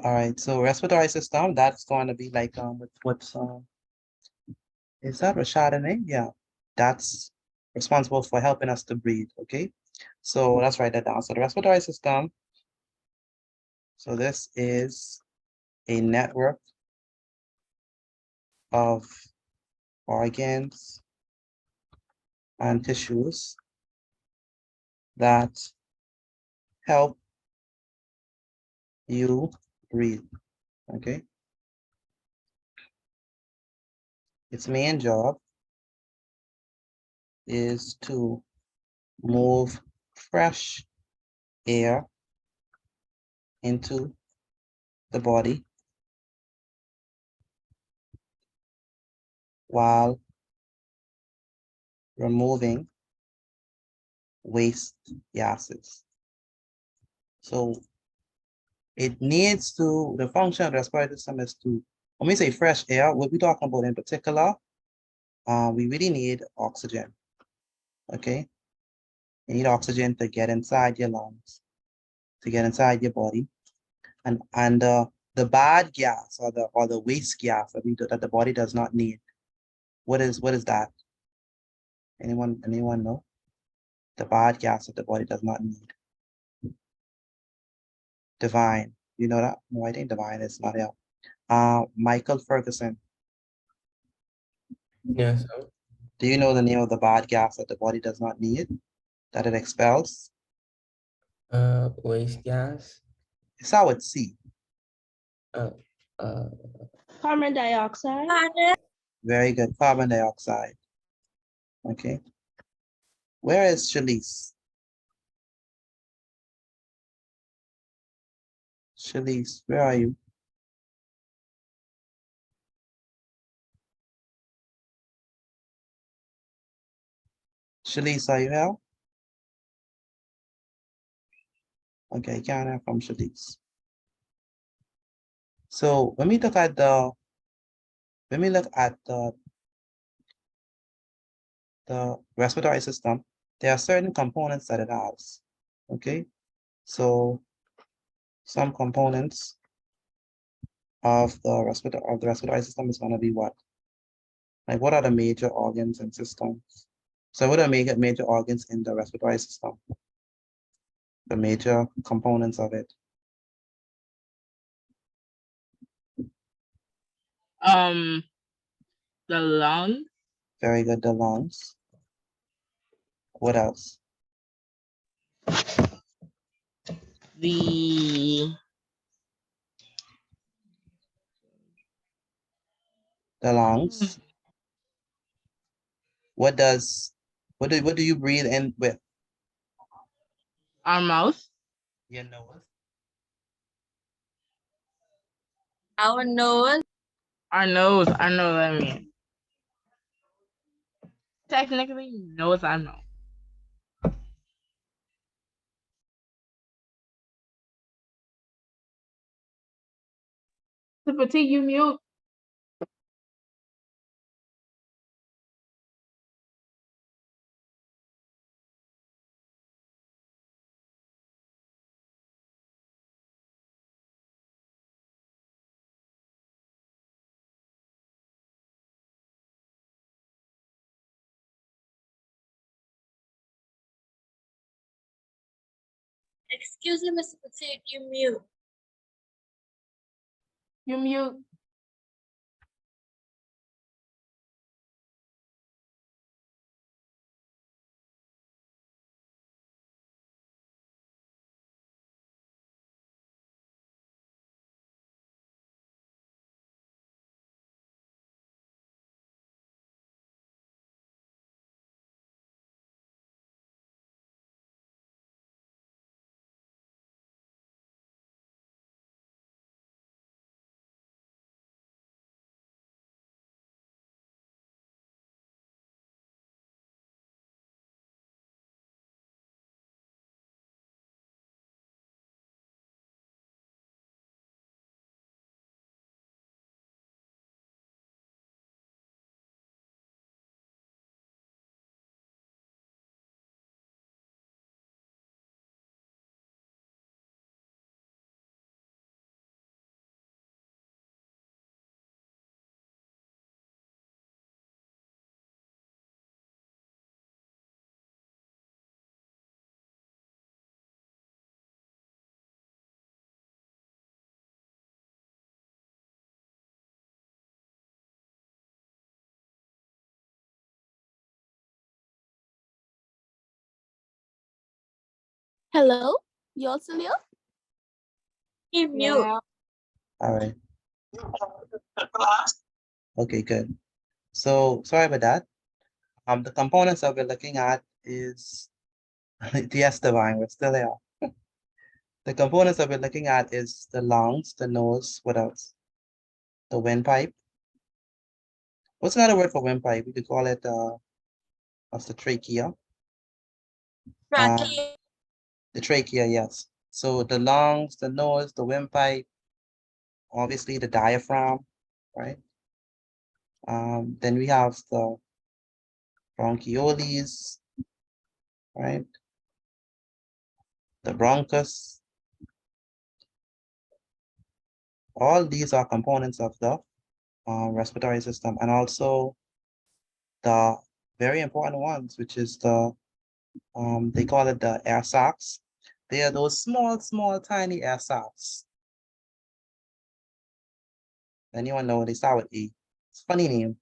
All right, so respiratory system, that's going to be like what's is that Rashad name? Yeah, that's responsible for helping us to breathe. Okay, so let's write that down. So the respiratory system. So this is a network of organs and tissues that help you breathe. Okay, its main job is to move fresh air into the body while removing waste gases. So it needs to, the function of the respiratory system is to, when we say fresh air, what we're talking about in particular, we really need oxygen. Okay, you need oxygen to get inside your lungs, to get inside your body, and the bad gas or the waste gas that the body does not need. What is that? Anyone know? The bad gas that the body does not need. Divine, you know that? No, I think Divine is not here. Michael Ferguson. Yes. Do you know the name of the bad gas that the body does not need, that it expels? Waste gas. It's how it's C. Carbon dioxide. Very good. Carbon dioxide. Okay. Where is Shalice? Shalice, where are you? Shalice, are you here? Okay, can't hear from Shalice. So when we look at the respiratory system, there are certain components that it has. Okay, so some components of the respiratory system is going to be what? Like, what are the major organs and systems? So what are major organs in the respiratory system? The major components of it. The lungs. Very good, the lungs. What else? The lungs. What do you breathe in with? Our mouth. Your nose. Our nose. Our nose. I know what I mean. Technically, nose, I know. Super T, you mute. Excuse me, Mr. Potato, you mute. You mute. Hello? You all still here? You mute. All right. Okay, good. So sorry about that. The components that we're looking at is yes, Divine, we're still there. The components that we're looking at is the lungs, the nose, what else? The windpipe. What's another word for windpipe? We could call it what's the trachea? The trachea, yes. So the lungs, the nose, the windpipe, obviously the diaphragm, right? Then we have the bronchioles, right? The bronchus. All these are components of the respiratory system, and also the very important ones, which is the, they call it the air sacs. They are those small, tiny air sacs. Anyone know? They start with E. It's a funny name.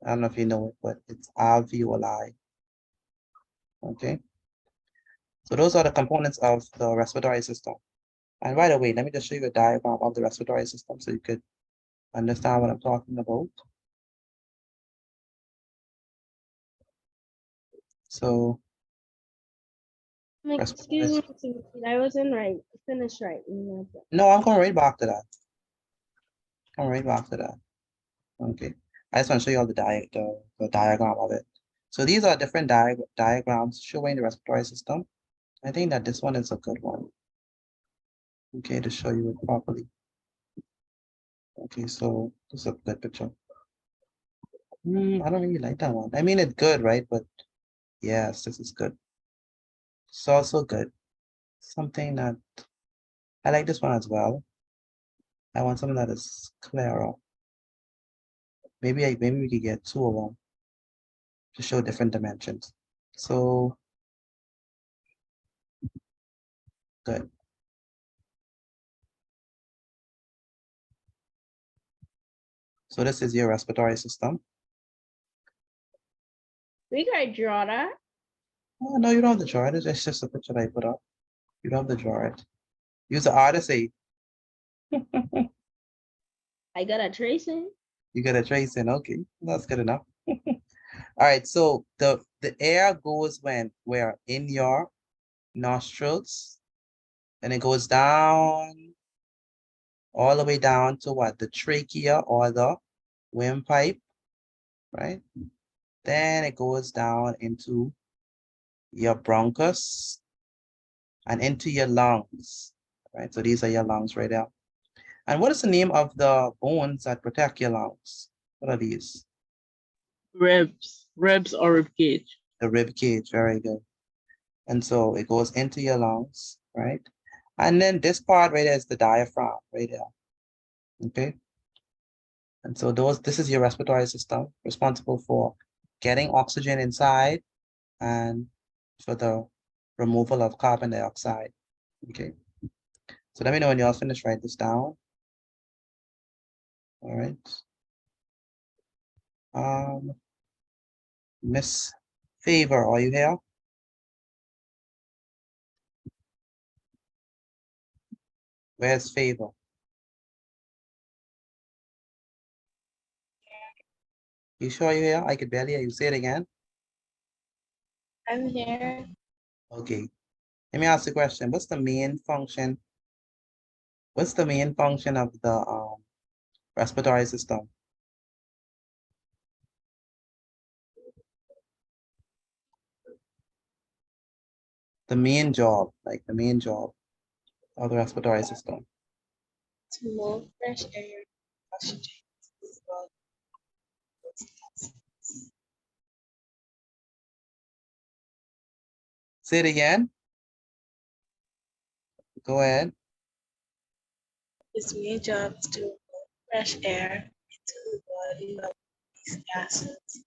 I don't know if you know it, but it's alveoli. Okay. So those are the components of the respiratory system. And right away, let me just show you a diagram of the respiratory system so you could understand what I'm talking about. So Excuse respiratory. me, I wasn't right. Finish right. No, I'm going right back to that. Come right back to that. Okay. I just want to show you all the diagram of it. So these are different diagrams showing the respiratory system. I think that this one is a good one. Okay, to show you it properly. Okay, so this is a good picture. I don't really like that one. I mean, it's good, right? But yes, this is good. It's also good. Something that I like this one as well. I want something that is clearer. Maybe we could get two of them to show different dimensions. So good. So this is your respiratory system. We gotta draw that. Oh, no, you don't have to draw it. It's just a picture that I put up. You don't have to draw it. Use the Odyssey. I got a tracing. You got a tracing. Okay, that's good enough. All right, so the air goes where in your nostrils, and it goes down all the way down to what? The trachea or the windpipe, right? Then it goes down into your bronchus and into your lungs, right? So these are your lungs right there. And what is the name of the bones that protect your lungs? What are these? Ribs or rib cage. The rib cage, very good. And so it goes into your lungs, right? And then this part right there is the diaphragm right there. Okay. And so this is your respiratory system responsible for getting oxygen inside and for the removal of carbon dioxide. Okay. So let me know when you all finish, write this down. All right. Miss Favor, are you here? Where's Favor? You sure you're here? I could barely hear you. Say it again. I'm here. Okay. Let me ask you a question. What's the main function? What's the main function of the respiratory system? The main job, like the main job of the respiratory system. To move fresh air, oxygen. Say it again. Go ahead. Its main job is to move fresh air into the body of these gases.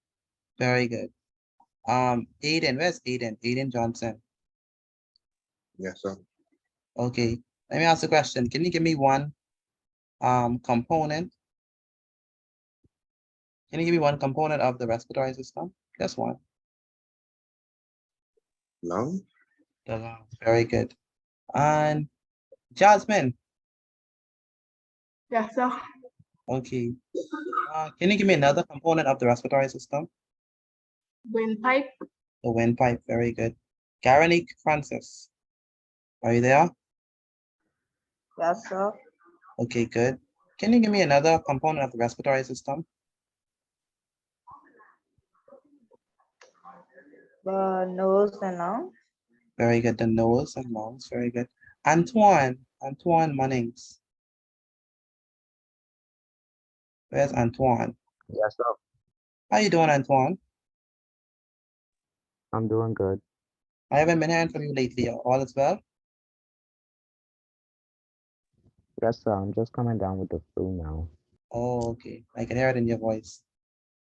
Very good. Aiden, where's Aiden? Aiden Johnson. Yes, sir. Okay. Let me ask a question. Can you give me one component? Can you give me one component of the respiratory system? Just one. Lung. The lungs. Very good. And Jasmine. Yes, sir. Okay. Can you give me another component of the respiratory system? Windpipe. The windpipe. Very good. Garanique Francis. Are you there? Yes, sir. Okay, good. Can you give me another component of the respiratory system? The nose and lungs. Very good. The nose and lungs. Very good. Antoine Munnings. Where's Antoine? Yes, sir. How you doing, Antoine? I'm doing good. I haven't been hearing from you lately. All is well? Yes, sir. I'm just coming down with the flu now. Oh, okay. I can hear it in your voice.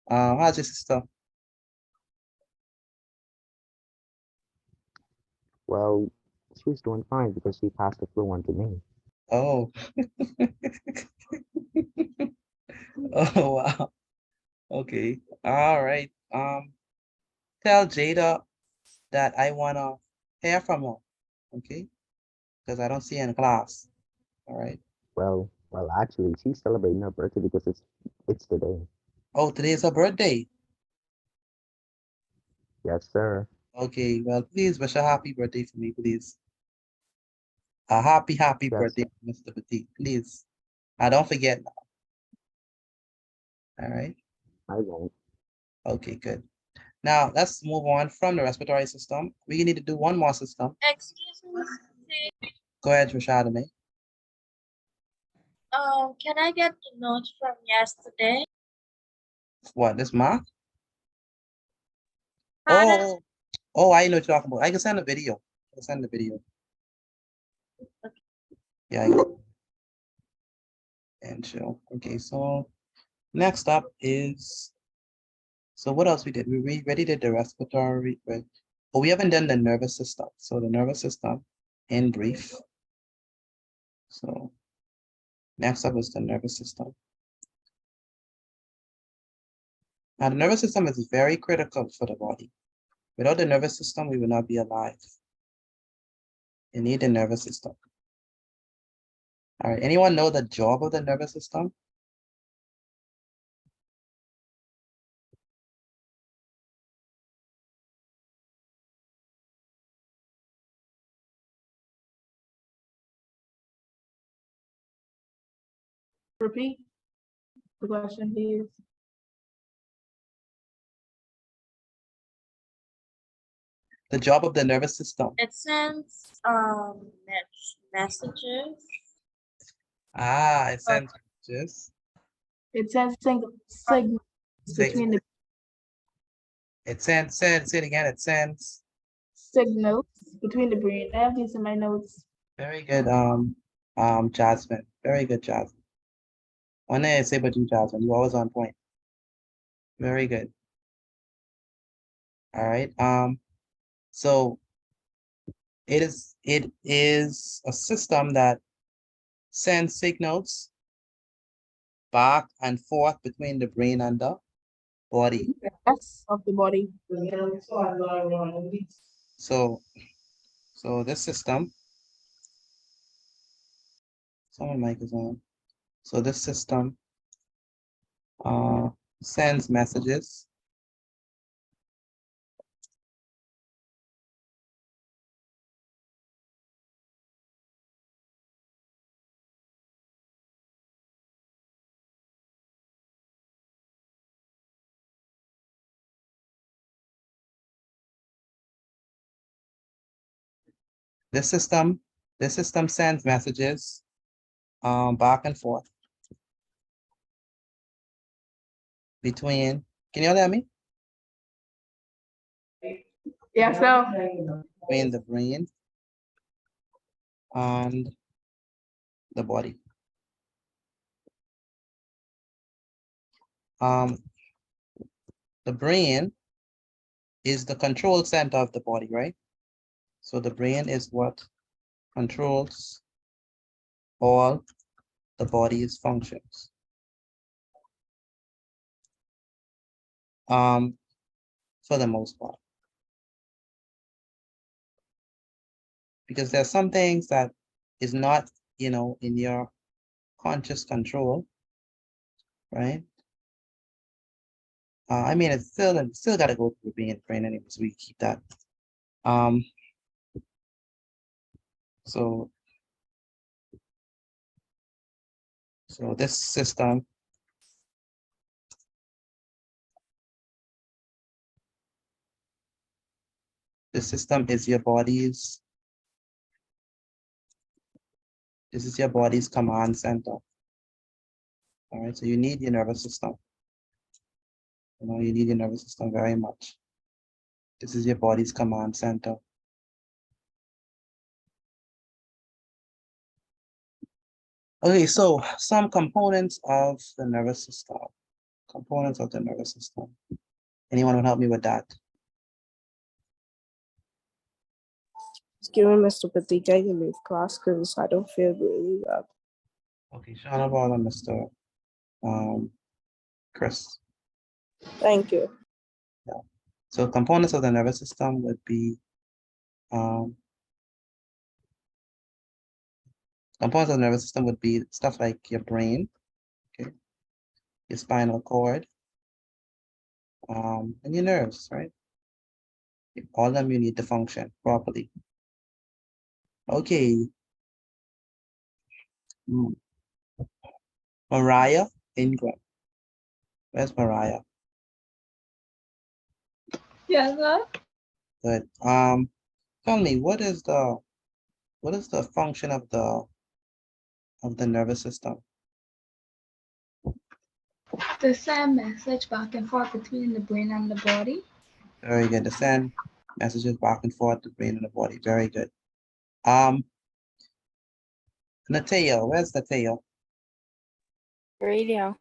How's your sister? Well, she's doing fine because she passed the flu on to me. Oh. Oh, wow. Okay. All right. Tell Jada that I wanna hear from her. Okay? Because I don't see her in class. All right. Well, actually, she's celebrating her birthday because it's today. Oh, today is her birthday. Yes, sir. Okay, well, please wish a happy birthday for me, please. A happy Yes, birthday, Mr. Petit, please. Don't forget now. All right. I won't. Okay, good. Now let's move on from the respiratory system. We need to do one more system. Excuse me. Go ahead, Rashadame. Can I get the notes from yesterday? What, this month? Pardon? Oh, I know what you're talking about. I can send a video. I can send the video. Yeah, I can. And show. Okay, so next up is, so what else we did? We already did the respiratory, but we haven't done the nervous system. So the nervous system in brief. So next up is the nervous system. Now the nervous system is very critical for the body. Without the nervous system, we will not be alive. You need the nervous system. All right, anyone know the job of the nervous system? Repeat the question, please. The job of the nervous system. It sends messages. It sends messages. It says signal between the It sends, say it again, it sends. signals between the brain. I have these in my notes. Very good, Jasmine. Very good, Jasmine. One day I say about you, Jasmine, you're always on point. Very good. All right, so it is a system that sends signals back and forth between the brain and the body. Yes, of the body. So this system, someone mic is on. So this system sends messages this system sends messages back and forth between, can you all hear me? Yeah, so Between the brain and the body. The brain is the control center of the body, right? So the brain is what controls all the body's functions. For the most part. Because there's some things that is not, in your conscious control, right? I mean, it's still got to go through being brain anyway, so we keep that. So this system is your body's. This is your body's command center. All right, so you need your nervous system. You need your nervous system very much. This is your body's command center. Okay, so some components of the nervous system. Components of the nervous system. Anyone would help me with that? Excuse me, Mr. Petit, I can leave class because I don't feel really well. Okay, Shauna Ball and Mr. Chris. Thank you. Yeah. So components of the nervous system would be components of the nervous system would be stuff like your brain, okay, your spinal cord, and your nerves, right? All of them you need to function properly. Okay. Mariah Ingram. Where's Mariah? Yes, sir. Good. Tell me what is the function of the nervous system? To send message back and forth between the brain and the body. Very good. To send messages back and forth to the brain and the body. Very good. Natea, where's Natea? Radio.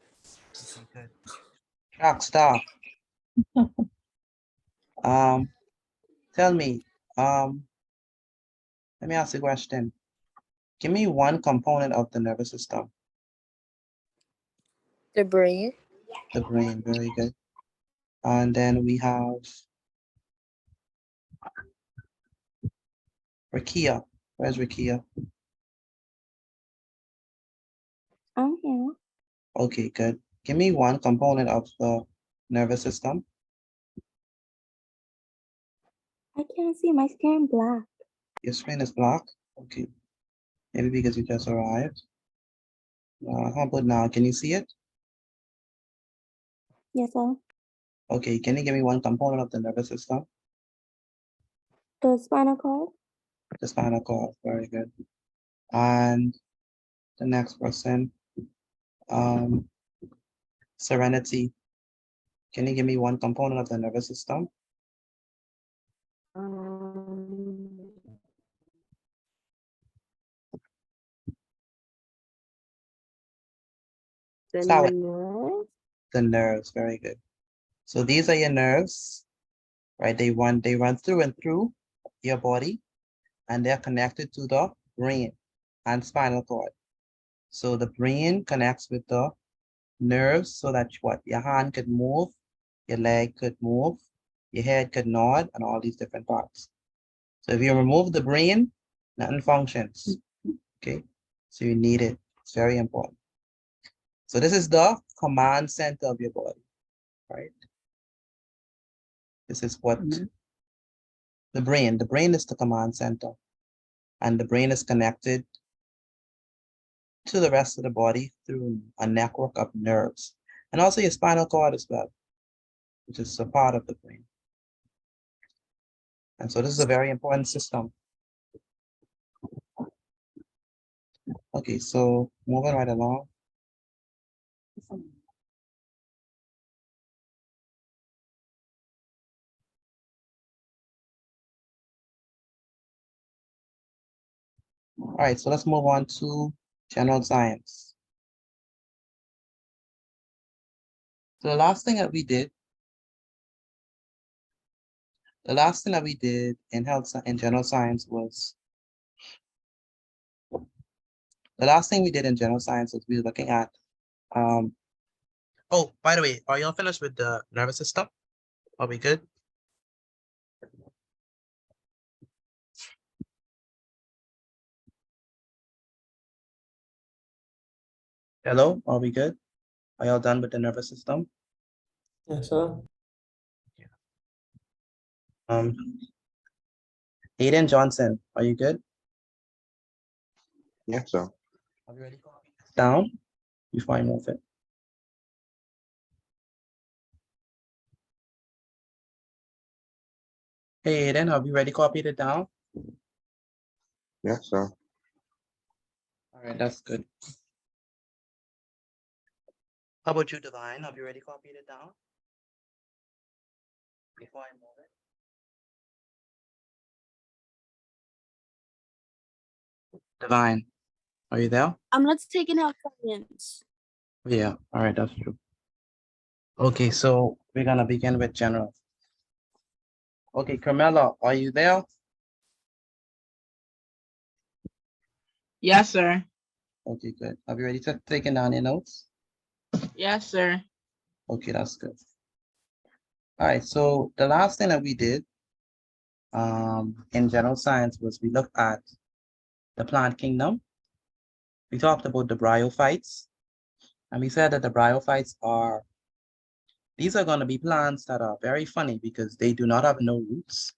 Good. Track star. Tell me, let me ask you a question. Give me one component of the nervous system. The brain. The brain, very good. And then we have Rakia. Where's Rakia? I'm here. Okay, good. Give me one component of the nervous system. I can't see my screen black. Your screen is black. Okay. Maybe because you just arrived. How about now? Can you see it? Yes, sir. Okay, can you give me one component of the nervous system? The spinal cord. The spinal cord, very good. And the next person, Serenity. Can you give me one component of the nervous system? The Solid. nerve. The nerves, very good. So these are your nerves, right? They run through and through your body, and they're connected to the brain and spinal cord. So the brain connects with the nerves so that what? Your hand could move, your leg could move, your head could nod, and all these different parts. So if you remove the brain, nothing functions. Okay, so you need it. It's very important. So this is the command center of your body, right? This is what the brain is the command center, and the brain is connected to the rest of the body through a network of nerves, and also your spinal cord as well, which is a part of the brain. And so this is a very important system. Okay, so moving right along. All right, so let's move on to general science. So the last thing that we did in in general science was we were looking at oh, by the way, are y'all finished with the nervous system? Are we good? Hello, are we good? Are y'all done with the nervous system? Yes, sir. Aiden Johnson, are you good? Yes, sir. Are you ready? Down before I move it. Hey Aiden, have you already copied it down? Yes, sir. All right, that's good. How about you, Divine? Have you already copied it down? Before I move it. Divine, are you there? I'm not taking out science. Yeah, all right, that's true. Okay, so we're gonna begin with general. Okay, Carmela, are you there? Yes, sir. Okay, good. Have you already taken down your notes? Yes, sir. Okay, that's good. All right, so the last thing that we did in general science was we looked at the plant kingdom. We talked about the bryophytes, and we said that the bryophytes these are going to be plants that are very funny because they do not have no roots.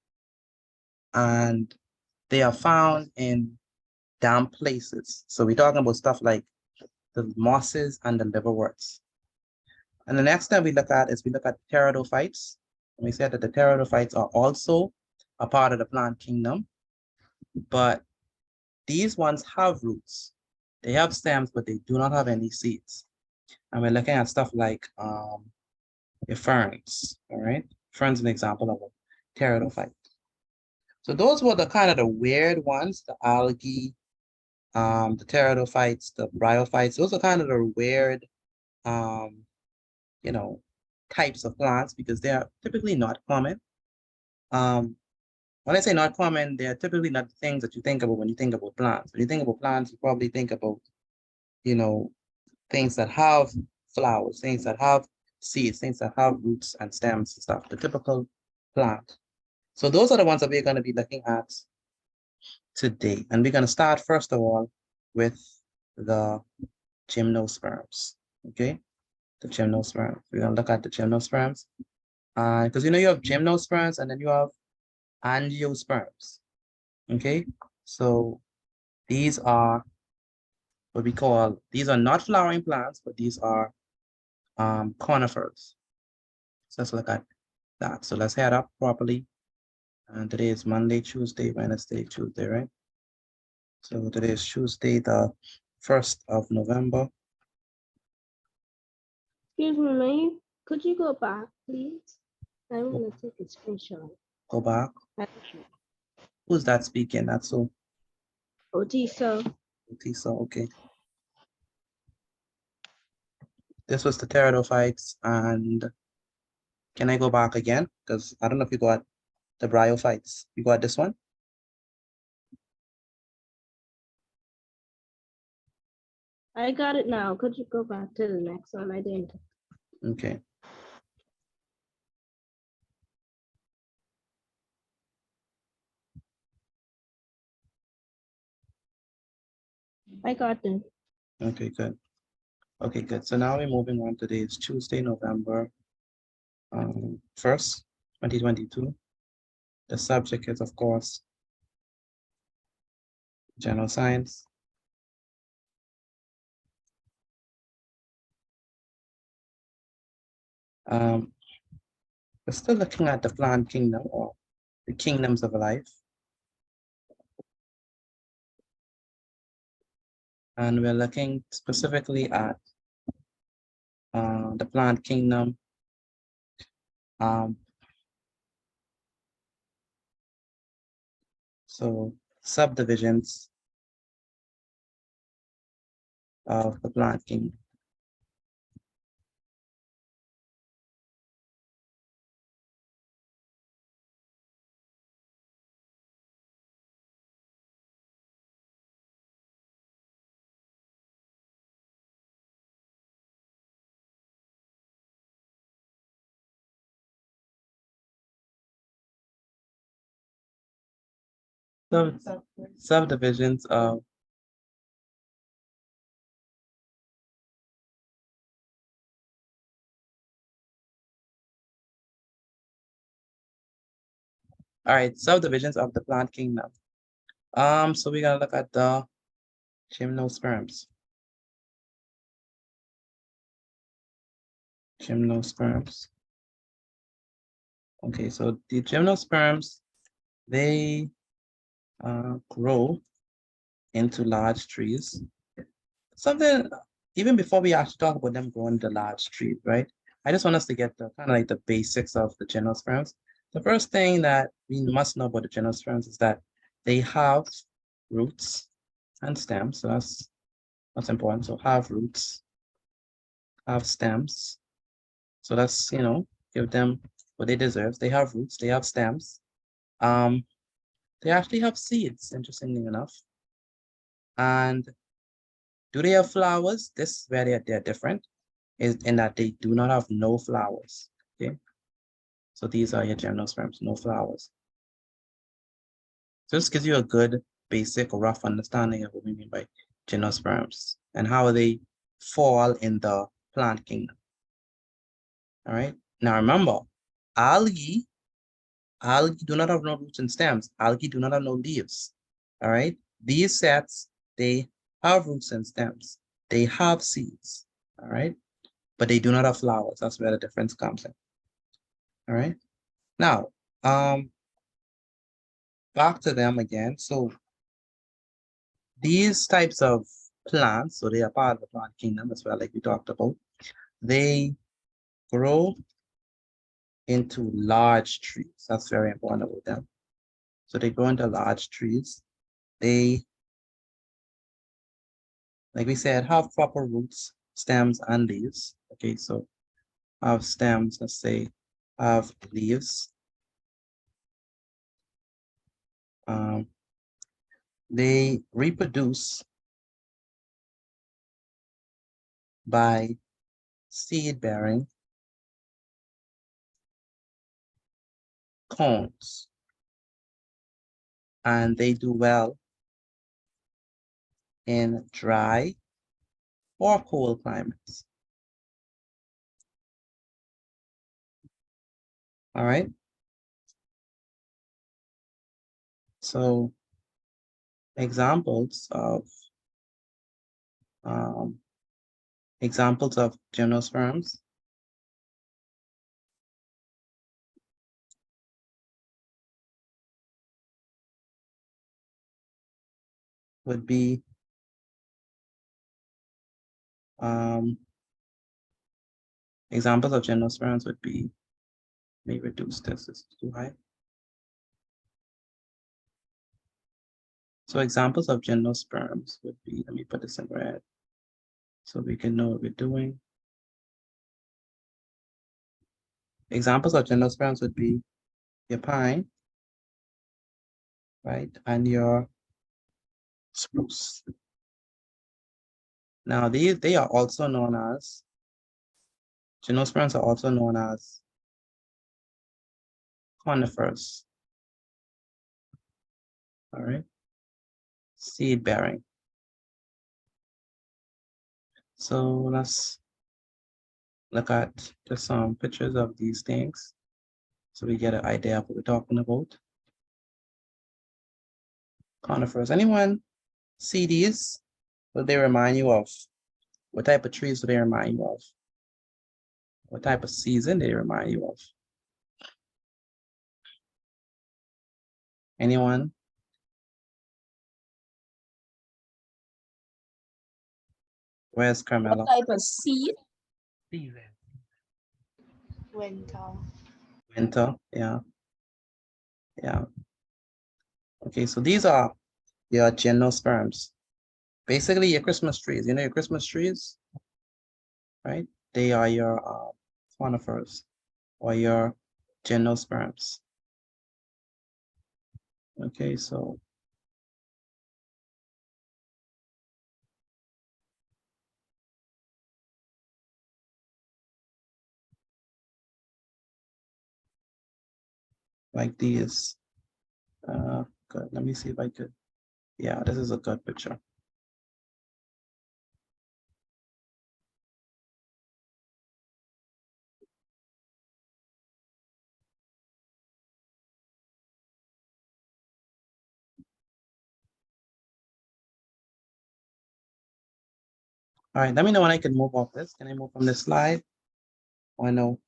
and they are found in damp places. So we're talking about stuff like the mosses and the liverworts. And the next thing we look at is we look at pteridophytes. And we said that the pteridophytes are also a part of the plant kingdom, but these ones have roots. They have stems, but they do not have any seeds. And we're looking at stuff like ferns, all right? Ferns is an example of a pteridophyte. So those were the kind of the weird ones, the algae, the pteridophytes, the bryophytes. Those are kind of the weird, you know, types of plants because they are typically not common. When I say not common, they are typically not things that you think about when you think about plants. When you think about plants, you probably think about, you know, things that have flowers, things that have seeds, things that have roots and stems and stuff, the typical plant. So those are the ones that we're going to be looking at today. And we're going to start first of all with the gymnosperms, okay? The gymnosperms. We're going to look at the gymnosperms. Because you know you have gymnosperms and then you have angiosperms, okay? So these are what we call, these are not flowering plants, but these are conifers. So let's look at that. So let's head up properly. And today is Monday, Tuesday, Wednesday, Tuesday, right? So today is Tuesday, the 1st of November. Excuse me, ma'am. Could you go back, please? I want to take a screenshot. Go back. Who's that speaking? That's so. Otisa. Otisa, okay. This was the pteridophytes, and can I go back again? Because I don't know if you got the bryophytes. You got this one? I got it now. Could you go back to the next one? I didn't. Okay. I got them. Okay, good. Okay, good. So now we're moving on. Today is Tuesday, November 1st, 2022. The subject is, of course, general science. We're still looking at the plant kingdom or the kingdoms of life. And we're looking specifically at the plant kingdom. So subdivisions of the plant kingdom. Subdivisions of all right, subdivisions of the plant kingdom. So we're gonna look at the gymnosperms. Gymnosperms. Okay, so the gymnosperms, they grow into large trees. Something, even before we actually talk about them growing the large trees, right? I just want us to get the kind of like the basics of the gymnosperms. The first thing that we must know about the gymnosperms is that they have roots and stems. So that's important. So have roots, have stems. So that's, you know, give them what they deserve. They have roots, they have stems. They actually have seeds, interestingly enough. And do they have flowers? This is where they're different, is in that they do not have no flowers. Okay. So these are your gymnosperms, no flowers. So this gives you a good basic rough understanding of what we mean by gymnosperms and how they fall in the plant kingdom. All right. Now remember, algae Algae do not have no roots and stems. Algae do not have no leaves. All right. These sets, they have roots and stems. They have seeds. All right. But they do not have flowers. That's where the difference comes in. All right. Now, back to them again. So these types of plants, so they are part of the plant kingdom as well, like we talked about. They grow into large trees. That's very important about them. So they grow into large trees. They, like we said, have proper roots, stems, and leaves. Okay, so have stems, let's say, have leaves. They reproduce by seed bearing cones, and they do well in dry or cold climates. All right. So examples of gymnosperms would be examples of gymnosperms would be, let me reduce this, it's too high. So examples of gymnosperms would be, let me put this in red so we can know what we're doing. Examples of gymnosperms would be your pine, right, and your spruce. Now they are also known as, gymnosperms are also known as conifers. All right, seed bearing. So let's look at just some pictures of these things so we get an idea of what we're talking about. Conifers. Anyone see these? What they remind you of? What type of trees do they remind you of? What type of season they remind you of? Anyone? Where's Carmela? What type of seed? Season. Winter. Winter, yeah. Yeah. Okay, so these are your gymnosperms. Basically your Christmas trees. You know your Christmas trees, right? They are your conifers or your gymnosperms. Okay, so like these. Good. Let me see if I could. Yeah, this is a good picture. All right, let me know when I can move off this. Can I move from this slide? Or no?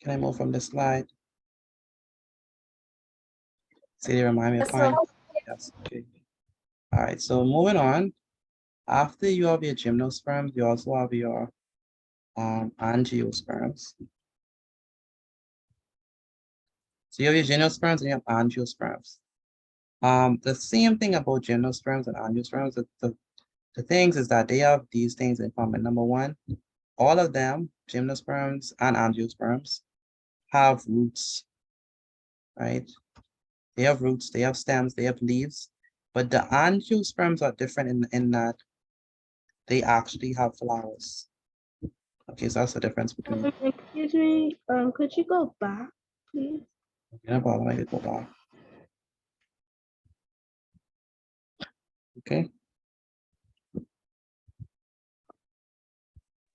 Can I move from this slide? See, they remind me of pine. Yes, okay. All right, so moving on. After you have your gymnosperms, you also have your angiosperms. So you have your gymnosperms and you have angiosperms. The same thing about gymnosperms and angiosperms, the things is that they have these things in common. Number one, all of them, gymnosperms and angiosperms, have roots, right? They have roots, they have stems, they have leaves, but the angiosperms are different in that they actually have flowers. Okay, so that's the difference between. Excuse me, could you go back, please? No problem, I could go back. Okay.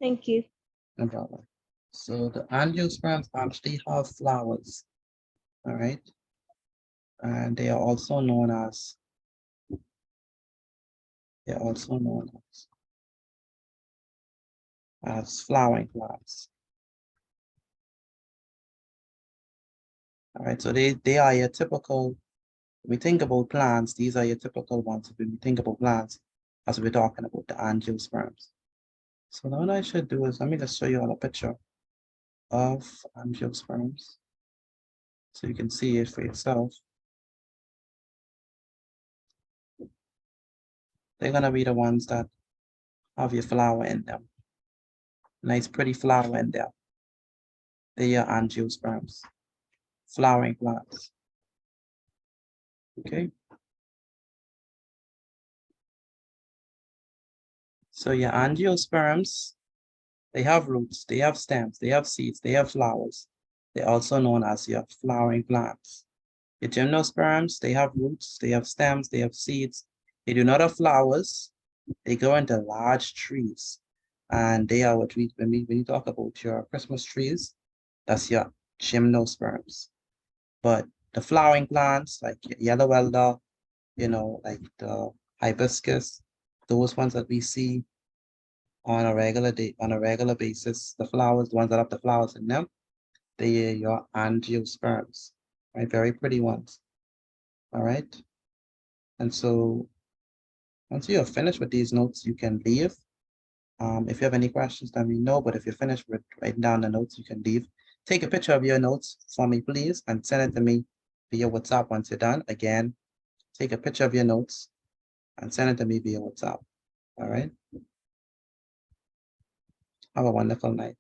Thank you. No problem. So the angiosperms actually have flowers. All right. And they are also known as flowering plants. All right, so they are your typical, when we think about plants, these are your typical ones. When we think about plants, as we're talking about the angiosperms. So now what I should do is, let me just show you all a picture of angiosperms so you can see it for yourself. They're gonna be the ones that have your flower in them. Nice pretty flower in there. They are angiosperms, flowering plants. Okay. So your angiosperms, they have roots, they have stems, they have seeds, they have flowers. They're also known as your flowering plants. Your gymnosperms, they have roots, they have stems, they have seeds. They do not have flowers. They grow into large trees. And they are what when you talk about your Christmas trees, that's your gymnosperms. But the flowering plants like yellow elder, like the hibiscus, those ones that we see on a regular basis, the flowers, the ones that have the flowers in them, they are your angiosperms, right? Very pretty ones. All right. And so once you're finished with these notes, you can leave. If you have any questions, let me know. But if you're finished with writing down the notes, you can leave. Take a picture of your notes for me, please, and send it to me via WhatsApp once you're done. Again, take a picture of your notes and send it to me via WhatsApp. All right. Have a wonderful night.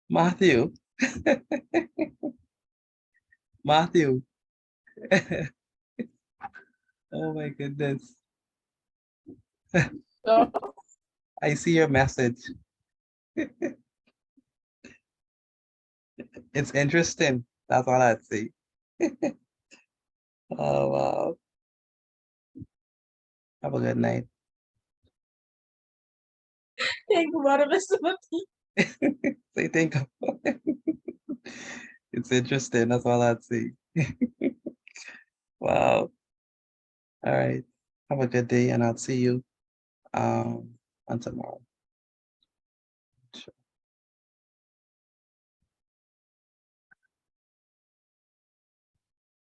Matthew. Matthew. Oh my goodness. I see your message. It's interesting. That's all I'd say. Oh, wow. Have a good night. Think about it, Mr. Mati. Say think about it. It's interesting. That's all I'd say. Wow. All right. Have a good day, and I'll see you on tomorrow.